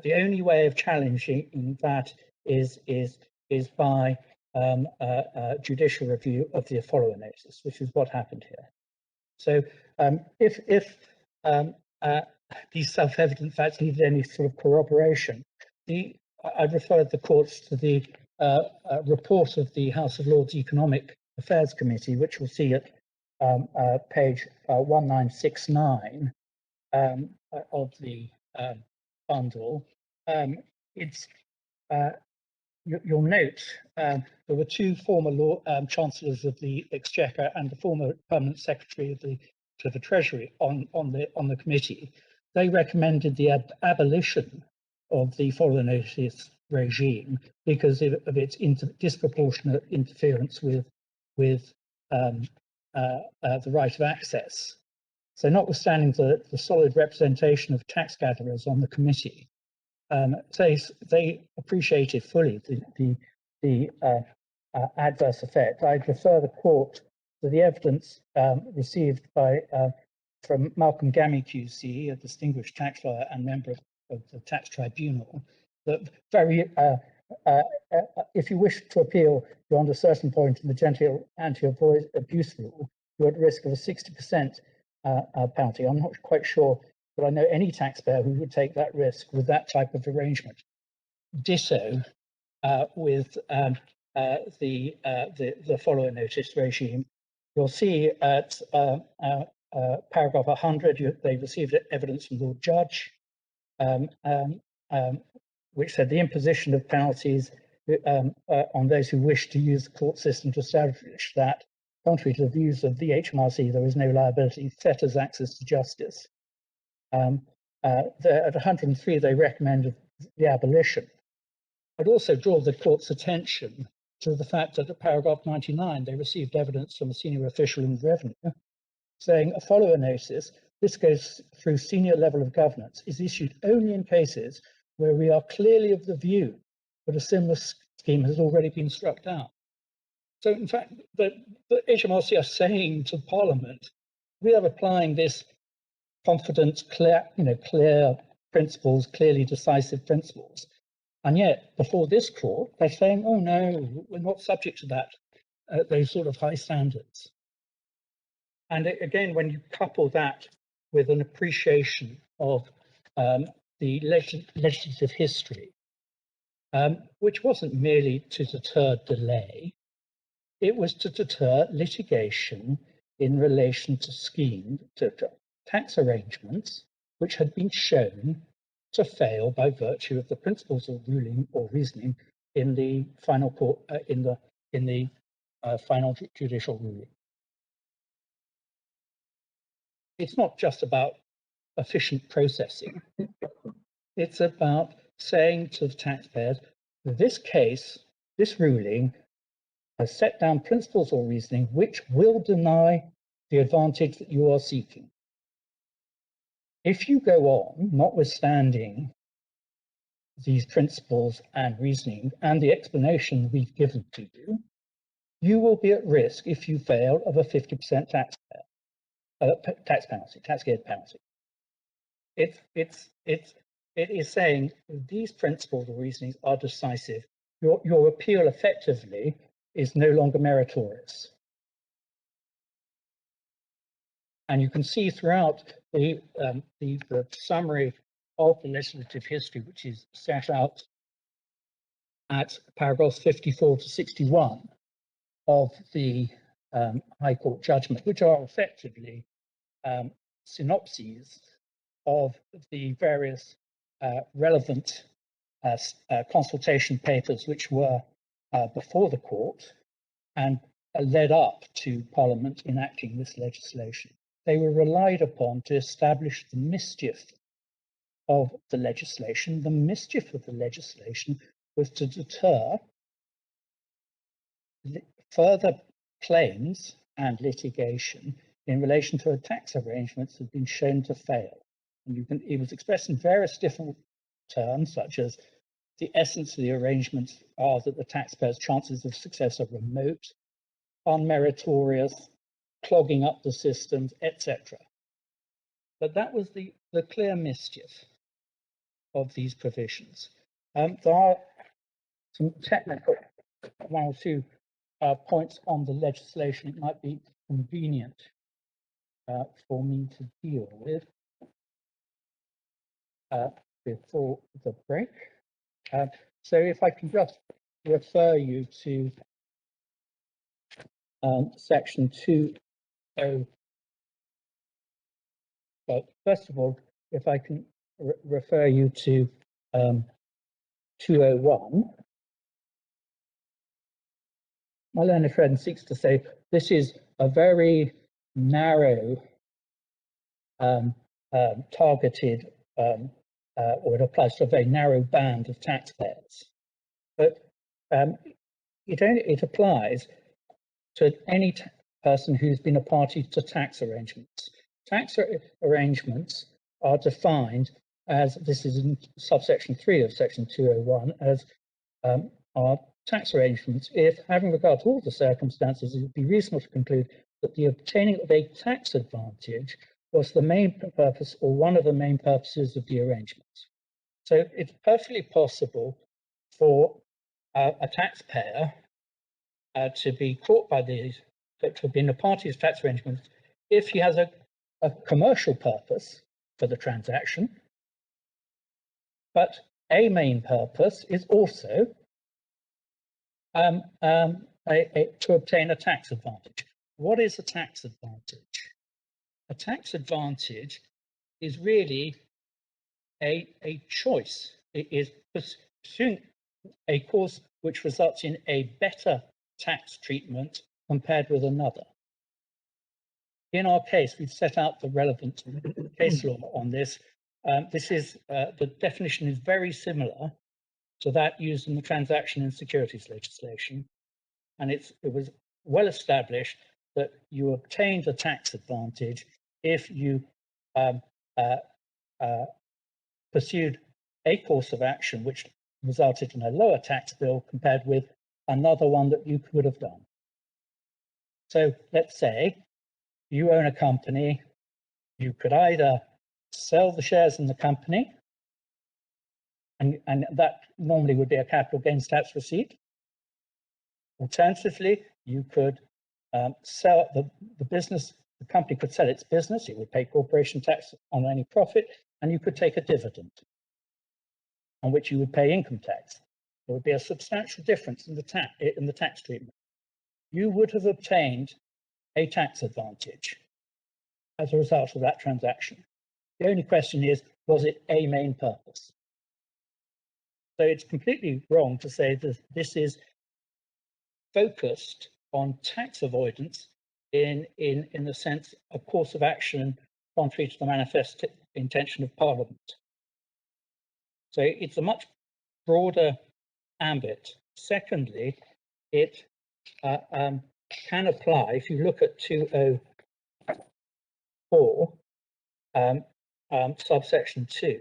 The only way of challenging that is by judicial review of the follow notice, which is what happened here. So if these self-evident facts needed any sort of corroboration, I'd refer the courts to the report of the House of Lords Economic Affairs Committee, which we'll see at page 1969 of the bundle. You'll note there were two former chancellors of the Exchequer and the former permanent secretary of the Treasury on the committee. They recommended the abolition of the follow notice regime because of its disproportionate interference with the right of access. So, notwithstanding the solid representation of tax gatherers on the committee, they appreciated fully the adverse effect. I'd refer the court to the evidence received from Malcolm Gammy QC, a distinguished tax lawyer and member of the Tax Tribunal, that if you wish to appeal beyond a certain point in the general anti-abuse rule, you're at risk of a 60% penalty. I'm not quite sure that I know any taxpayer who would take that risk with that type of arrangement. Ditto with the follow notice regime. You'll see at paragraph 100, they received evidence from Lord Judge, which said the imposition of penalties on those who wish to use the court system to establish that, contrary to the views of the HMRC, there is no liability, fetters access to justice. At 103, they recommended the abolition. I'd also draw the court's attention to the fact that at paragraph 99, they received evidence from a senior official in revenue saying a follower notice, this goes through senior level of governance, is issued only in cases where we are clearly of the view that a similar scheme has already been struck down. So in fact, the HMRC are saying to Parliament, we are applying this confident, clear principles, clearly decisive principles. And yet, before this court, they're saying, oh no, we're not subject to that, those sort of high standards. And again, when you couple that with an appreciation of the legislative history, which wasn't merely to deter delay, it was to deter litigation in relation to tax arrangements which had been shown to fail by virtue of the principles of ruling or reasoning in the final court in the final judicial ruling. It's not just about efficient processing. It's about saying to the taxpayers, this case, this ruling has set down principles or reasoning which will deny the advantage that you are seeking. If you go on, notwithstanding these principles and reasoning and the explanation we've given to you, you will be at risk if you fail of a 50% tax penalty, tax-geared penalty. It is saying these principles or reasonings are decisive. Your appeal effectively is no longer meritorious. And you can see throughout the summary of the legislative history, which is set out at paragraphs 54 to 61 of the High Court judgment, which are effectively synopses of the various relevant consultation papers which were before the court and led up to Parliament enacting this legislation. They were relied upon to establish the mischief of the legislation. The mischief of the legislation was to deter further claims and litigation in relation to tax arrangements that had been shown to fail. And it was expressed in various different terms, such as the essence of the arrangements are that the taxpayer's chances of success are remote, unmeritorious, clogging up the systems, etc. But that was the clear mischief of these provisions. There are some technical one or two points on the legislation it might be convenient for me to deal with before the break. So if I can just refer you to section 2.0. Well, first of all, if I can refer you to 201. My learned friend seeks to say this is a very narrow targeted, or it applies to a very narrow band of taxpayers. But it applies to any person who's been a party to tax arrangements. Tax arrangements are defined as, this is in subsection 3 of section 201, as are tax arrangements if, having regard to all the circumstances, it would be reasonable to conclude that the obtaining of a tax advantage was the main purpose or one of the main purposes of the arrangement. So it's perfectly possible for a taxpayer to be caught by these, to have been a party to tax arrangements if he has a commercial purpose for the transaction, but a main purpose is also to obtain a tax advantage. What is a tax advantage? A tax advantage is really a choice. It is pursuing a course which results in a better tax treatment compared with another. In our case, we've set out the relevant case law on this. The definition is very similar to that used in the transaction and securities legislation. And it was well established that you obtained a tax advantage if you pursued a course of action which resulted in a lower tax bill compared with another one that you could have done. So let's say you own a company, you could either sell the shares in the company, and that normally would be a capital gains tax receipt. Alternatively, you could sell the business, the company could sell its business, it would pay corporation tax on any profit, and you could take a dividend on which you would pay income tax. There would be a substantial difference in the tax treatment. You would have obtained a tax advantage as a result of that transaction. The only question is, was it a main purpose? So it's completely wrong to say that this is focused on tax avoidance in the sense a course of action contrary to the manifest intention of Parliament. So it's a much broader ambit. Secondly, it can apply, if you look at 204, subsection 2,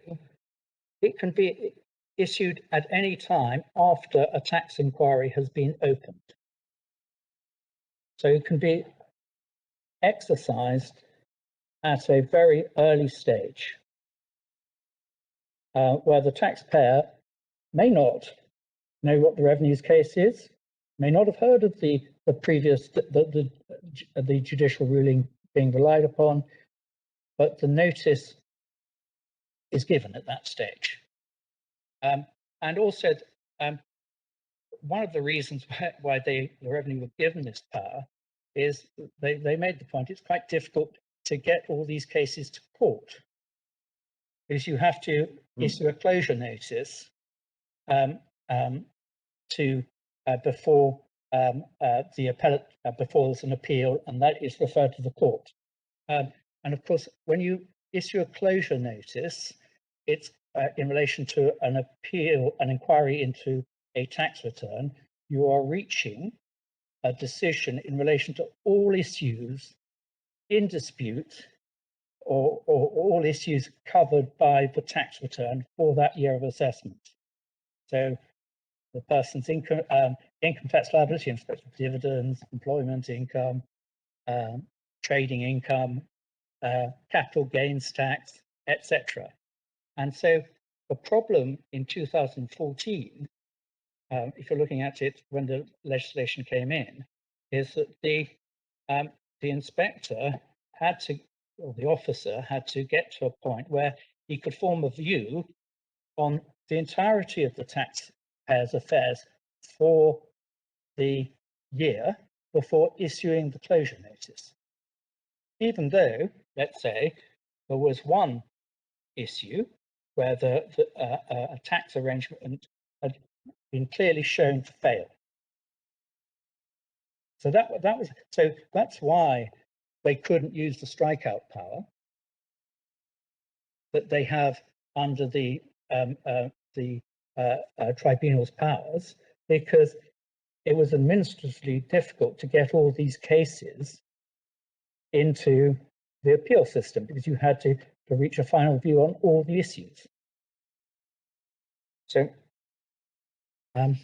it can be issued at any time after a tax inquiry has been opened. So it can be exercised at a very early stage, where the taxpayer may not know what the revenues case is, may not have heard of the previous the judicial ruling being relied upon, but the notice is given at that stage. And also, one of the reasons why the revenue were given this power is they made the point it's quite difficult to get all these cases to court, because you have to issue a closure notice before the appellate, before there's an appeal, and that is referred to the court. And of course, when you issue a closure notice, it's in relation to an appeal, an inquiry into a tax return, you are reaching a decision in relation to all issues in dispute or all issues covered by the tax return for that year of assessment. So the person's income tax liability in respect of dividends, employment income, trading income, capital gains tax, etc. And so the problem in 2014 if you're looking at it when the legislation came in, is that the inspector had to, or the officer had to get to a point where he could form a view on the entirety of the taxpayer's affairs for the year before issuing the closure notice. Even though, let's say, there was one issue where a tax arrangement had been clearly shown to fail. So that's why they couldn't use the strikeout power that they have under the tribunal's powers, because it was administratively difficult to get all these cases into the appeal system, because you had to reach a final view on all the issues. So, and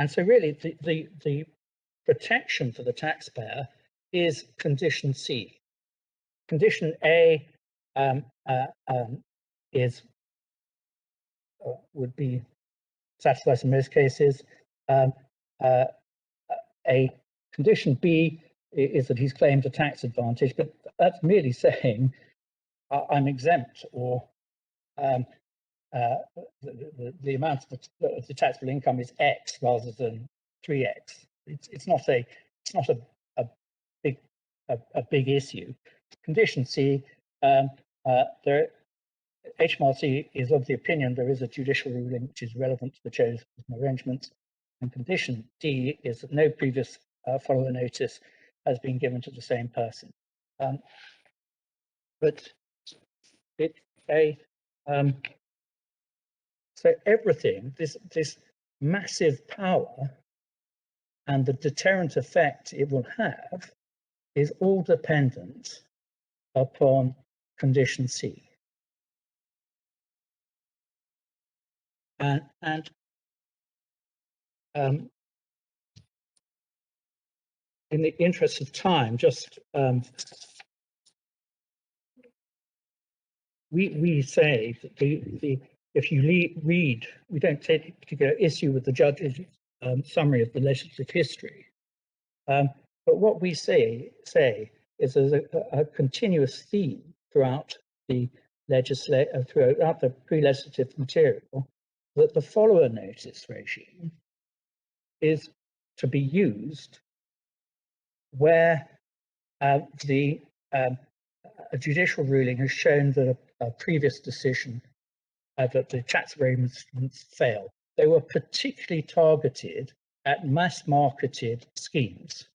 so really the protection for the taxpayer is condition C. Condition A would be satisfied in most cases. A condition B is that he's claimed a tax advantage, but that's merely saying I'm exempt, or the amount of the taxable income is X rather than 3X. It's not a big issue. Condition C, HMRC is of the opinion there is a judicial ruling which is relevant to the chosen arrangements, and condition D is that no previous follower notice has been given to the same person. But it's a so everything, this massive power and the deterrent effect it will have is all dependent upon condition C. And in the interest of time, just we say that if you read, we don't take particular issue with the judge's summary of the legislative history, but what we say is there's a continuous theme throughout the throughout the pre-legislative material, that the follower notice regime is to be used where a judicial ruling has shown that a previous decision that the tax arrangements fail. They were particularly targeted at mass-marketed schemes.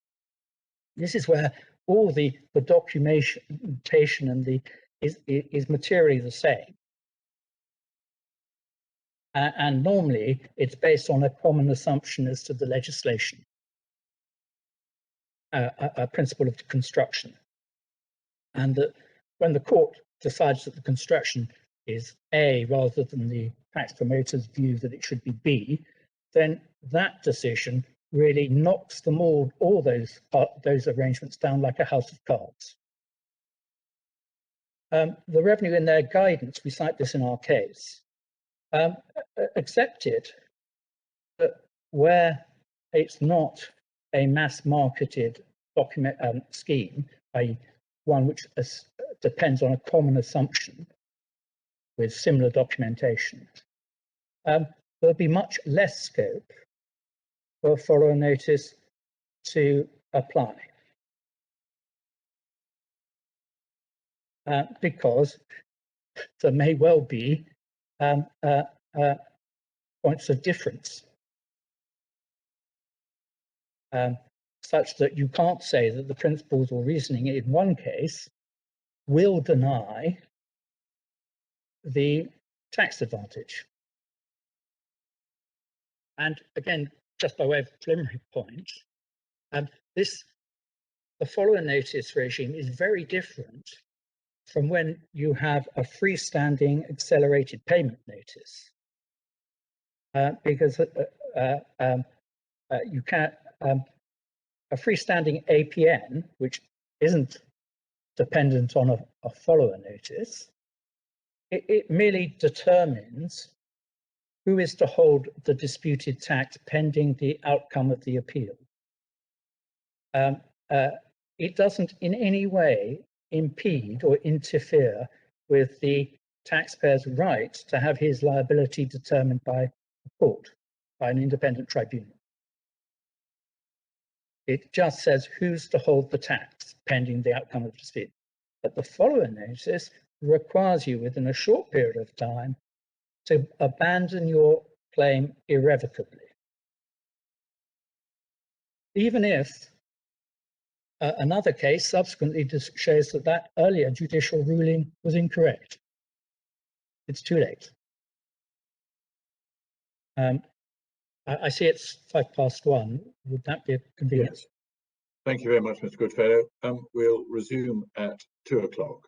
This is where all the documentation and is materially the same. And normally it's based on a common assumption as to the legislation, a principle of construction. And that when the court decides that the construction is A rather than the tax promoter's view that it should be B, then that decision really knocks them all those arrangements down like a house of cards. The revenue in their guidance, we cite this in our case, accepted that where it's not a mass-marketed document scheme, i.e. one which depends on a common assumption with similar documentation, there'll be much less scope for a follower notice to apply. Because there may well be points of difference, such that you can't say that the principles or reasoning in one case will deny the tax advantage. And again, just by way of preliminary point, the follower notice regime is very different from when you have a freestanding accelerated payment notice, because you can't a freestanding APN, which isn't dependent on a follower notice, it merely determines who is to hold the disputed tax pending the outcome of the appeal. It doesn't in any way impede or interfere with the taxpayer's right to have his liability determined by a court, by an independent tribunal. It just says who's to hold the tax pending the outcome of the dispute. But the follow-on notice requires you within a short period of time to abandon your claim irrevocably. Even if another case subsequently shows that that earlier judicial ruling was incorrect, it's too late. I see it's 1:05. Would that be convenient? Yes. Thank you very much, Mr. Goodfellow. We'll resume at 2 o'clock.